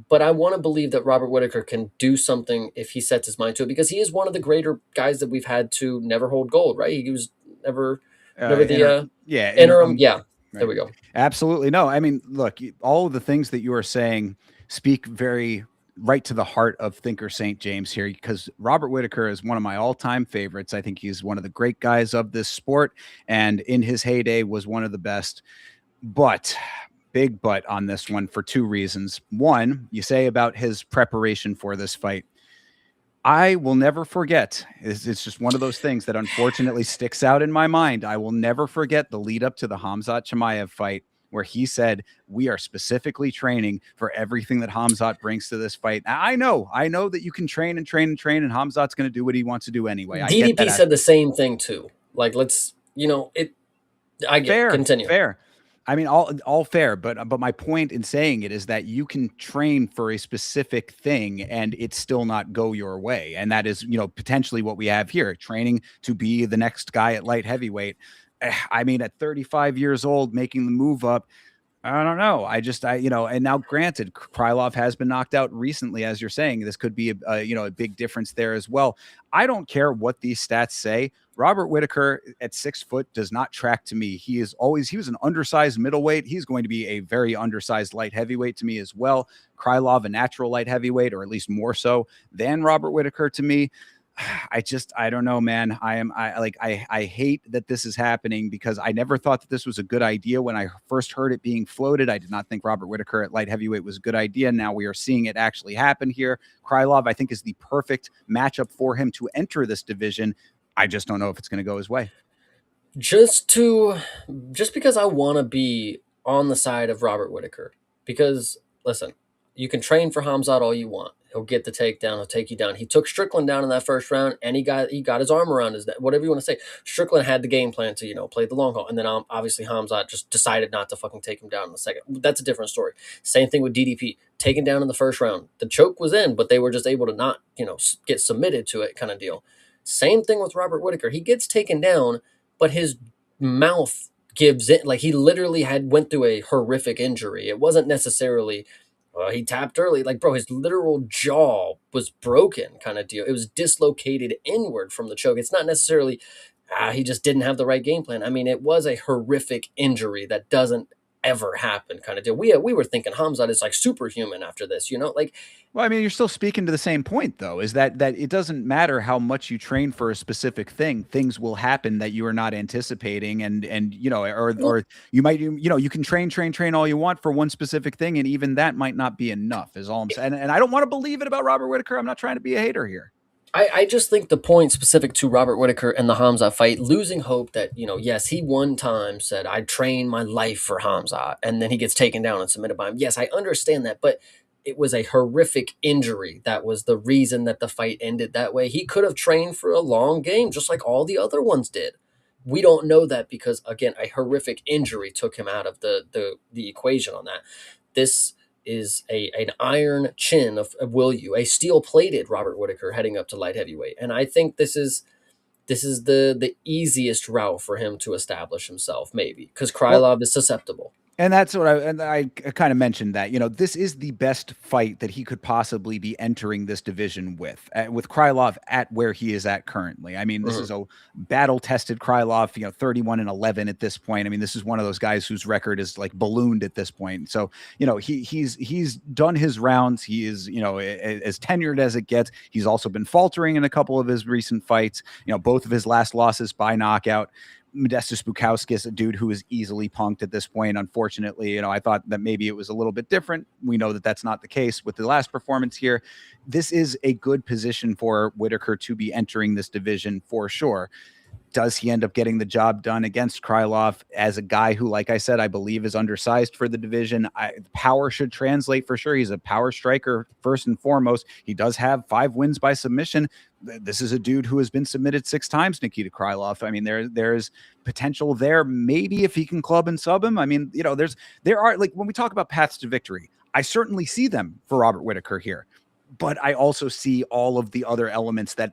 but I want to believe that Robert Whittaker can do something if he sets his mind to it, because he is one of the greater guys that we've had to never hold gold, right? He was never the interim. Yeah, right. There we go. Absolutely. No, I mean, look, all of the things that you are saying speak very right to the heart of Thinker St. James here, because Robert Whittaker is one of my all-time favorites. I think he's one of the great guys of this sport, and in his heyday was one of the best. But big but on this one for 2 reasons. One, you say about his preparation for this fight. I will never forget. It's just one of those things that unfortunately sticks out in my mind. I will never forget the lead up to the Khamzat Chimaev fight, where he said, we are specifically training for everything that Khamzat brings to this fight. I know that you can train, and Khamzat's going to do what he wants to do anyway. DDP said the same thing too. Like, let's, I get fair, continue. Fair. I mean, all fair, but my point in saying it is that you can train for a specific thing and it still not go your way. And that is, potentially what we have here, training to be the next guy at light heavyweight. I mean, at 35 years old, making the move up, I don't know. And now granted, Krylov has been knocked out recently, as you're saying. This could be a big difference there as well. I don't care what these stats say. Robert Whittaker at 6 foot does not track to me. He was an undersized middleweight. He's going to be a very undersized light heavyweight to me as well. Krylov, a natural light heavyweight, or at least more so than Robert Whittaker to me. I don't know, man. I hate that this is happening because I never thought that this was a good idea when I first heard it being floated. I did not think Robert Whittaker at light heavyweight was a good idea. Now we are seeing it actually happen here. Krylov, I think, is the perfect matchup for him to enter this division. I just don't know if it's going to go his way. just because I want to be on the side of Robert Whittaker. Because listen, you can train for Hamzat all you want. He'll get the takedown. He'll take you down. He took Strickland down in that first round, and he got his arm around his neck. Whatever you want to say. Strickland had the game plan to play the long haul, and then obviously Hamzat just decided not to fucking take him down in the second. That's a different story. Same thing with DDP, taken down in the first round. The choke was in, but they were just able to not get submitted to it, kind of deal. Same thing with Robert Whittaker. He gets taken down, but his mouth gives in. Like, he literally went through a horrific injury. It wasn't necessarily he tapped early. Like, bro, his literal jaw was broken, kind of deal. It was dislocated inward from the choke. It's not necessarily he just didn't have the right game plan. I mean, it was a horrific injury that doesn't ever happen, kind of deal. We were thinking Hamzat is like superhuman after this, like. Well, I mean, you're still speaking to the same point, though, is that it doesn't matter how much you train for a specific thing; things will happen that you are not anticipating, and or you might you can train all you want for one specific thing, and even that might not be enough. Is all I'm saying. And I don't want to believe it about Robert Whittaker. I'm not trying to be a hater here. I just think the point specific to Robert Whittaker and the Hamzat fight, losing hope that, yes, he one time said, I'd train my life for Hamzat, and then he gets taken down and submitted by him. Yes, I understand that, but it was a horrific injury. That was the reason that the fight ended that way. He could have trained for a long game, just like all the other ones did. We don't know that because, again, a horrific injury took him out of the equation on that. This is an iron chin of will you, a steel-plated Robert Whittaker heading up to light heavyweight. And I think this is the easiest route for him to establish himself, maybe, because Krylov is susceptible. And that's what I kind of mentioned that, this is the best fight that he could possibly be entering this division with Krylov at where he is at currently. I mean, this is a battle-tested Krylov, 31-11 at this point. I mean, this is one of those guys whose record is like ballooned at this point. So, he's done his rounds. He is, as tenured as it gets. He's also been faltering in a couple of his recent fights. Both of his last losses by knockout. Modestus Bukowski is a dude who is easily punked at this point. Unfortunately, I thought that maybe it was a little bit different. We know that that's not the case with the last performance here. This is a good position for Whittaker to be entering this division for sure. Does he end up getting the job done against Krylov as a guy who, like I said, I believe is undersized for the division? Power should translate for sure. He's a power striker first and foremost. He does have 5 wins by submission. This is a dude who has been submitted 6 times, Nikita Krylov. I mean, there's potential there. Maybe if he can club and sub him. I mean, there are, like, when we talk about paths to victory, I certainly see them for Robert Whittaker here. But I also see all of the other elements that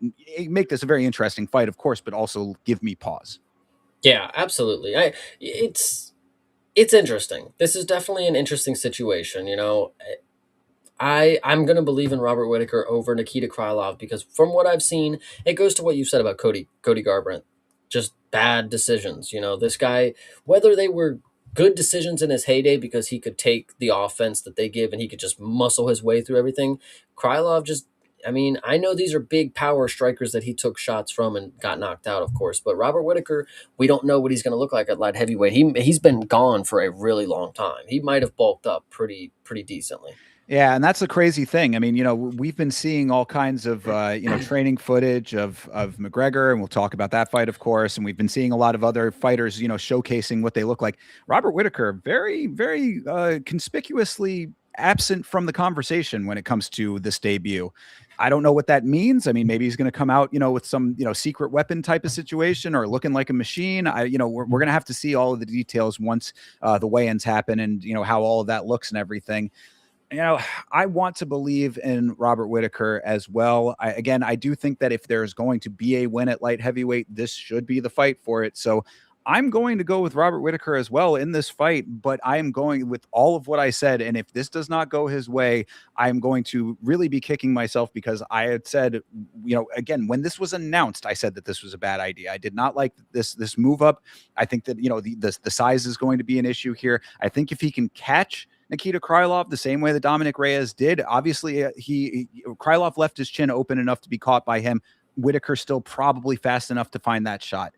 make this a very interesting fight, of course, but also give me pause. Yeah, absolutely. It's interesting. This is definitely an interesting situation. I'm gonna believe in Robert Whittaker over Nikita Krylov because from what I've seen, it goes to what you said about Cody Garbrandt. Just bad decisions. This guy, whether they were good decisions in his heyday because he could take the offense that they give and he could just muscle his way through everything. Krylov I know these are big power strikers that he took shots from and got knocked out, of course, but Robert Whittaker, we don't know what he's going to look like at light heavyweight. He's been gone for a really long time. He might have bulked up pretty decently. Yeah, and that's the crazy thing. I mean, we've been seeing all kinds of, training footage of McGregor, and we'll talk about that fight, of course. And we've been seeing a lot of other fighters, showcasing what they look like. Robert Whittaker, very, very conspicuously absent from the conversation when it comes to this debut. I don't know what that means. I mean, maybe he's going to come out, with some, secret weapon type of situation or looking like a machine. We're going to have to see all of the details once the weigh-ins happen and, how all of that looks and everything. I want to believe in Robert Whittaker as well. I do think that if there's going to be a win at light heavyweight, this should be the fight for it. So I'm going to go with Robert Whittaker as well in this fight, but I am going with all of what I said. And if this does not go his way, I'm going to really be kicking myself because I had said, again, when this was announced, I said that this was a bad idea. I did not like this move up. I think that, the size is going to be an issue here. I think if he can catch Nikita Krylov the same way that Dominic Reyes did. Obviously, Krylov left his chin open enough to be caught by him. Whitaker still probably fast enough to find that shot.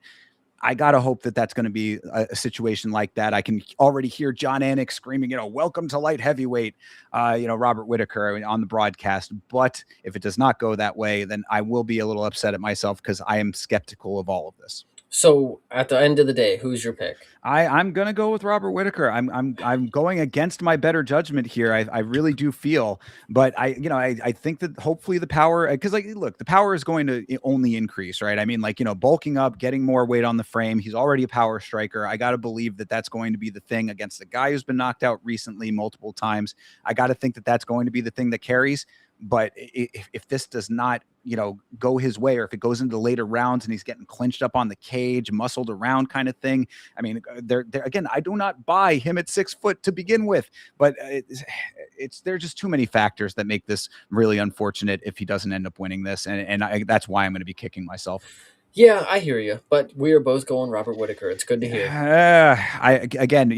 I gotta hope that that's going to be a situation like that. I can already hear John Anik screaming, "Welcome to light heavyweight," Robert Whitaker on the broadcast. But if it does not go that way, then I will be a little upset at myself because I am skeptical of all of this. So at the end of the day, who's your pick? I'm gonna go with Robert Whitaker. I'm going against my better judgment here. I really do feel, but I think that hopefully the power, because look, the power is going to only increase, right? I mean, bulking up, getting more weight on the frame. He's already a power striker. I got to believe that that's going to be the thing against the guy who's been knocked out recently multiple times. I got to think that that's going to be the thing that carries. But if this does not, go his way, or if it goes into later rounds and he's getting clinched up on the cage, muscled around kind of thing, I mean, there again, I do not buy him at 6 foot to begin with, but there's just too many factors that make this really unfortunate if he doesn't end up winning this, and that's why I'm going to be kicking myself. Yeah, I hear you, but we are both going Robert Whitaker. It's good to hear. And I'm going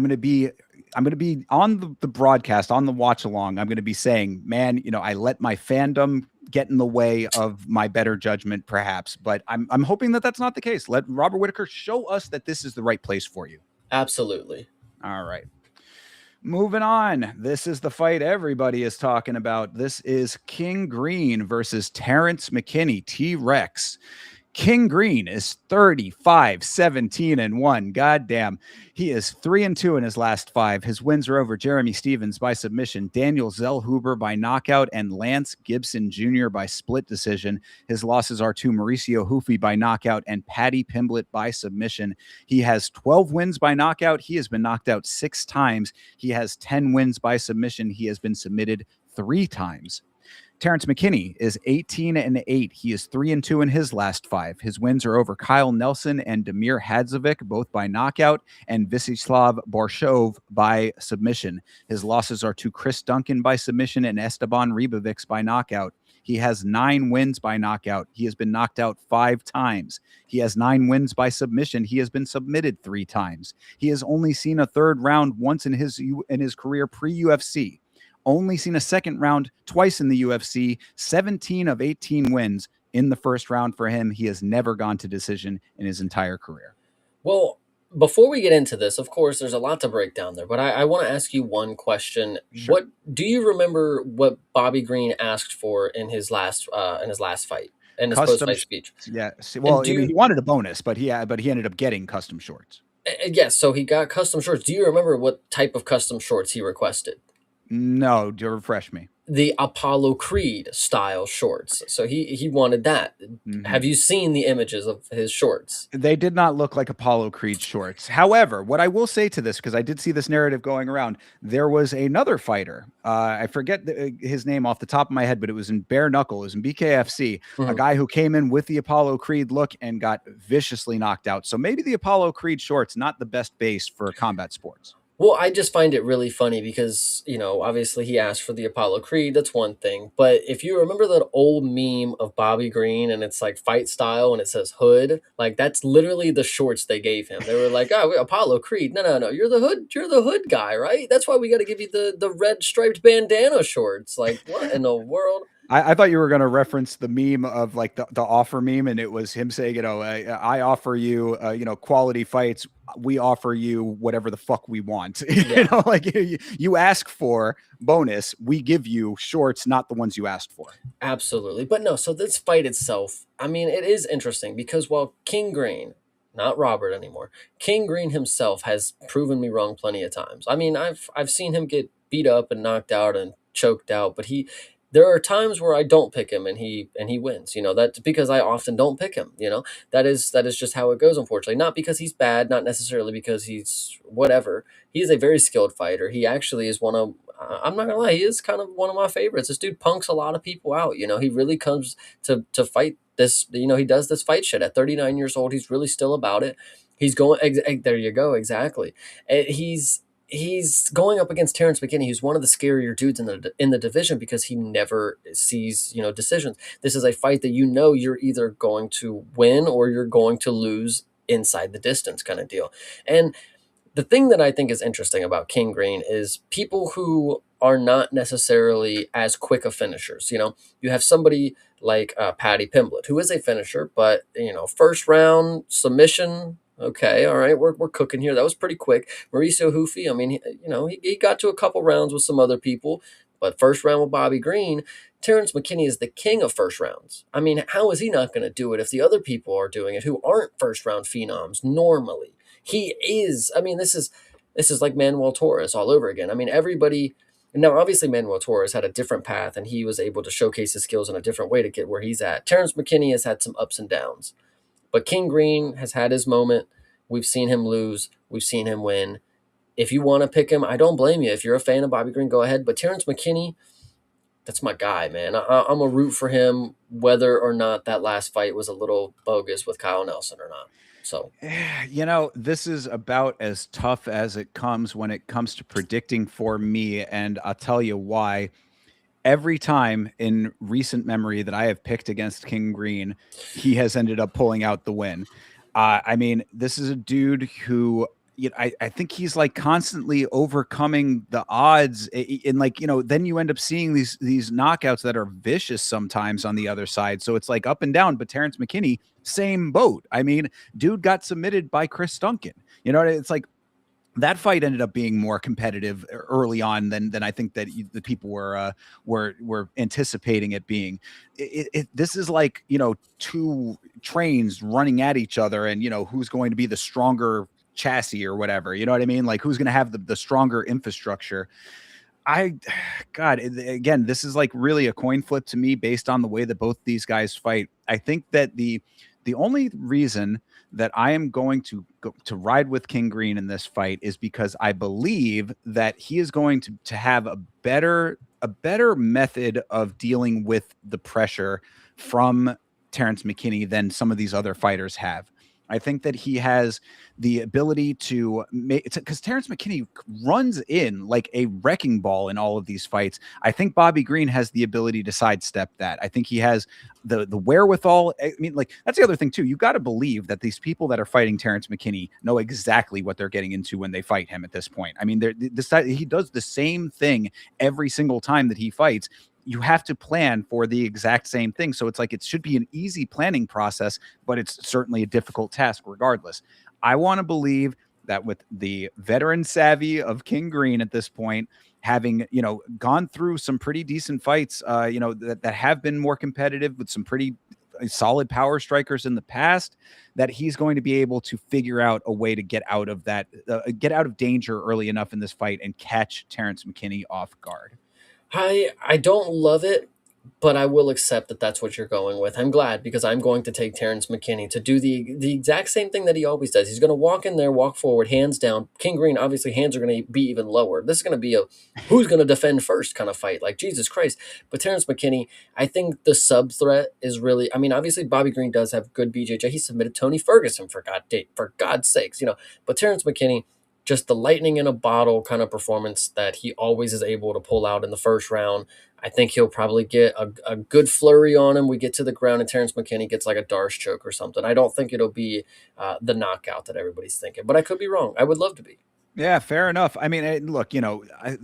to be. I'm going to be on the broadcast, on the watch along. I'm going to be saying, man, I let my fandom get in the way of my better judgment, perhaps. But I'm hoping that that's not the case. Let Robert Whitaker show us that this is the right place for you. Absolutely. All right. Moving on. This is the fight everybody is talking about. This is King Green versus Terrence McKinney, T-Rex. King Green is 35-17-1. Goddamn. He is 3-2 in his last 5. His wins are over Jeremy Stephens by submission, Daniel Zellhuber by knockout, and Lance Gibson Jr. by split decision. His losses are to Mauricio Hufi by knockout and Paddy Pimblett by submission. He has 12 wins by knockout. He has been knocked out 6 times. He has 10 wins by submission. He has been submitted 3 times. Terrence McKinney is 18-8. He is 3-2 in his last 5. His wins are over Kyle Nelson and Damir Hadzovic, both by knockout, and Visislav Borshov by submission. His losses are to Chris Duncan by submission and Esteban Ribovics by knockout. He has 9 wins by knockout. He has been knocked out 5 times. He has 9 wins by submission. He has been submitted 3 times. He has only seen a third round once in his career pre-UFC. Only seen a second round twice in the UFC, 17 of 18 wins in the first round for him. He has never gone to decision in his entire career. Well, before we get into this, of course, there's a lot to break down there, but I want to ask you one question. Sure. What do you remember what Bobby Green asked for in his last fight? In his post-fight speech? Yeah. Well, he wanted a bonus, but he ended up getting custom shorts. Yes, so he got custom shorts. Do you remember what type of custom shorts he requested? No, do refresh me. The Apollo Creed style shorts. So he wanted that. Mm-hmm. Have you seen the images of his shorts? They did not look like Apollo Creed shorts. However, what I will say to this, because I did see this narrative going around, there was another fighter. I forget his name off the top of my head, but it was in bare knuckle. It was in BKFC. Mm-hmm. A guy who came in with the Apollo Creed look and got viciously knocked out. So maybe the Apollo Creed shorts, not the best base for combat sports. Well, I just find it really funny because, obviously he asked for the Apollo Creed. That's one thing. But if you remember that old meme of Bobby Green and it's like fight style and it says hood, like that's literally the shorts they gave him. They were like, oh, Apollo Creed. No. You're the hood guy, right? That's why we got to give you the red striped bandana shorts. Like what in the world? I thought you were going to reference the meme of like the offer meme, and it was him saying, I offer you, quality fights. We offer you whatever the fuck we want. Yeah. You ask for bonus, we give you shorts, not the ones you asked for. Absolutely. But no, so this fight itself, I mean, it is interesting because while King Green, not Robert anymore, King Green himself has proven me wrong plenty of times. I mean, I've seen him get beat up and knocked out and choked out, but there are times where I don't pick him and he wins. That's because I often don't pick him. That is just how it goes, unfortunately. Not because he's bad, not necessarily because he's whatever. He is a very skilled fighter. He actually is I'm not gonna lie, he is kind of one of my favorites. This dude punks a lot of people out. He really comes to fight this. He does this fight shit at 39 years old. He's really still about it. He's going. There you go. Exactly. He's going up against Terrence McKinney, who's one of the scarier dudes in the division because he never sees decisions. This is a fight that you're either going to win or you're going to lose inside the distance kind of deal. And the thing that I think is interesting about King Green is people who are not necessarily as quick of finishers. You have somebody like Paddy Pimblett, who is a finisher, but first round submission. Okay, all right, we're cooking here. That was pretty quick. Mauricio Hoofy, I mean, he got to a couple rounds with some other people, but first round with Bobby Green. Terrence McKinney is the king of first rounds. I mean, how is he not going to do it if the other people are doing it who aren't first round phenoms normally? He is. I mean, this is like Manuel Torres all over again. I mean, everybody. Now, obviously, Manuel Torres had a different path, and he was able to showcase his skills in a different way to get where he's at. Terrence McKinney has had some ups and downs, but King Green has had his moment. We've seen him lose. We've seen him win. If you want to pick him, I don't blame you. If you're a fan of Bobby Green, go ahead. But Terrence McKinney, that's my guy, man. I'm a root for him, whether or not that last fight was a little bogus with Kyle Nelson or not. So, This is about as tough as it comes when it comes to predicting for me, and I'll tell you why. Every time in recent memory that I have picked against King Green, he has ended up pulling out the win. I mean, this is a dude who, I think he's like constantly overcoming the odds, and like, then you end up seeing these knockouts that are vicious sometimes on the other side. So it's like up and down. But Terrence McKinney, same boat. I mean, dude got submitted by Chris Duncan. It's like that fight ended up being more competitive early on than I think that the people were anticipating it being. This is like, two trains running at each other, and who's going to be the stronger chassis or whatever. You know what I mean? Like, who's going to have the stronger infrastructure. God, again, this is like really a coin flip to me based on the way that both these guys fight. I think that the only reason that I am going to go to ride with King Green in this fight is because I believe that he is going to have a better method of dealing with the pressure from Terrence McKinney than some of these other fighters have. I think that he has the ability to make, because Terrence McKinney runs in like a wrecking ball in all of these fights. I think Bobby Green has the ability to sidestep that. I think he has the wherewithal. I mean, like, that's the other thing too. You got to believe that these people that are fighting Terrence McKinney know exactly what they're getting into when they fight him at this point. I mean, he does the same thing every single time that he fights. You have to plan for the exact same thing. So it's like, it should be an easy planning process, but it's certainly a difficult task regardless. I want to believe that with the veteran savvy of King Green at this point, having, gone through some pretty decent fights, that have been more competitive with some pretty solid power strikers in the past, that he's going to be able to figure out a way to get out of that, get out of danger early enough in this fight and catch Terrence McKinney off guard. I don't love it, but I will accept that that's what you're going with. I'm glad, because I'm going to take Terrence McKinney to do the exact same thing that he always does. He's going to walk in there, walk forward, hands down. King Green, obviously, hands are going to be even lower. This is going to be a who's going to defend first kind of fight, like Jesus Christ. But Terrence McKinney, I think the sub threat is really. I mean, obviously, Bobby Green does have good BJJ. He submitted Tony Ferguson for God's sakes, But Terrence McKinney, just the lightning in a bottle kind of performance that he always is able to pull out in the first round. I think he'll probably get a good flurry on him. We get to the ground and Terrence McKinney gets like a Darce choke or something. I don't think it'll be the knockout that everybody's thinking, but I could be wrong. I would love to be. Yeah, fair enough. I mean, look,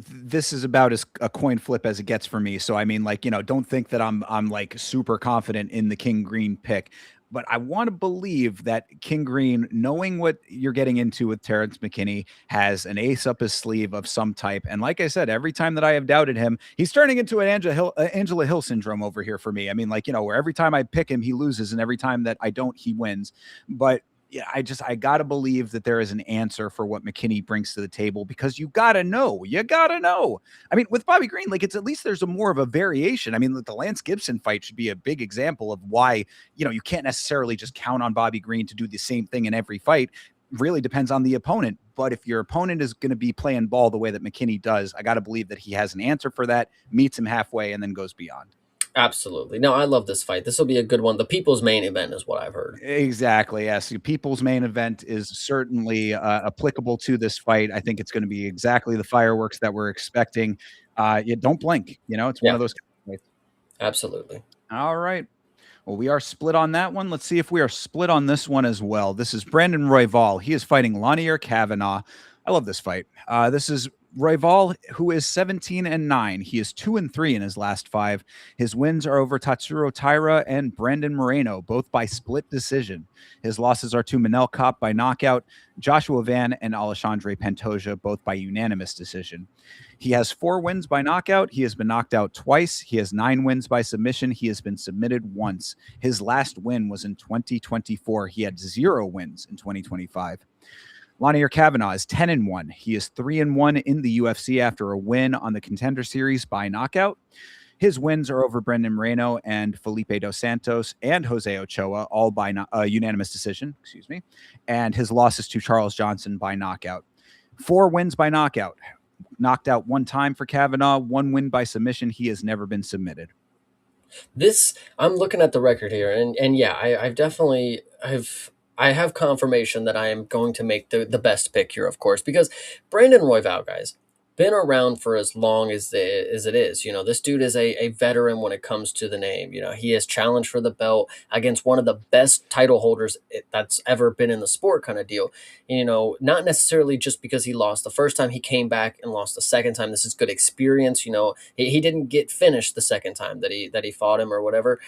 this is about as a coin flip as it gets for me. So I mean, like, don't think that I'm like super confident in the King Green pick. But I want to believe that King Green, knowing what you're getting into with Terrence McKinney, has an ace up his sleeve of some type. And like I said, every time that I have doubted him, he's turning into an Angela Hill syndrome over here for me. I mean, like, where every time I pick him, he loses, and every time that I don't, he wins. But yeah, I gotta believe that there is an answer for what McKinney brings to the table, because you gotta know. I mean, with Bobby Green, like, it's at least there's a more of a variation. I mean, the Lance Gibson fight should be a big example of why, you can't necessarily just count on Bobby Green to do the same thing in every fight. Really depends on the opponent. But if your opponent is going to be playing ball the way that McKinney does, I got to believe that he has an answer for that, meets him halfway, and then goes beyond. Absolutely. No, I love this fight. This will be a good one. The people's main event is what I've heard. Exactly. Yes. The people's main event is certainly applicable to this fight. I think it's going to be exactly the fireworks that we're expecting. Don't blink. It's one Yeah, of those fights. absolutely. All right. Well, we are split on that one. Let's see if we are split on this one as well. This is Brandon Royval. He is fighting Lanier Kavanaugh. I love this fight. This is Royval, who is 17-9, he is 2-3 in his last 5. His wins are over Tatsuro Taira and Brandon Moreno, both by split decision. His losses are to Manel Kopp by knockout, Joshua Van and Alessandro Pantoja, both by unanimous decision. He has 4 wins by knockout. He has been knocked out twice. He has 9 wins by submission. He has been submitted once. His last win was in 2024. He had 0 wins in 2025. Lanier Kavanaugh is 10-1. He is 3-1 in the UFC after a win on the Contender Series by knockout. His wins are over Brendan Moreno and Felipe Dos Santos and Jose Ochoa, all by unanimous decision, and his losses to Charles Johnson by knockout. 4 wins by knockout. Knocked out 1 time for Kavanaugh, 1 win by submission. He has never been submitted. I'm looking at the record here, and yeah, I have confirmation that I am going to make the best pick here, of course, because Brandon Royval, guys, been around for as long as it is. This dude is a veteran when it comes to the name. He has challenged for the belt against one of the best title holders that's ever been in the sport, kind of deal. Not necessarily just because he lost the first time, he came back and lost the second time. This is good experience. He didn't get finished the second time that he fought him or whatever.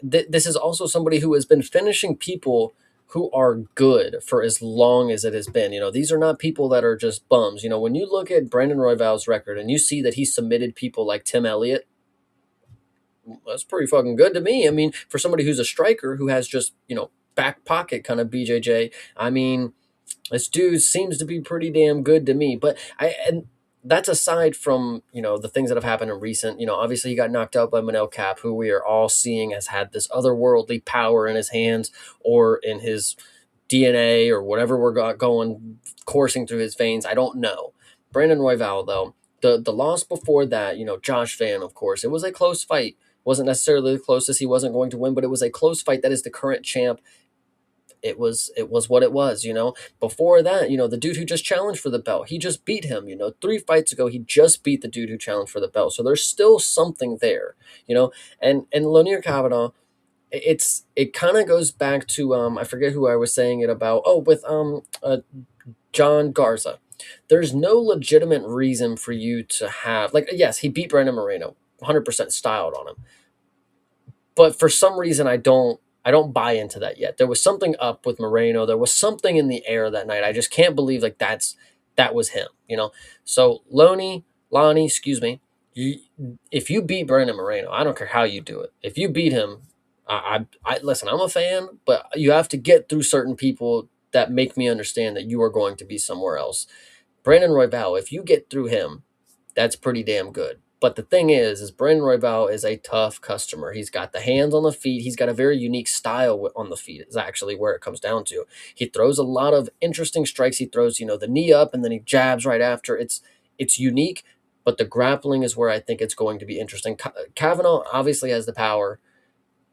This is also somebody who has been finishing people who are good for as long as it has been. These are not people that are just bums. When you look at Brandon Royval's record and you see that he submitted people like Tim Elliott, that's pretty fucking good to me. I mean, for somebody who's a striker who has just, back pocket kind of BJJ, I mean, this dude seems to be pretty damn good to me. But that's aside from, the things that have happened in recent, obviously he got knocked out by Manel Cap, who we are all seeing has had this otherworldly power in his hands or in his DNA or whatever we're going coursing through his veins. I don't know. Brandon Royval, though, the loss before that, Josh Van, of course, it was a close fight. Wasn't necessarily the closest. He wasn't going to win, but it was a close fight. That is the current champ. It was what it was. Before that, the dude who just challenged for the belt, he just beat him. 3 fights ago, he just beat the dude who challenged for the belt. So there's still something there. And Lanier Kavanaugh, it kind of goes back to I forget who I was saying it about. Oh, with John Garza. There's no legitimate reason for you to have, like, yes, he beat Brandon Moreno, 100% styled on him. But for some reason, I don't buy into that yet. There was something up with Moreno. There was something in the air that night. I just can't believe that was him. So Lonnie, excuse me. If you beat Brandon Moreno, I don't care how you do it. If you beat him, I listen. I'm a fan, but you have to get through certain people that make me understand that you are going to be somewhere else. Brandon Royval, if you get through him, that's pretty damn good. But the thing is Brandon Royval is a tough customer. He's got the hands on the feet. He's got a very unique style on the feet is actually where it comes down to. He throws a lot of interesting strikes. He throws, the knee up and then he jabs right after. It's unique, but the grappling is where I think it's going to be interesting. Kavanaugh obviously has the power.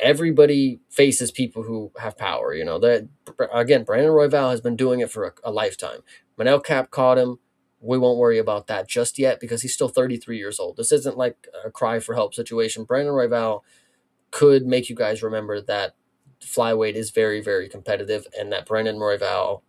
Everybody faces people who have power. That again, Brandon Royval has been doing it for a lifetime. Manel Cap caught him. We won't worry about that just yet because he's still 33 years old. This isn't like a cry for help situation. Brandon Royval could make you guys remember that flyweight is very, very competitive, and that Brandon Moreno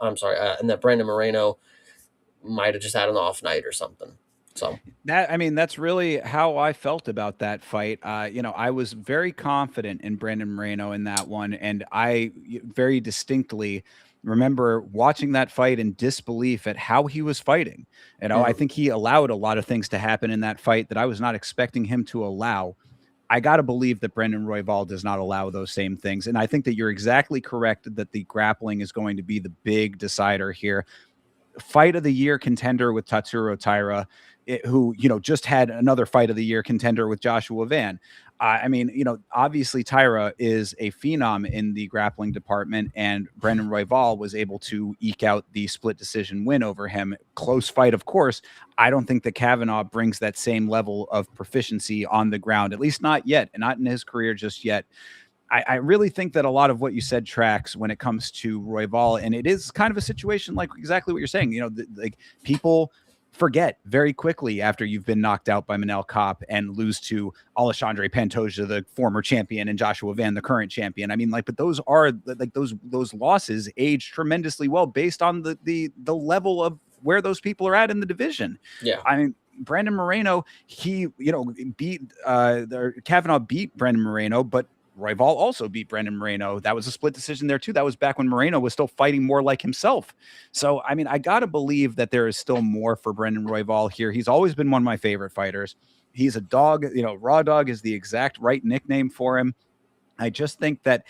might have just had an off night or something. So that's really how I felt about that fight. I was very confident in Brandon Moreno in that one, and I very distinctly remember watching that fight in disbelief at how he was fighting. I think he allowed a lot of things to happen in that fight that I was not expecting him to allow. I got to believe that Brandon Royval does not allow those same things. And I think that you're exactly correct that the grappling is going to be the big decider here. Fight of the year contender with Tatsuro Taira, who, just had another fight of the year contender with Joshua Van. Obviously Taira is a phenom in the grappling department, and Brandon Royval was able to eke out the split decision win over him. Close fight, of course. I don't think that Kavanaugh brings that same level of proficiency on the ground, at least not yet, and not in his career just yet. I really think that a lot of what you said tracks when it comes to Royval, and it is kind of a situation like exactly what you're saying. Like people forget very quickly after you've been knocked out by Manel Kopp and lose to Alessandro Pantoja, the former champion, and Joshua Van, the current champion. But those are like those losses age tremendously well based on the level of where those people are at in the division. Yeah. I mean, Brandon Moreno, he, beat Kavanaugh beat Brandon Moreno, but Royval also beat Brandon Moreno. That was a split decision there too. That was back when Moreno was still fighting more like himself. So, I mean, I got to believe that there is still more for Brandon Royval here. He's always been one of my favorite fighters. He's a dog, Raw Dog is the exact right nickname for him. I just think that,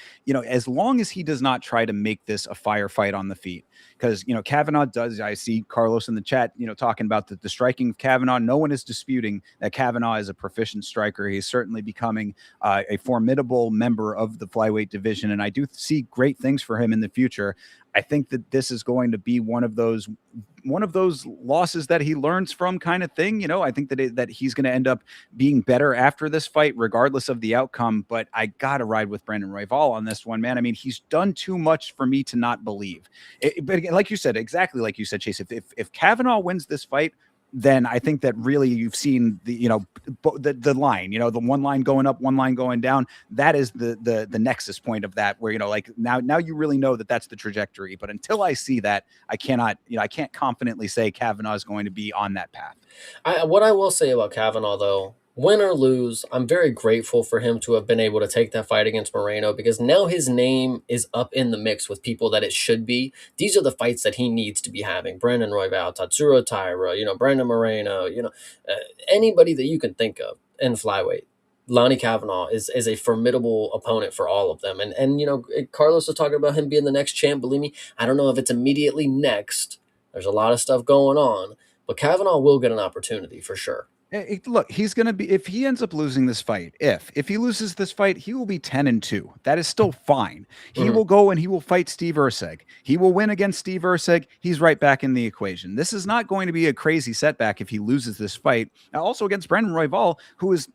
as long as he does not try to make this a firefight on the feet, because, Kavanaugh does, I see Carlos in the chat, talking about the striking of Kavanaugh. No one is disputing that Kavanaugh is a proficient striker. He's certainly becoming a formidable member of the flyweight division. And I do see great things for him in the future. I think that this is going to be one of those losses that he learns from kind of thing. I think that he's going to end up being better after this fight, regardless of the outcome. But I got to ride with Brandon Royval on this one, man. I mean, he's done too much for me to not believe. But again, like you said, exactly like you said, Chase, if Kavanaugh wins this fight, then I think that really you've seen the line, the one line going up, one line going down. That is the nexus point of that, where, like now you really know that that's the trajectory. But until I see that, I can't confidently say Kavanaugh is going to be on that path. What I will say about Kavanaugh, though, win or lose, I'm very grateful for him to have been able to take that fight against Moreno, because now his name is up in the mix with people that it should be. These are the fights that he needs to be having. Brandon Royval, Tatsuro Taira, Brandon Moreno, anybody that you can think of in flyweight. Lonnie Kavanaugh is a formidable opponent for all of them. And Carlos was talking about him being the next champ. Believe me, I don't know if it's immediately next. There's a lot of stuff going on. But Kavanaugh will get an opportunity for sure. Look, he's going to be, if he ends up losing this fight, if he loses this fight, he will be 10-2. That is still fine. He will go and he will fight Steve Erceg. He will win against Steve Erceg. He's right back in the equation. This is not going to be a crazy setback if he loses this fight. Also against Brandon Royval, who is,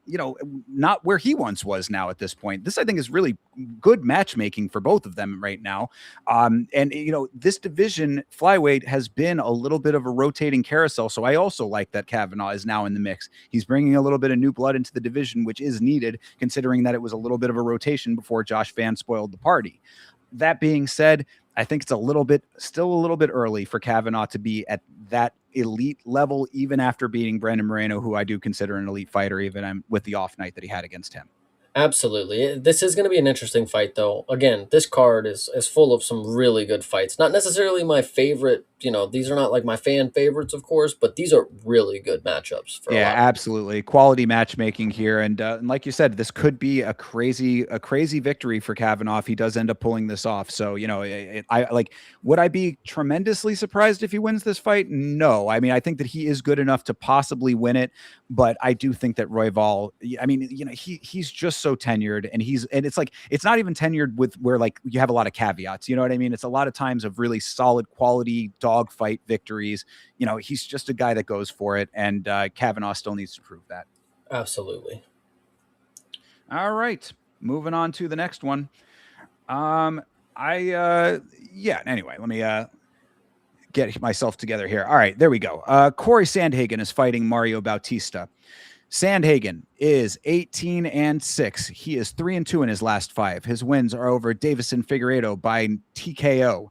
not where he once was now at this point. This, I think, is really good matchmaking for both of them right now. And, this division, flyweight, has been a little bit of a rotating carousel. So I also like that Kavanaugh is now in the mix. He's bringing a little bit of new blood into the division, which is needed, considering that it was a little bit of a rotation before Josh Van spoiled the party. That being said, I think it's still a little bit early for Kavanaugh to be at that elite level, even after beating Brandon Moreno, who I do consider an elite fighter, even with the off night that he had against him. Absolutely. This is going to be an interesting fight, though. Again, this card is full of some really good fights. Not necessarily my favorite, these are not like my fan favorites, of course, but these are really good matchups for a lot. Absolutely. Quality matchmaking here. And like you said, this could be a crazy victory for Kavanaugh if he does end up pulling this off. So, would I be tremendously surprised if he wins this fight? No. I mean, I think that he is good enough to possibly win it, but I do think that Royval, I mean, he's just so tenured, and it's like, it's not even tenured with where like you have a lot of caveats, you know what I mean? It's a lot of times of really solid quality dogfight victories. He's just a guy that goes for it, and Kavanaugh still needs to prove that. Absolutely. All right, moving on to the next one. Anyway, let me get myself together here. All right, there we go. Corey Sandhagen is fighting Mario Bautista. Sandhagen is 18-6. He is 3-2 in his last 5. His wins are over Davison Figueiredo by TKO,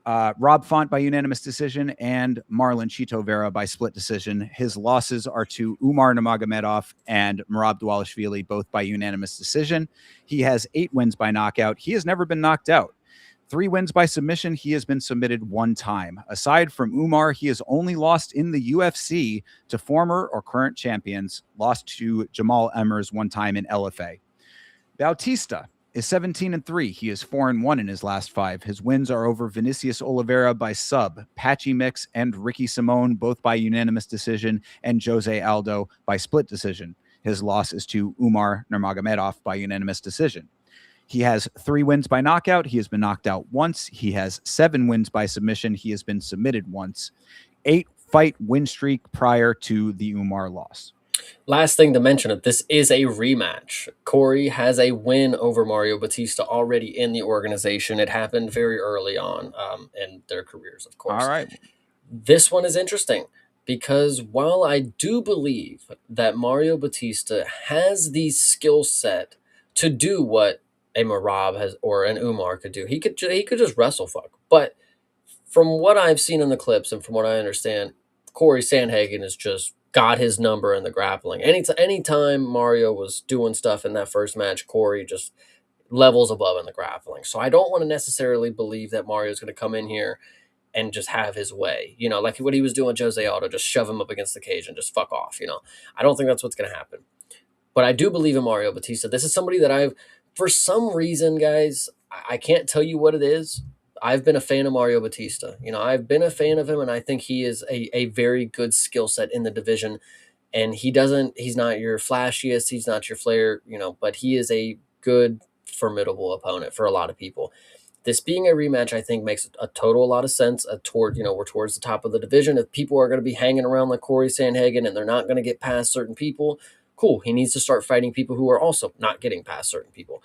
Rob Font by unanimous decision, and Marlon Chito Vera by split decision. His losses are to Umar Nurmagomedov and Merab Dvalishvili, both by unanimous decision. He has 8 wins by knockout. He has never been knocked out. 3 wins by submission. He has been submitted 1 time. Aside from Umar, he has only lost in the UFC to former or current champions, lost to Jamal Emmers 1 time in LFA. Bautista is 17-3. He is 4-1 in his last 5. His wins are over Vinicius Oliveira by sub, Patchy Mix and Ricky Simone, both by unanimous decision, and Jose Aldo by split decision. His loss is to Umar Nurmagomedov by unanimous decision. He has 3 wins by knockout. He has been knocked out once. He has 7 wins by submission. He has been submitted once. 8-fight win streak prior to the Umar loss. Last thing to mention, if this is a rematch, Corey has a win over Mario Bautista already in the organization. It happened very early on in their careers, of course. All right. This one is interesting because while I do believe that Mario Bautista has the skill set to do what a Merab has or an Umar could do, he could just wrestle fuck. But From what I've seen in the clips and from what I understand, Corey Sandhagen has just got his number in the grappling. Anytime Mario was doing stuff in that first match, Corey just levels above in the grappling. So I don't want to necessarily believe that Mario's going to come in here and just have his way. Like what he was doing with Jose Aldo, just shove him up against the cage and just fuck off. I don't think that's what's going to happen. But I do believe in Mario Batista. This is somebody that for some reason, guys, I can't tell you what it is. I've been a fan of Mario Batista. I've been a fan of him, and I think he is a very good skill set in the division. And he's not your flashiest, he's not your flair, but he is a good, formidable opponent for a lot of people. This being a rematch, I think, makes a total lot of sense. We're towards the top of the division. If people are going to be hanging around like Corey Sandhagen and they're not going to get past certain people, cool. He needs to start fighting people who are also not getting past certain people.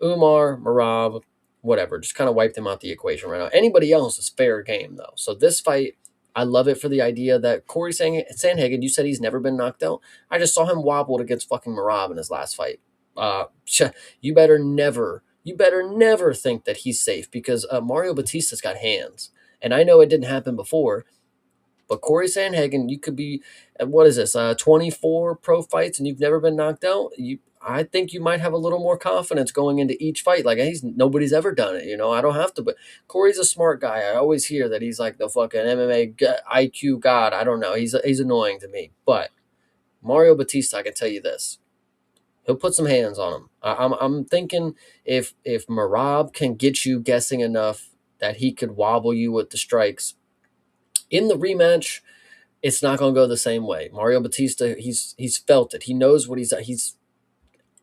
Umar, Marab, whatever, just kind of wipe them out the equation right now. Anybody else is fair game, though. So this fight, I love it for the idea that Corey Sandhagen, you said he's never been knocked out. I just saw him wobbled against fucking Marab in his last fight. You better never think that he's safe because Mario Batista's got hands. And I know it didn't happen before, but Corey Sandhagen, you could be, what is this, 24 pro fights and you've never been knocked out? I think you might have a little more confidence going into each fight. Like, nobody's ever done it, I don't have to, but Corey's a smart guy. I always hear that he's like the fucking MMA IQ god. I don't know. He's annoying to me. But Mario Batista, I can tell you this. He'll put some hands on him. I'm thinking if Marab can get you guessing enough that he could wobble you with the strikes, in the rematch, it's not going to go the same way. Mario Batista, he's felt it. He knows what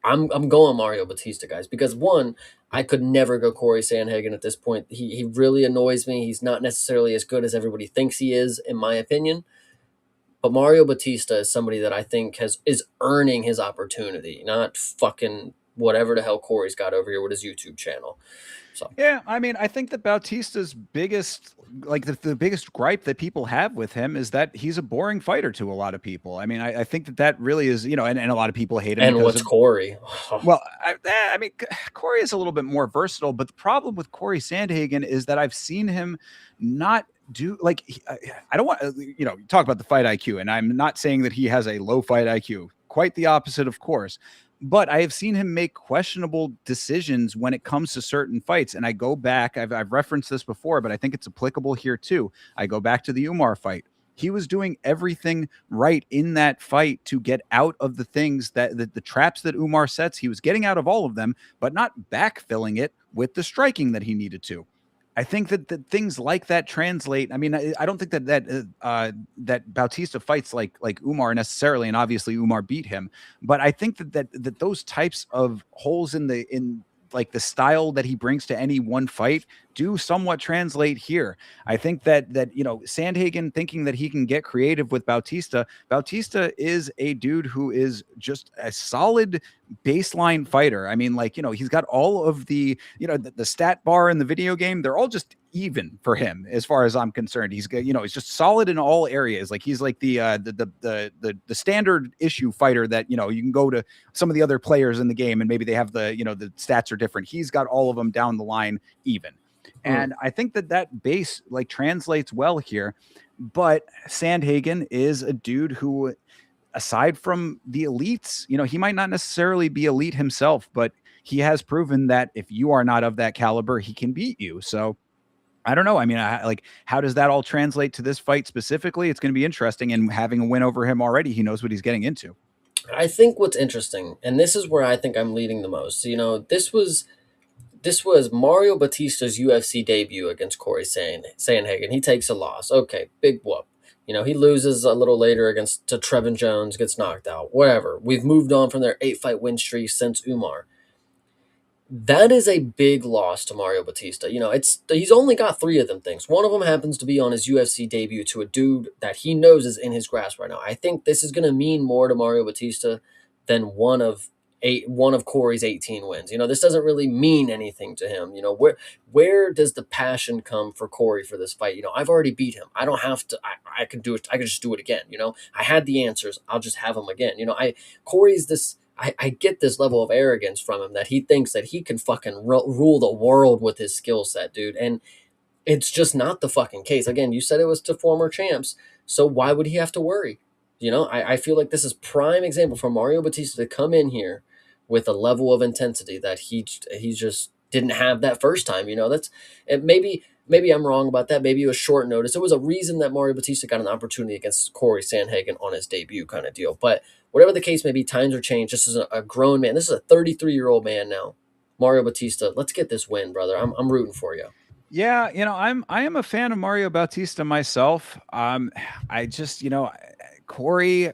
I'm going Mario Batista, guys, because one, I could never go Corey Sandhagen at this point. He really annoys me. He's not necessarily as good as everybody thinks he is, in my opinion. But Mario Batista is somebody that I think is earning his opportunity, not fucking whatever the hell Corey's got over here with his YouTube channel. So yeah, I mean, I think that Bautista's biggest, like the biggest gripe that people have with him is that he's a boring fighter to a lot of people. I mean, I think that really is, and a lot of people hate him. And because what's Corey? Well, I mean, Corey is a little bit more versatile, but the problem with Corey Sandhagen is that I've seen him not do I don't want talk about the fight IQ, and I'm not saying that he has a low fight IQ. Quite the opposite, of course. But I have seen him make questionable decisions when it comes to certain fights. And I go back, I've referenced this before, but I think it's applicable here too. I go back to the Umar fight. He was doing everything right in that fight to get out of the things that the traps that Umar sets. He was getting out of all of them, but not backfilling it with the striking that he needed to. I think that things like that translate. I mean, I don't think that Bautista fights like Umar necessarily, and obviously Umar beat him. But I think that those types of holes in like the style that he brings to any one fight do somewhat translate here. I think that Sandhagen thinking that he can get creative with Bautista. Bautista is a dude who is just a solid baseline fighter. I mean, he's got all of the the stat bar in the video game. They're all just even for him as far as I'm concerned. He's he's just solid in all areas. Like he's like the standard issue fighter that you can go to some of the other players in the game and maybe they have the the stats are different. He's got all of them down the line even. And I think that base translates well here. But Sandhagen is a dude who, aside from the elites, he might not necessarily be elite himself, but he has proven that if you are not of that caliber, he can beat you. So I don't know. I mean, how does that all translate to this fight specifically? It's going to be interesting. And having a win over him already, he knows what he's getting into. I think what's interesting, and this is where I think I'm leading the most. This was Mario Batista's UFC debut against Corey Sandhagen. He takes a loss. Okay, big whoop. He loses a little later to Trevin Jones, gets knocked out. Whatever. We've moved on from their 8-fight win streak since Umar. That is a big loss to Mario Batista. He's only got 3 of them things. One of them happens to be on his UFC debut to a dude that he knows is in his grasp right now. I think this is going to mean more to Mario Batista than one of Corey's 18 wins. This doesn't really mean anything to him. Where does the passion come for Corey for this fight? I've already beat him. I don't have to. I can do it. I can just do it again. I had the answers. I'll just have him again. Corey's this. I get this level of arrogance from him that he thinks that he can fucking rule the world with his skill set, dude. And It's just not the fucking case. Again, you said it was to former champs, so why would he have to worry? I feel like this is prime example for Mario Batista to come in here with a level of intensity that he just didn't have that first time. That's it. Maybe I'm wrong about that. Maybe it was short notice. It was a reason that Mario Batista got an opportunity against Corey Sandhagen on his debut, kind of deal. But whatever the case may be, times are changed. This is a grown man. This is a 33-year-old man now. Mario Batista, let's get this win, brother. I'm rooting for you. Yeah, I am a fan of Mario Bautista myself. I just, Corey,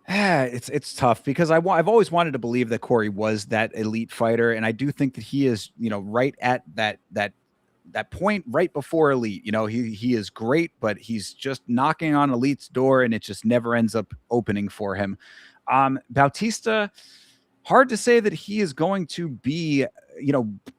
it's tough because I've always wanted to believe that Corey was that elite fighter, and I do think that he is, right at that point right before elite. He is great, but he's just knocking on elite's door, and it just never ends up opening for him. Bautista, hard to say that he is going to be,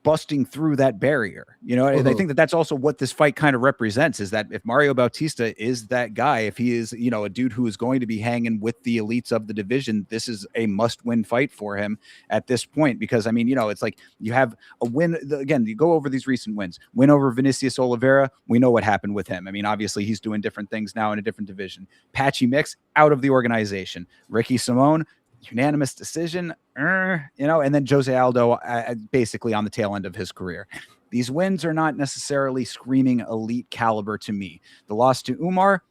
busting through that barrier. And I think that that's also what this fight kind of represents, is that if Mario Bautista is that guy, if he is, a dude who is going to be hanging with the elites of the division, this is a must-win fight for him at this point. Because, it's like you have a win. Again, you go over these recent win over Vinicius Oliveira. We know what happened with him. Obviously, he's doing different things now in a different division. Patchy Mix, out of the organization. Ricky Simone, unanimous decision, and then Jose Aldo basically on the tail end of his career. These wins are not necessarily screaming elite caliber to me. The loss to Umar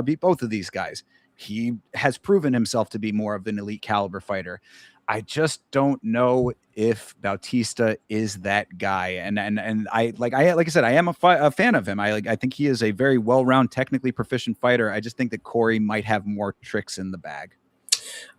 beat both of these guys. He has proven himself to be more of an elite caliber fighter. I just don't know if Bautista is that guy. And I like I said, I am a fan of him. I think he is a very well-rounded, technically proficient fighter. I just think that Corey might have more tricks in the bag.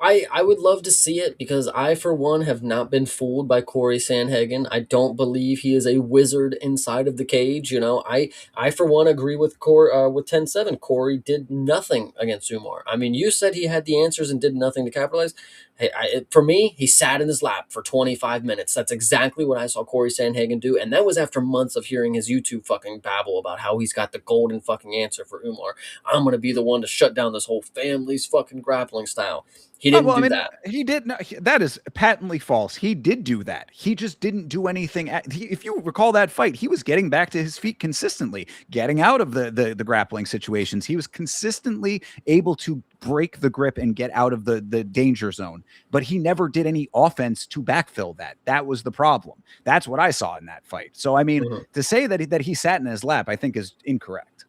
I would love to see it because I, for one, have not been fooled by Corey Sandhagen. I don't believe he is a wizard inside of the cage. I for one agree with with 10-7. Corey did nothing against Umar. You said he had the answers and did nothing to capitalize. Hey, for me, he sat in his lap for 25 minutes. That's exactly what I saw Corey Sandhagen do, and that was after months of hearing his YouTube fucking babble about how he's got the golden fucking answer for Umar. I'm gonna be the one to shut down this whole family's fucking grappling style. He didn't do that. He did not. That is patently false. He did do that. He just didn't do anything. If you recall that fight, he was getting back to his feet consistently, getting out of the grappling situations. He was consistently able to break the grip and get out of the danger zone, but he never did any offense to backfill that. That was the problem. That's what I saw in that fight. So, to say that he sat in his lap, I think is incorrect.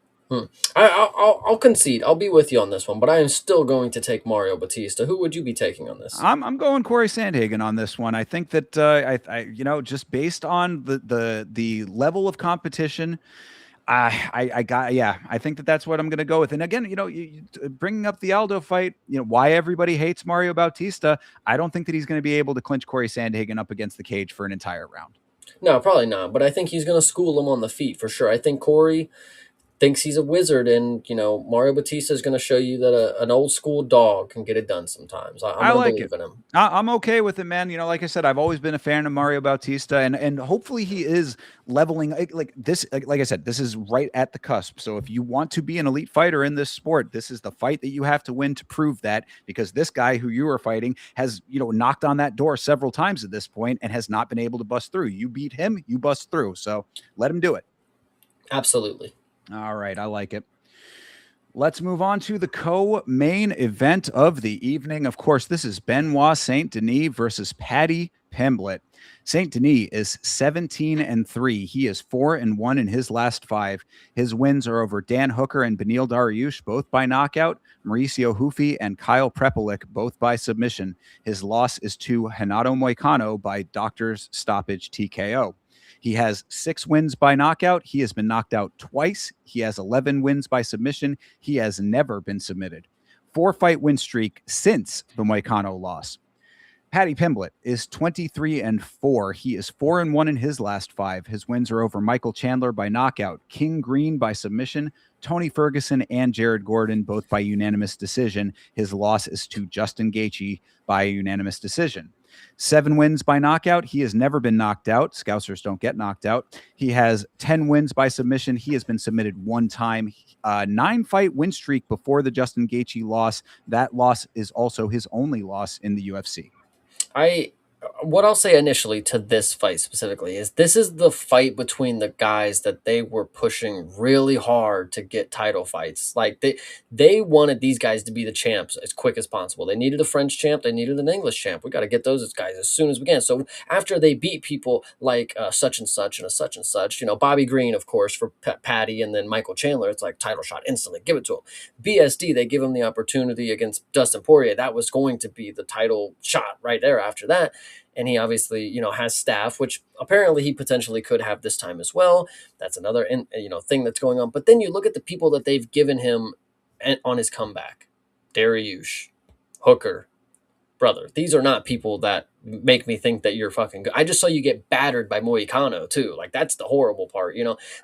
I'll concede. I'll be with you on this one, but I am still going to take Mario Batista. Who would you be taking on this? I'm going Corey Sandhagen on this one. I think that I just based on the level of competition, I think that that's what I'm going to go with. And again, bringing up the Aldo fight, why everybody hates Mario Bautista. I don't think that he's going to be able to clinch Corey Sandhagen up against the cage for an entire round. No, probably not. But I think he's going to school him on the feet for sure. I think Corey thinks he's a wizard, and Mario Batista is going to show you that an old school dog can get it done sometimes. I'm going to believe in him. I'm okay with it, man. Like I said, I've always been a fan of Mario Bautista, and hopefully he is leveling like this. Like I said, this is right at the cusp. So if you want to be an elite fighter in this sport, this is the fight that you have to win to prove that, because this guy who you are fighting has knocked on that door several times at this point and has not been able to bust through. You beat him, you bust through. So let him do it. Absolutely. All right, I like it. Let's move on to the co-main event of the evening. Of course, this is Benoit Saint Denis versus Paddy Pimblett. Saint Denis is 17-3. He is 4-1 in his last 5. His wins are over Dan Hooker and Beneil Dariush, both by knockout, Mauricio Hufi and Kyle Prepelic, both by submission. His loss is to Renato Moicano by doctor's stoppage TKO. He has 6 wins by knockout. He has been knocked out twice. He has 11 wins by submission. He has never been submitted. 4-fight win streak since the Moicano loss. Paddy Pimblett is 23-4. He is 4-1 in his last 5. His wins are over Michael Chandler by knockout, King Green by submission, Tony Ferguson and Jared Gordon, both by unanimous decision. His loss is to Justin Gaethje by unanimous decision. 7 wins by knockout. He has never been knocked out. Scousers don't get knocked out. He has 10 wins by submission. He has been submitted 1 time. 9-fight win streak before the Justin Gaethje loss. That loss is also his only loss in the UFC. what I'll say initially to this fight specifically is this is the fight between the guys that they were pushing really hard to get title fights. Like they wanted these guys to be the champs as quick as possible. They needed a French champ, they needed an English champ. We got to get those guys as soon as we can. So after they beat people like such and such and a such and such, Bobby Green, of course, for Patty, and then Michael Chandler, it's like title shot instantly, give it to him. BSD, they give him the opportunity against Dustin Poirier. That was going to be the title shot right there after that. And he obviously, has staff, which apparently he potentially could have this time as well. That's another, thing that's going on. But then you look at the people that they've given him on his comeback: Dariush, Hooker, brother. These are not people that make me think that you're fucking good. I just saw you get battered by Moicano too. Like, that's the horrible part,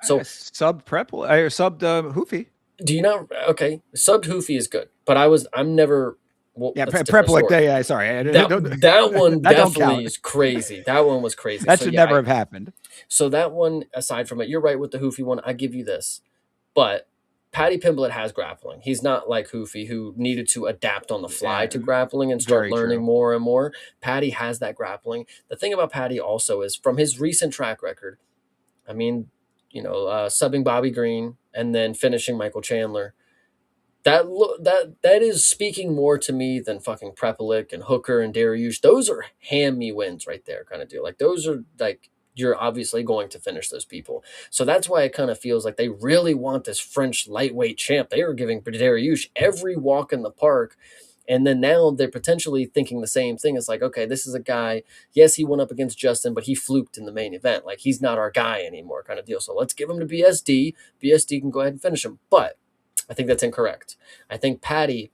So Sub Prep or subbed Hoofy. do you not? Okay, subbed Hoofy is good, but I'm never. Well, Yeah, Prep like that. Yeah, sorry. That one that don't definitely count. is crazy. That one was crazy. That So, should yeah, never have happened. So that one, aside from it, you're right with the Hoofy one. I give you this, but Paddy Pimblett has grappling. He's not like Hoofy, who needed to adapt on the fly to grappling and start Very learning true. more and more. Paddy has that grappling. The thing about Paddy also is, from his recent track record, I mean, subbing Bobby Green and then finishing Michael Chandler. That is speaking more to me than fucking Prepelic and Hooker and Dariush. Those are hand me wins right there, kind of deal. Like, those are like, you're obviously going to finish those people. So that's why it kind of feels like they really want this French lightweight champ. They are giving Dariush every walk in the park. And then now they're potentially thinking the same thing. It's like, okay, this is a guy, yes, he went up against Justin, but he fluked in the main event. Like, he's not our guy anymore, kind of deal. So let's give him to BSD. BSD can go ahead and finish him. But I think that's incorrect. I think Paddy,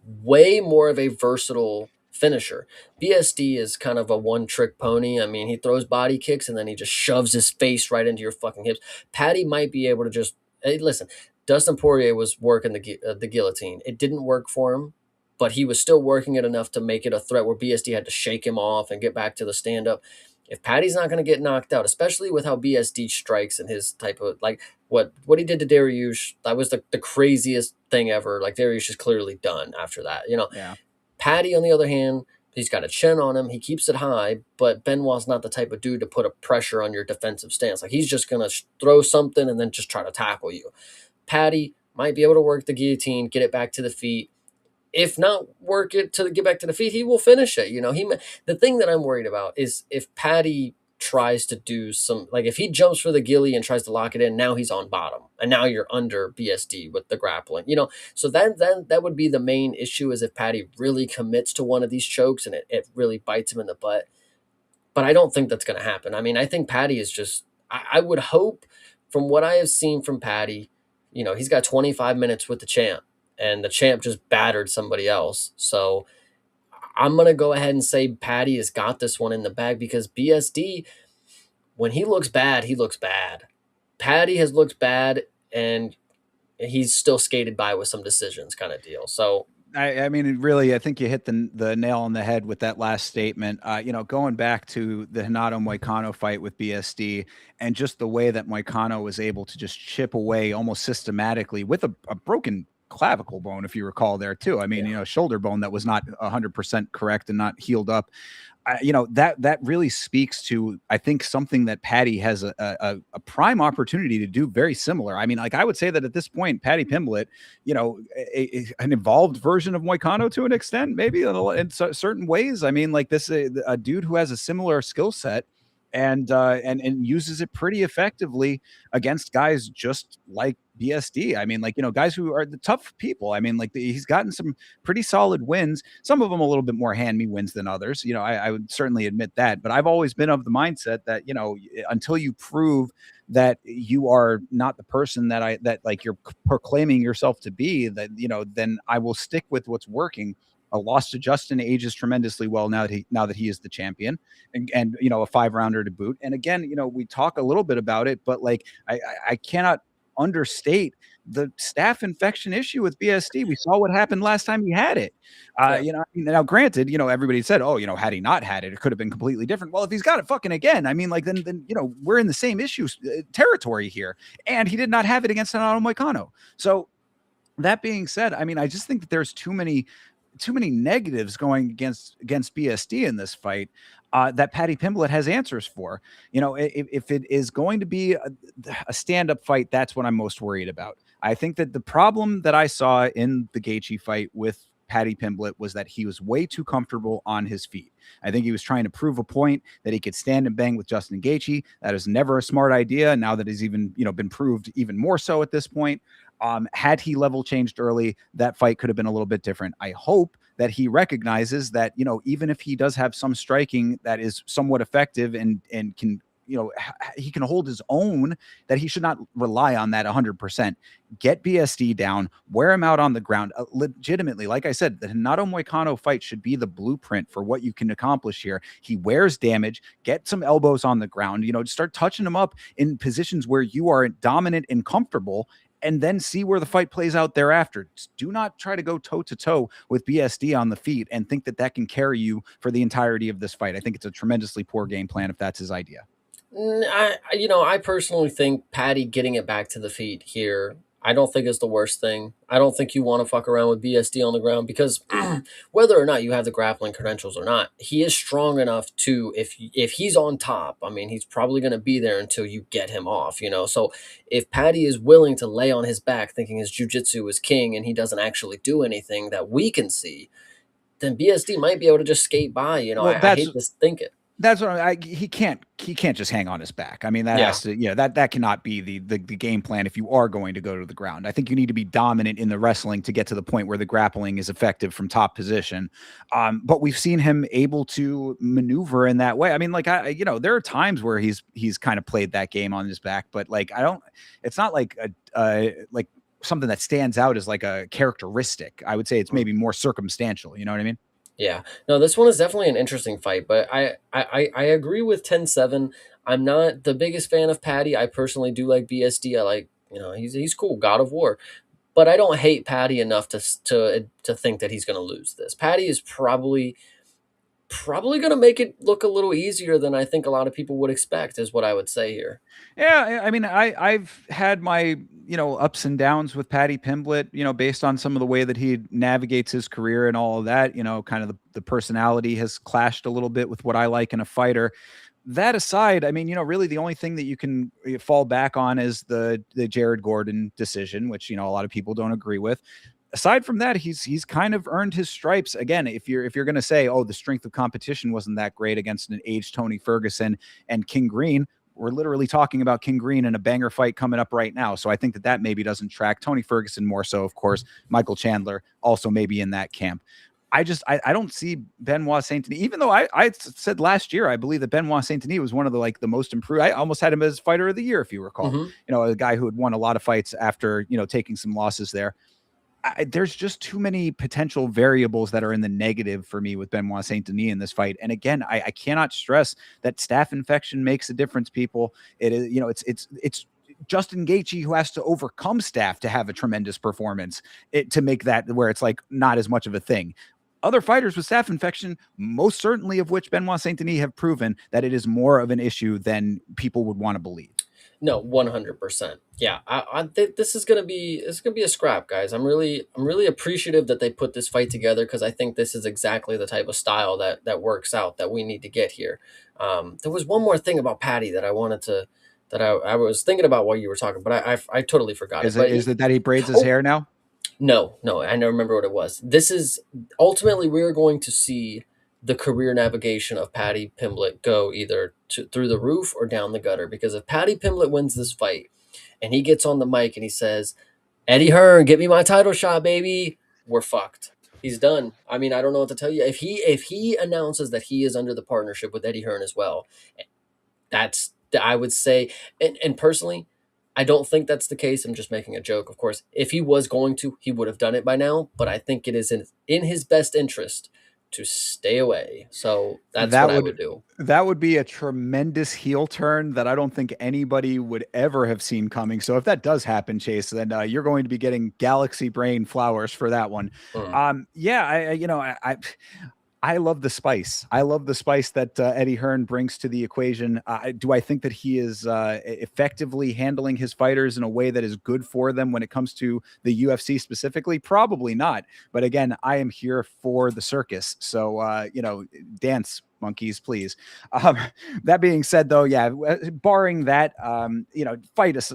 way more of a versatile finisher. BSD is kind of a one-trick pony. I mean, he throws body kicks and then he just shoves his face right into your fucking hips. Paddy might be able to just, hey, listen, Dustin Poirier was working the guillotine. It didn't work for him, but he was still working it enough to make it a threat where BSD had to shake him off and get back to the stand-up. If Paddy's not going to get knocked out, especially with how BSD strikes and his type of, like, what he did to Dariush, that was the craziest thing ever. Like, Dariush is clearly done after that. Yeah. Paddy, on the other hand, he's got a chin on him. He keeps it high, but Benoit's not the type of dude to put a pressure on your defensive stance. Like, he's just going to throw something and then just try to tackle you. Paddy might be able to work the guillotine, get it back to the feet. If not work it to get back to the feet, he will finish it. The thing that I'm worried about is if Paddy tries to do some, like, if he jumps for the gilly and tries to lock it in, now he's on bottom, and now you're under BSD with the grappling. So that would be the main issue, is if Paddy really commits to one of these chokes and it really bites him in the butt. But I don't think that's going to happen. I mean, I think Paddy is just. I would hope, from what I have seen from Paddy, he's got 25 minutes with the champ, and the champ just battered somebody else. So I'm going to go ahead and say Paddy has got this one in the bag, because BSD, when he looks bad, he looks bad. Paddy has looked bad, and he's still skated by with some decisions, kind of deal. So I mean, really, I think you hit the nail on the head with that last statement. Going back to the Renato Moicano fight with BSD, and just the way that Moicano was able to just chip away almost systematically with a broken clavicle bone, if you recall, there too. I mean, shoulder bone that was not 100% correct and not healed up. That really speaks to, I think, something that Paddy has a prime opportunity to do very similar. I mean, like, I would say that at this point, Paddy Pimblett, an evolved version of Moicano to an extent, maybe in certain ways. I mean, like, this a dude who has a similar skill set and uses it pretty effectively against guys just like BSD. I mean, like, guys who are the tough people. I mean, like, he's gotten some pretty solid wins, some of them a little bit more hand me wins than others. I would certainly admit that, but I've always been of the mindset that, until you prove that you are not the person that like you're proclaiming yourself to be, that, then I will stick with what's working. A loss to Justin ages tremendously well now that he is the champion, and a 5-rounder to boot. And again, we talk a little bit about it, but like, I cannot understate the staph infection issue with BSD. We saw what happened last time he had it. Now granted, everybody said, oh, had he not had it, it could have been completely different. Well, if he's got it fucking again, I mean, like, then we're in the same issue territory here. And he did not have it against Renato Moicano. So that being said, I mean, I just think that there's too many negatives going against BSD in this fight. that Paddy Pimblett has answers for. If it is going to be a stand-up fight, that's what I'm most worried about. I think that the problem that I saw in the Gaethje fight with Paddy Pimblett was that he was way too comfortable on his feet. I think he was trying to prove a point that he could stand and bang with Justin Gaethje. That is never a smart idea. Now that he's even, been proved even more so at this point. Had he level changed early, that fight could have been a little bit different. I hope that he recognizes that, even if he does have some striking that is somewhat effective and can, he can hold his own, that he should not rely on that 100%. Get BSD down, wear him out on the ground. Legitimately, like I said, the Renato Moicano fight should be the blueprint for what you can accomplish here. He wears damage, get some elbows on the ground, start touching him up in positions where you are dominant and comfortable, and then see where the fight plays out thereafter. Do not try to go toe-to-toe with BSD on the feet and think that can carry you for the entirety of this fight. I think it's a tremendously poor game plan if that's his idea. I personally think Paddy getting it back to the feet here, I don't think is the worst thing. I don't think you want to fuck around with BSD on the ground because whether or not you have the grappling credentials or not, he is strong enough to, if he's on top, I mean, he's probably going to be there until you get him off, So if Paddy is willing to lay on his back thinking his jiu-jitsu is king and he doesn't actually do anything that we can see, then BSD might be able to just skate by. Well, I hate to think it. That's what he can't just hang on his back. I mean, that has to, that cannot be the game plan if you are going to go to the ground. I think you need to be dominant in the wrestling to get to the point where the grappling is effective from top position. But we've seen him able to maneuver in that way. I mean, there are times where he's kind of played that game on his back, but it's not like like something that stands out as like a characteristic. I would say it's maybe more circumstantial. You know what I mean? Yeah, no, this one is definitely an interesting fight, but I agree with 10-7. I'm not the biggest fan of Paddy. I personally do like BSD. I like, he's cool, God of War, but I don't hate Paddy enough to think that he's going to lose this. Paddy is probably going to make it look a little easier than I think a lot of people would expect, is what I would say here. Yeah, I mean, I've had my ups and downs with Paddy Pimblett, based on some of the way that he navigates his career and all of that. Kind of the personality has clashed a little bit with what I like in a fighter. That aside, I mean, really the only thing that you can fall back on is the Jared Gordon decision, which a lot of people don't agree with. Aside from that, he's kind of earned his stripes. Again, if you're going to say, oh, the strength of competition wasn't that great against an aged Tony Ferguson and King Green, we're literally talking about King Green in a banger fight coming up right now. So I think that maybe doesn't track. Tony Ferguson more so, of course. Michael Chandler also maybe in that camp. I don't see Benoit Saint-Denis, even though I said last year, I believe that Benoit Saint-Denis was one of the most improved. I almost had him as fighter of the year, if you recall. Mm-hmm. A guy who had won a lot of fights after, taking some losses there. There's just too many potential variables that are in the negative for me with Benoit Saint-Denis in this fight. And again, I cannot stress that staph infection makes a difference, people. It is, it's Justin Gaethje who has to overcome staph to have a tremendous performance to make that where it's like not as much of a thing. Other fighters with staph infection, most certainly of which Benoit Saint-Denis have proven that it is more of an issue than people would want to believe. No, 100%. Yeah, I think this is gonna be a scrap, guys. I'm really appreciative that they put this fight together because I think this is exactly the type of style that works out that we need to get here. There was one more thing about Paddy that I wanted to I was thinking about while you were talking, but I totally forgot it. Is it that he braids his hair now? No, I don't remember what it was. This is ultimately we're going to see the career navigation of Paddy Pimblett go either through the roof or down the gutter. Because if Paddy Pimblett wins this fight and he gets on the mic and he says, Eddie Hearn, get me my title shot, baby, we're fucked. He's done. I mean, I don't know what to tell you. If he announces that he is under the partnership with Eddie Hearn as well, that's, I would say, and personally, I don't think that's the case. I'm just making a joke, of course. If he was going to, he would have done it by now. But I think it is in his best interest to stay away. So that's what I would do. That would be a tremendous heel turn that I don't think anybody would ever have seen coming. So if that does happen, Chase, then you're going to be getting galaxy brain flowers for that one. Mm. Yeah, I love the spice. I love the spice that Eddie Hearn brings to the equation. Do I think that he is effectively handling his fighters in a way that is good for them when it comes to the UFC specifically? Probably not. But again, I am here for the circus. So, dance monkeys, please. Um, that being said, though, yeah, barring that, fight is,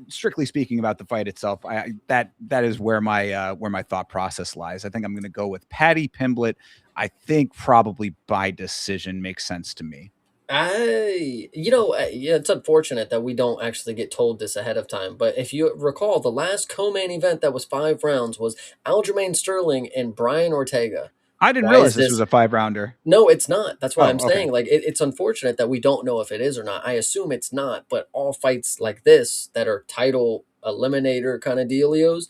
strictly speaking about the fight itself, that is where my thought process lies. I think I'm going to go with Paddy Pimblett. I think probably by decision makes sense to me. Yeah, it's unfortunate that we don't actually get told this ahead of time. But if you recall, the last co-main event that was 5 rounds was Aljamain Sterling and Brian Ortega. I didn't Why realize is this was this? a 5 rounder. No, it's not. That's why I'm Oh, okay. saying like it's unfortunate that we don't know if it is or not. I assume it's not, but all fights like this that are title eliminator kind of dealios,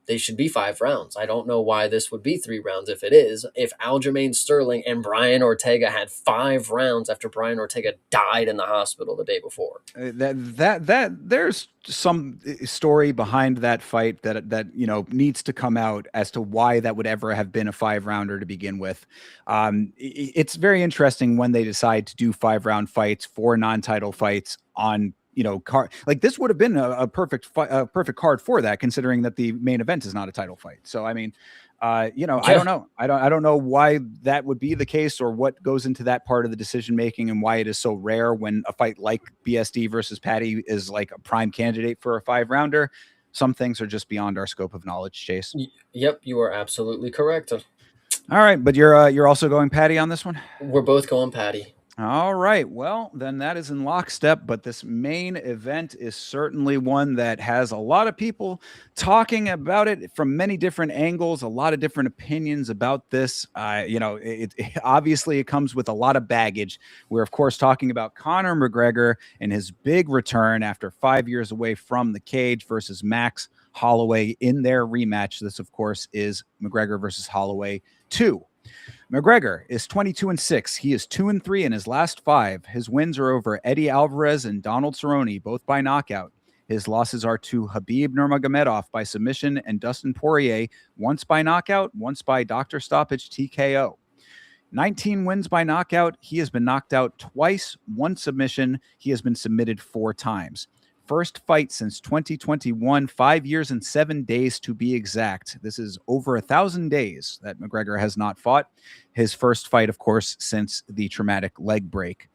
they should be 5 rounds. I don't know why this would be 3 rounds if it is. If Aljamain Sterling and Brian Ortega had 5 rounds after Brian Ortega died in the hospital the day before. That there's some story behind that fight that needs to come out as to why that would ever have been a 5 rounder to begin with. It's very interesting when they decide to do 5 round fights for non-title fights on card. Like this would have been a perfect card for that, considering that the main event is not a title fight. So I mean, I Yeah. don't know. I don't know why that would be the case, or what goes into that part of the decision making, and why it is so rare when a fight like BSD versus Patty is like a prime candidate for a 5 rounder. Some things are just beyond our scope of knowledge, Chase. Yep, you are absolutely correct. All right, but you're also going Patty on this one. We're both going Patty. All right. Well, then that is in lockstep. But this main event is certainly one that has a lot of people talking about it from many different angles, a lot of different opinions about this. Obviously it comes with a lot of baggage. We're, of course, talking about Conor McGregor and his big return after 5 years away from the cage versus Max Holloway in their rematch. This, of course, is McGregor versus Holloway 2. McGregor is 22-6. He is 2-3 in his last 5. His wins are over Eddie Alvarez and Donald Cerrone, both by knockout. His losses are to Khabib Nurmagomedov by submission and Dustin Poirier, once by knockout, once by doctor stoppage TKO. 19 wins by knockout. He has been knocked out twice, 1 submission. He has been submitted 4 times. First fight since 2021, 5 years and 7 days to be exact. This is over 1,000 days that McGregor has not fought. His first fight, of course, since the traumatic leg break.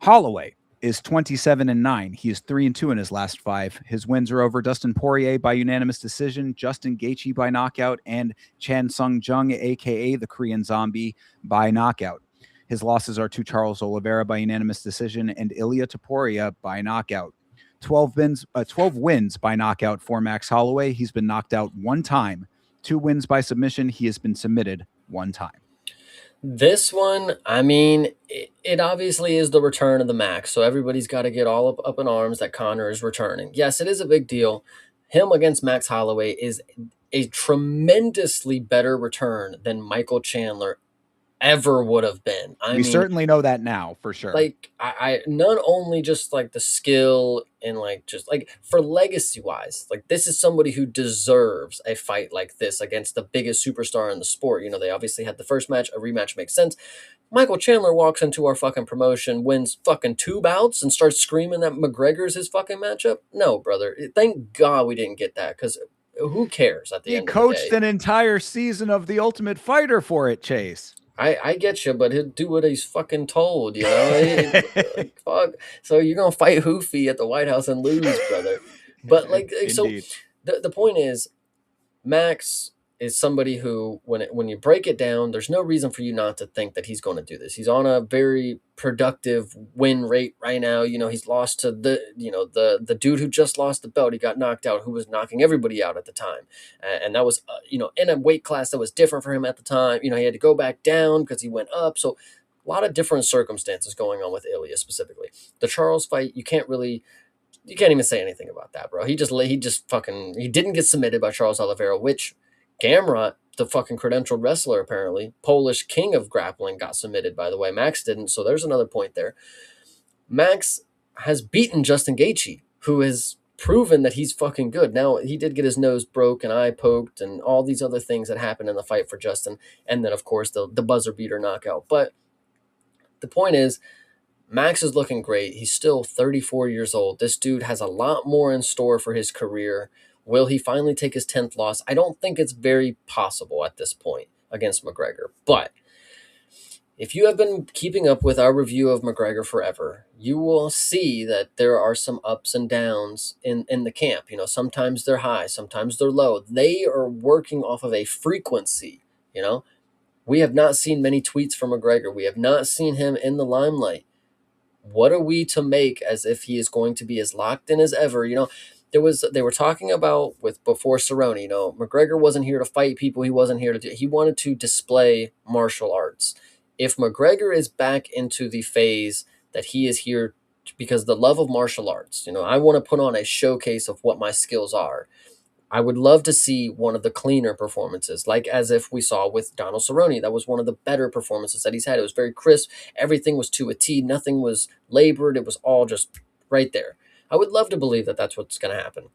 Holloway is 27-9. He is 3-2 in his last 5. His wins are over Dustin Poirier by unanimous decision, Justin Gaethje by knockout, and Chan Sung Jung, aka the Korean Zombie, by knockout. His losses are to Charles Oliveira by unanimous decision and Ilia Topuria by knockout. 12 wins by knockout for Max Holloway. He's been knocked out 1 time. 2 wins by submission. He has been submitted 1 time. This one, I mean, it obviously is the return of the Max, so everybody's got to get all up in arms that Conor is returning. Yes, it is a big deal. Him against Max Holloway is a tremendously better return than Michael Chandler ever would have been. We certainly know that now, for sure. Like I not only just like the skill and like just like for legacy wise, like this is somebody who deserves a fight like this against the biggest superstar in the sport. They obviously had the first match, a rematch makes sense. Michael Chandler walks into our fucking promotion, wins fucking 2 bouts, and starts screaming that McGregor's his fucking matchup. No, brother. Thank God we didn't get that, because who cares at the end of the day? He coached an entire season of The Ultimate Fighter for it, Chase. I get you, but he'll do what he's fucking told, like, fuck. So you're gonna fight Hoofy at the White House and lose, brother. But so the point is, Max is somebody who, when you break it down, there's no reason for you not to think that he's going to do this. He's on a very productive win rate right now. He's lost to the dude who just lost the belt. He got knocked out, who was knocking everybody out at the time. And that was, in a weight class that was different for him at the time. He had to go back down because he went up. So a lot of different circumstances going on with Ilya specifically. The Charles fight, you can't even say anything about that, bro. He didn't get submitted by Charles Oliveira, which Garbrandt, the fucking credentialed wrestler, apparently, Polish king of grappling, got submitted, by the way. Max didn't, so there's another point there. Max has beaten Justin Gaethje, who is proven that he's fucking good. Now, he did get his nose broke and eye poked and all these other things that happened in the fight for Justin. And then, of course, the buzzer beater knockout. But the point is, Max is looking great. He's still 34 years old. This dude has a lot more in store for his career. Will he finally take his 10th loss? I don't think it's very possible at this point against McGregor. But if you have been keeping up with our review of McGregor forever, you will see that there are some ups and downs in the camp. You know, sometimes they're high, sometimes they're low. They are working off of a frequency, you know. We have not seen many tweets from McGregor. We have not seen him in the limelight. What are we to make as if he is going to be as locked in as ever? You know, they were talking about with before Cerrone, you know, McGregor wasn't here to fight people. He wasn't here to do, he wanted to display martial arts. If McGregor is back into the phase that he is here because the love of martial arts, you know, I want to put on a showcase of what my skills are. I would love to see one of the cleaner performances, like as if we saw with Donald Cerrone. That was one of the better performances that he's had. It was very crisp. Everything was to a T. Nothing was labored. It was all just right there. I would love to believe that that's what's going to happen.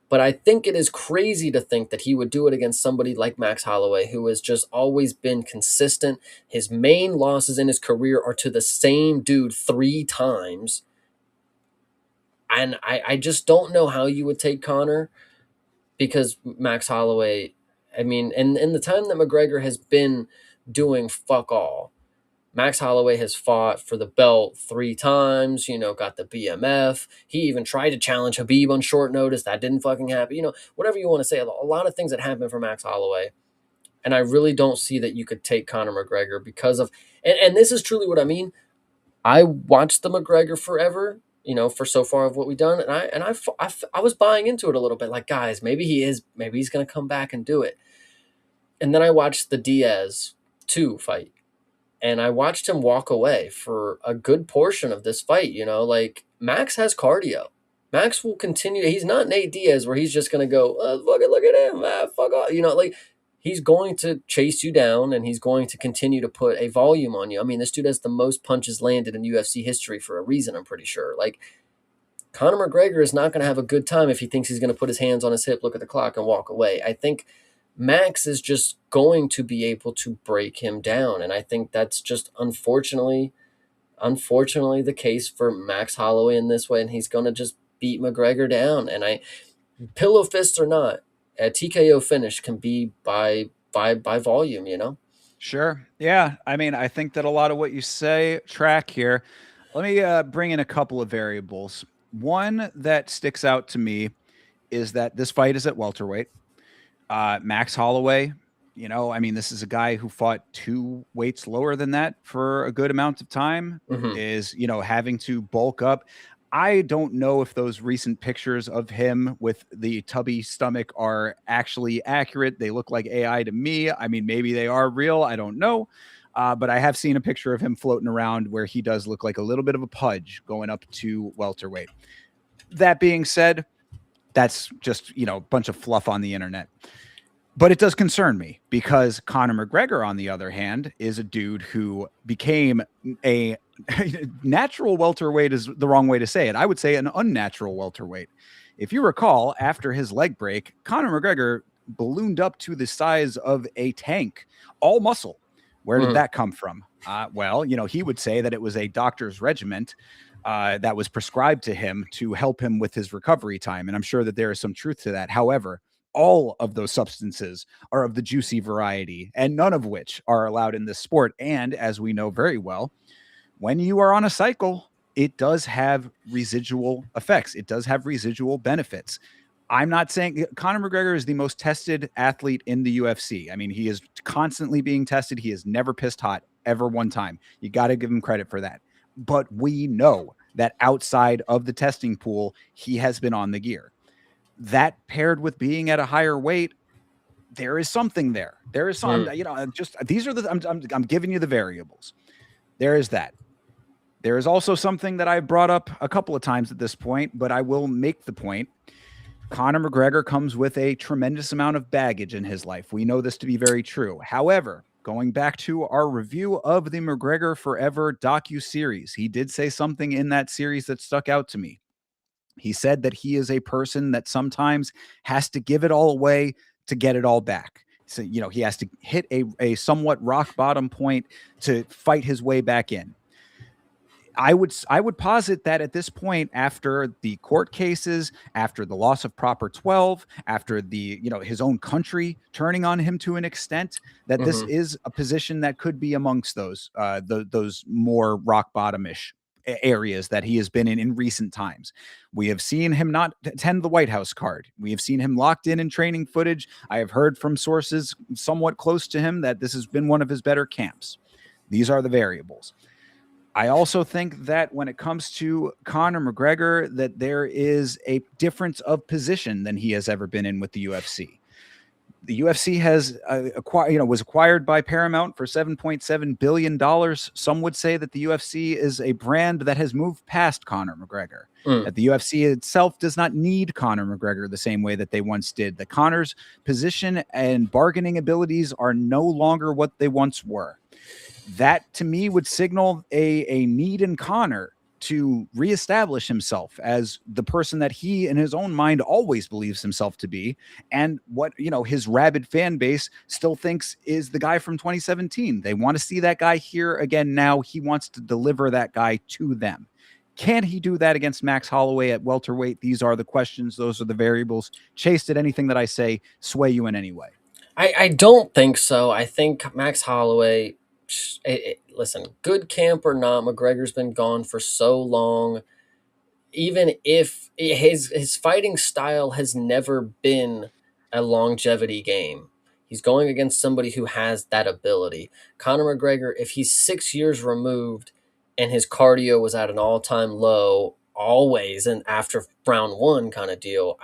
But I think it is crazy to think that he would do it against somebody like Max Holloway, who has just always been consistent. His main losses in his career are to the same dude 3 times. And I just don't know how you would take Conor because Max Holloway, I mean, and in the time that McGregor has been doing fuck all, Max Holloway has fought for the belt 3 times, you know, got the BMF. He even tried to challenge Habib on short notice. That didn't fucking happen. You know, whatever you want to say, a lot of things that happened for Max Holloway. And I really don't see that you could take Conor McGregor because of, and this is truly what I mean. I watched the McGregor forever, you know, for so far of what we've done, I was buying into it a little bit. Like, guys, maybe he's gonna come back and do it. And then I watched the Diaz 2 fight, and I watched him walk away for a good portion of this fight. You know, like Max has cardio. Max will continue. He's not Nate Diaz where he's just gonna go, fuck it, look at him, fuck off. You know, like he's going to chase you down and he's going to continue to put a volume on you. I mean, this dude has the most punches landed in UFC history for a reason, I'm pretty sure. Like, Conor McGregor is not going to have a good time if he thinks he's going to put his hands on his hip, look at the clock, and walk away. I think Max is just going to be able to break him down. And I think that's just unfortunately the case for Max Holloway in this way. And he's going to just beat McGregor down. And pillow fists or not, a TKO finish can be by volume, you know? Sure. Yeah. I mean, I think that a lot of what you say track here. Let me bring in a couple of variables. One that sticks out to me is that this fight is at welterweight. Max Holloway, you know, I mean, this is a guy who fought 2 weights lower than that for a good amount of time, Mm-hmm. is, you know, having to bulk up. I don't know if those recent pictures of him with the tubby stomach are actually accurate. They look like AI to me. I mean, maybe they are real. I don't know. But I have seen a picture of him floating around where he does look like a little bit of a pudge going up to welterweight. That being said, that's just, you know, a bunch of fluff on the internet. But it does concern me because Conor McGregor, on the other hand, is a dude who became a natural welterweight is the wrong way to say it. I would say an unnatural welterweight. If you recall, after his leg break, Conor McGregor ballooned up to the size of a tank, all muscle. Where did that come from? Well, you know, he would say that it was a doctor's regiment that was prescribed to him to help him with his recovery time. And I'm sure that there is some truth to that. However, all of those substances are of the juicy variety, and none of which are allowed in this sport. And as we know very well, when you are on a cycle, it does have residual effects. It does have residual benefits. I'm not saying Conor McGregor is the most tested athlete in the UFC. I mean, he is constantly being tested. He has never pissed hot ever one time. You got to give him credit for that. But we know that outside of the testing pool, he has been on the gear. That paired with being at a higher weight, there is something there. There is some, you know, just these are I'm giving you the variables. There is that. There is also something that I've brought up a couple of times at this point, but I will make the point. Conor McGregor comes with a tremendous amount of baggage in his life. We know this to be very true. However, going back to our review of the McGregor Forever docu-series, he did say something in that series that stuck out to me. He said that he is a person that sometimes has to give it all away to get it all back. So, he has to hit a somewhat rock bottom point to fight his way back in. I would posit that at this point, after the court cases, after the loss of Proper 12, after the his own country turning on him to an extent, that this Mhm. is a position that could be amongst those more rock bottomish areas that he has been in recent times. We have seen him not attend the White House card. We have seen him locked in training footage. I have heard from sources somewhat close to him that this has been one of his better camps. These are the variables. I also think that when it comes to Conor McGregor, that there is a difference of position than he has ever been in with the UFC. The UFC has was acquired by Paramount for $7.7 billion. Some would say that the UFC is a brand that has moved past Conor McGregor. Mm. That the UFC itself does not need Conor McGregor the same way that they once did. That Conor's position and bargaining abilities are no longer what they once were. That to me would signal a need in Conor to reestablish himself as the person that he in his own mind always believes himself to be, and what his rabid fan base still thinks is the guy from 2017. They want to see that guy here again. Now he wants to deliver that guy to them. Can he do that against Max Holloway at welterweight? These are the questions. Those are the variables. Chase, did anything that I say sway you in any way? I don't think so. I think Max Holloway, listen, good camp or not, McGregor's been gone for so long. Even if his fighting style has never been a longevity game, he's going against somebody who has that ability. Conor McGregor, if he's 6 years removed and his cardio was at an all-time low always and after round one kind of deal,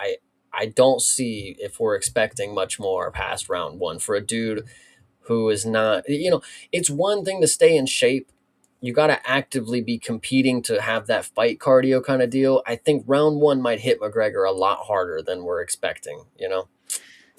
I don't see if we're expecting much more past round one for a dude who is not, it's one thing to stay in shape. You got to actively be competing to have that fight cardio kind of deal. I think round one might hit McGregor a lot harder than we're expecting.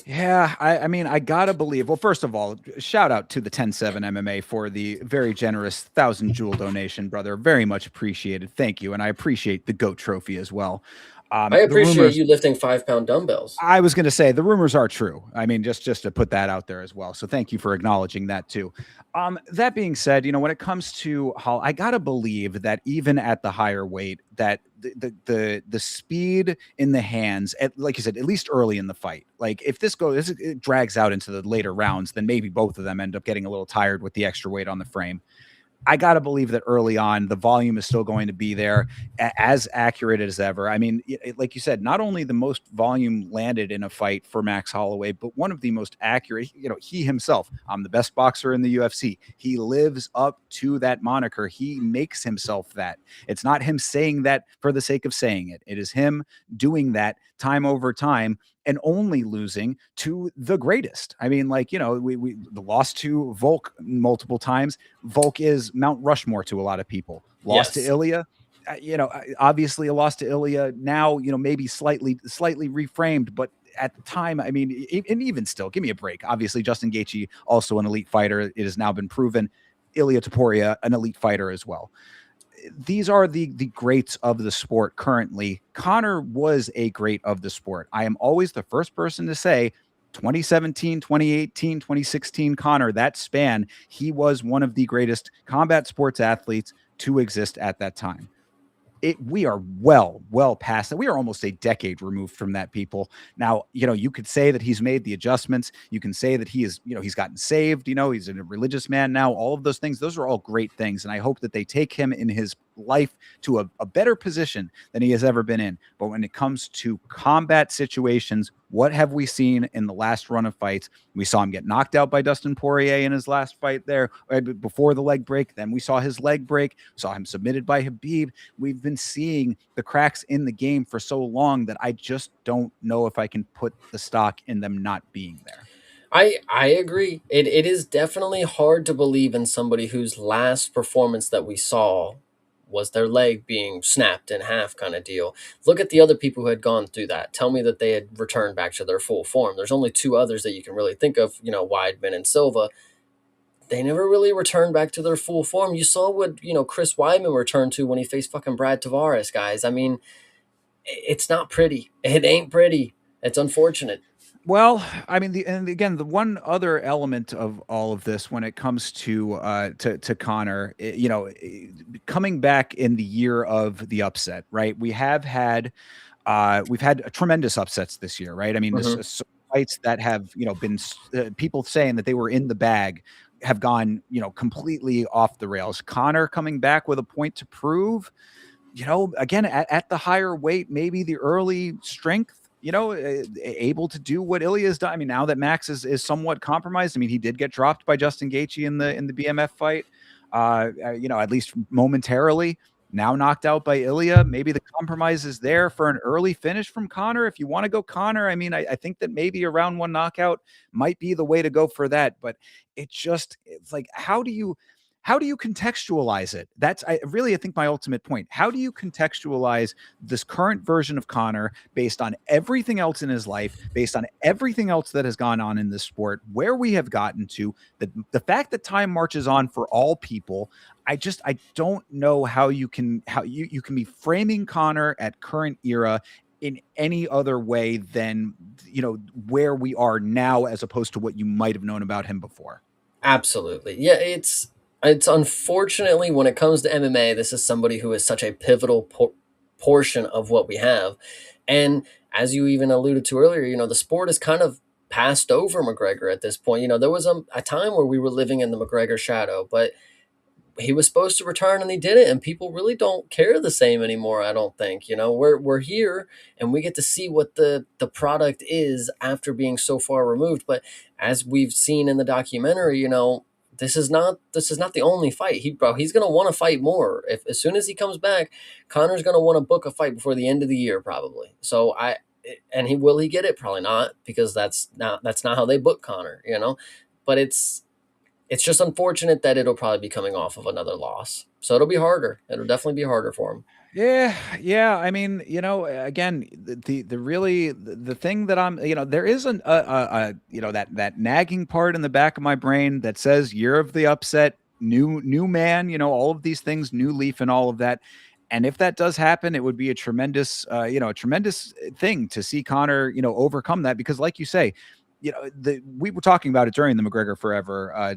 Yeah, I mean, I gotta believe. Well, first of all, shout out to the 10-7 MMA for the very generous 1,000 jewel donation, brother. Very much appreciated. Thank you, and I appreciate the GOAT trophy as well. I The appreciate rumors. you lifting 5 pound dumbbells. I was going to say the rumors are true. I mean, just to put that out there as well. So thank you for acknowledging that too. That being said, when it comes to Hall, I gotta believe that even at the higher weight, that the speed in the hands, like you said, at least early in the fight. Like if it drags out into the later rounds, then maybe both of them end up getting a little tired with the extra weight on the frame. I got to believe that early on, the volume is still going to be there, as accurate as ever. I mean, like you said, not only the most volume landed in a fight for Max Holloway, but one of the most accurate. He himself, I'm the best boxer in the UFC. He lives up to that moniker. He makes himself that. It's not him saying that for the sake of saying it. It is him doing that time over time and only losing to the greatest. I mean, like, we lost to Volk multiple times. Volk is Mount Rushmore to a lot of people. Lost to Yes. Ilya, obviously a loss to Ilya. Now, maybe slightly reframed, but at the time, I mean, and even still, give me a break. Obviously, Justin Gaethje, also an elite fighter. It has now been proven. Ilya Topuria, an elite fighter as well. These are the greats of the sport currently. Conor was a great of the sport. I am always the first person to say 2017, 2018, 2016 Conor, that span, he was one of the greatest combat sports athletes to exist at that time. We are well past that. We are almost a decade removed from that, people. Now, you could say that he's made the adjustments. You can say that he is, he's gotten saved, he's a religious man now. All of those things, those are all great things. And I hope that they take him in his life to a better position than he has ever been in. But when it comes to combat situations, what have we seen in the last run of fights? We saw him get knocked out by Dustin Poirier in his last fight there before the leg break. Then we saw his leg break. We saw him submitted by Khabib. We've been seeing the cracks in the game for so long that I just don't know if I can put the stock in them not being there. I agree. It is definitely hard to believe in somebody whose last performance that we saw was their leg being snapped in half kind of deal. Look at the other people who had gone through that. Tell me that they had returned back to their full form. There's only two others that you can really think of, Weidman and Silva. They never really returned back to their full form. You saw what, Chris Weidman returned to when he faced fucking Brad Tavares, guys. I mean, It's not pretty. It ain't pretty. It's unfortunate. Well, I mean, and again, the one other element of all of this when it comes to Connor, coming back in the year of the upset, right? We've had tremendous upsets this year, right? I mean, Hmm. fights that have been people saying that they were in the bag have gone completely off the rails. Connor coming back with a point to prove, again, at the higher weight, maybe the early strength, able to do what Ilya has done. I mean, now that Max is somewhat compromised, I mean, he did get dropped by Justin Gaethje in the BMF fight, at least momentarily. Now knocked out by Ilya. Maybe the compromise is there for an early finish from Connor. If you want to go Connor, I mean, I think that maybe a round one knockout might be the way to go for that. But it's like, how do you contextualize it? I think my ultimate point. How do you contextualize this current version of Connor based on everything else in his life, based on everything else that has gone on in this sport, where we have gotten to, the fact that time marches on for all people? I don't know how you can be framing Connor at current era in any other way than where we are now as opposed to what you might have known about him before. Absolutely. Yeah, it's unfortunately when it comes to MMA, this is somebody who is such a pivotal portion of what we have. And as you even alluded to earlier, the sport is kind of passed over McGregor at this point. There was a time where we were living in the McGregor shadow, but he was supposed to return and he didn't, and people really don't care the same anymore. I don't think. We're here and we get to see what the product is after being so far removed. But as we've seen in the documentary, this is not the only fight. He's gonna want to fight more. If as soon as he comes back, Connor's gonna want to book a fight before the end of the year probably. So he get it? Probably not, because that's not how they book Connor. But it's just unfortunate that it'll probably be coming off of another loss. So it'll be harder. It'll definitely be harder for him. Yeah, yeah. I mean, again, the thing that there is that nagging part in the back of my brain that says year of the upset, new man, all of these things, new leaf, and all of that. And if that does happen, it would be a tremendous thing to see Connor, overcome that, because, like you say, we were talking about it during the McGregor Forever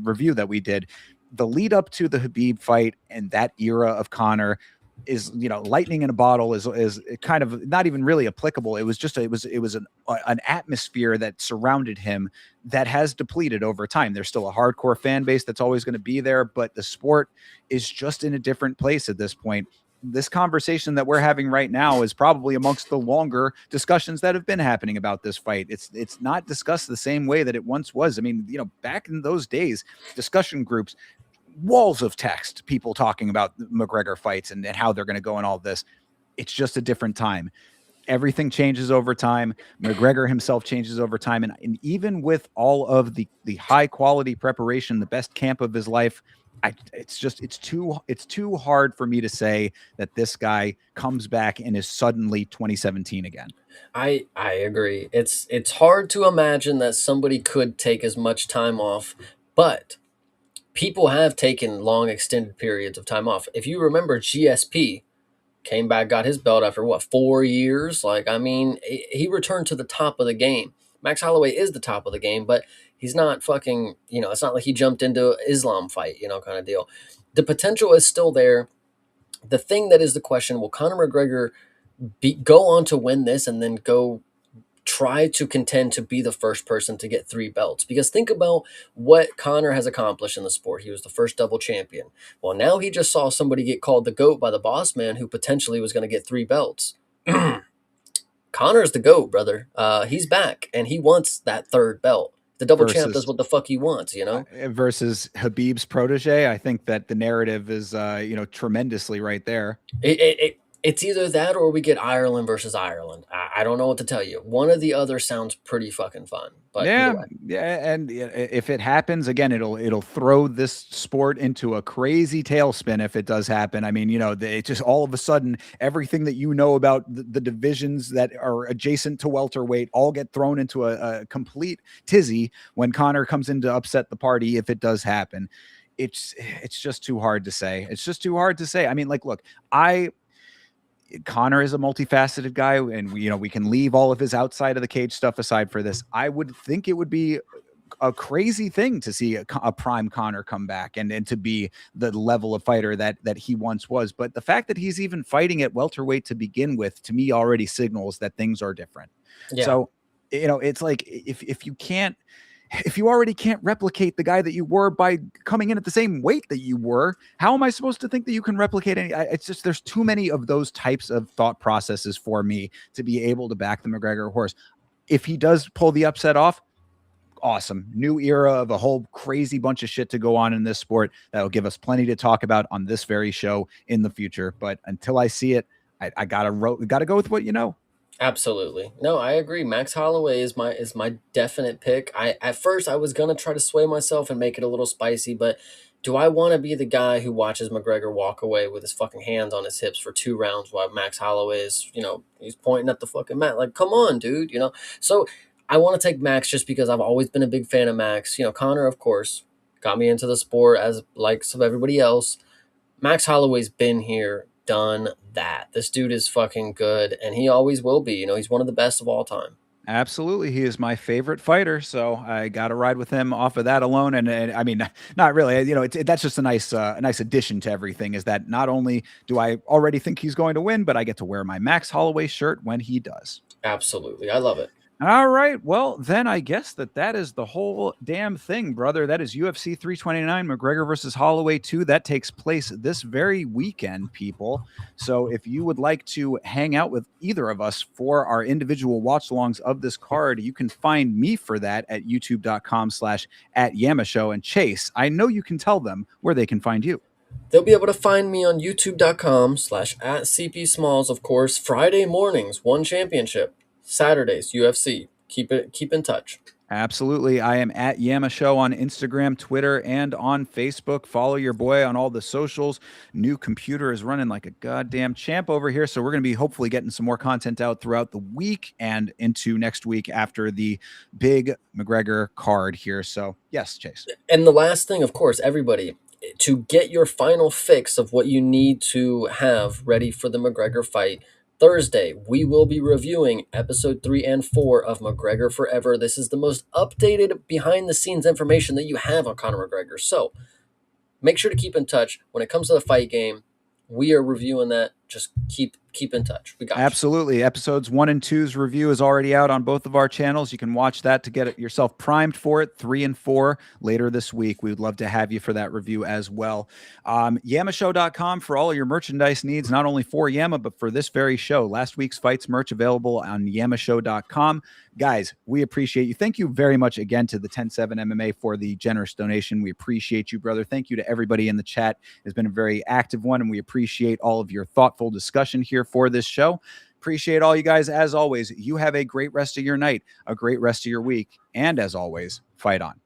review that we did. The lead up to the Khabib fight and that era of Connor is lightning in a bottle is kind of not even really applicable. It was an atmosphere that surrounded him that has depleted over time. There's still a hardcore fan base that's always going to be there, but the sport is just in a different place at this point. This conversation that we're having right now is probably amongst the longer discussions that have been happening about this fight. It's not discussed the same way that it once was. I mean, back in those days, discussion groups, walls of text, people talking about McGregor fights and how they're going to go and all this. It's just a different time. Everything changes over time. McGregor himself changes over time. And even with all of the high quality preparation, the best camp of his life, it's too hard for me to say that this guy comes back and is suddenly 2017 again. I agree. It's hard to imagine that somebody could take as much time off, but people have taken long extended periods of time off. If you remember, GSP came back, got his belt after what, 4 years? Like, I mean, he returned to the top of the game. Max Holloway is the top of the game, but he's not fucking, it's not like he jumped into Islam fight, kind of deal. The potential is still there. The thing that is the question, will Conor McGregor go on to win this and then go try to contend to be the first person to get 3 belts? Because think about what Conor has accomplished in the sport. He was the first double champion. Well, now he just saw somebody get called the GOAT by the boss man who potentially was going to get 3 belts. Conor's the GOAT, brother. He's back and he wants that 3rd belt. The double champ does what the fuck he wants, versus Habib's protege. I think that the narrative is tremendously right there. It's either that or we get Ireland versus Ireland. I don't know what to tell you. One or the other sounds pretty fucking fun. But either way. Yeah, and if it happens again, it'll throw this sport into a crazy tailspin if it does happen. I mean, it just all of a sudden everything that about the divisions that are adjacent to welterweight all get thrown into a complete tizzy when Conor comes in to upset the party. If it does happen, it's just too hard to say. It's just too hard to say. I mean, like, look, Conor is a multifaceted guy, and we can leave all of his outside of the cage stuff aside for this. I would think it would be a crazy thing to see a prime Conor come back and to be the level of fighter that he once was. But the fact that he's even fighting at welterweight to begin with, to me, already signals that things are different. Yeah. So, it's like if you already can't replicate the guy that you were by coming in at the same weight that you were, how am I supposed to think that you can replicate any? It's just, there's too many of those types of thought processes for me to be able to back the McGregor horse. If he does pull the upset off, awesome. New era of a whole crazy bunch of shit to go on in this sport that'll give us plenty to talk about on this very show in the future. But until I see it, I gotta go with what you know. Absolutely. No, I agree. Max Holloway is my definite pick. At first I was gonna try to sway myself and make it a little spicy, but do I want to be the guy who watches McGregor walk away with his fucking hands on his hips for 2 rounds while Max Holloway is, he's pointing at the fucking mat like, come on, dude, So I want to take Max just because I've always been a big fan of Max. Conor, of course, got me into the sport as likes of everybody else. Max Holloway's been here, done that. This dude is fucking good, and he always will be. He's one of the best of all time. Absolutely. He is my favorite fighter. So I got to ride with him off of that alone. And I mean, not really, that's just a nice addition to everything, is that not only do I already think he's going to win, but I get to wear my Max Holloway shirt when he does. Absolutely. I love it. All right. Well, then I guess that is the whole damn thing, brother. That is UFC 329, McGregor versus Holloway 2. That takes place this very weekend, people. So if you would like to hang out with either of us for our individual watch-alongs of this card, you can find me for that at youtube.com/@YamaShow. And Chase, I know you can tell them where they can find you. They'll be able to find me on youtube.com/@CP Smalls, of course. Friday mornings, One Championship. Saturdays, UFC. Keep in touch. Absolutely. I am at Yama Show on Instagram, Twitter, and on Facebook. Follow your boy on all the socials. New computer is running like a goddamn champ over here. So we're going to be hopefully getting some more content out throughout the week and into next week after the big McGregor card here. So yes, Chase. And the last thing, of course, everybody, to get your final fix of what you need to have ready for the McGregor fight, Thursday, we will be reviewing episode 3 and 4 of McGregor Forever. This is the most updated behind-the-scenes information that you have on Conor McGregor. So make sure to keep in touch. When it comes to the fight game, we are reviewing that. Just keep in touch. We got Absolutely. Episodes 1 and 2's review is already out on both of our channels. You can watch that to get yourself primed for it. 3 and 4 later this week. We would love to have you for that review as well. YamaShow.com for all of your merchandise needs, not only for Yama, but for this very show. Last week's fights merch available on YamaShow.com. Guys, we appreciate you. Thank you very much again to the 10-7 MMA for the generous donation. We appreciate you, brother. Thank you to everybody in the chat. It's been a very active one, and we appreciate all of your thoughtful discussion here for this show. Appreciate all you guys. As always, you have a great rest of your night, a great rest of your week, and as always, fight on.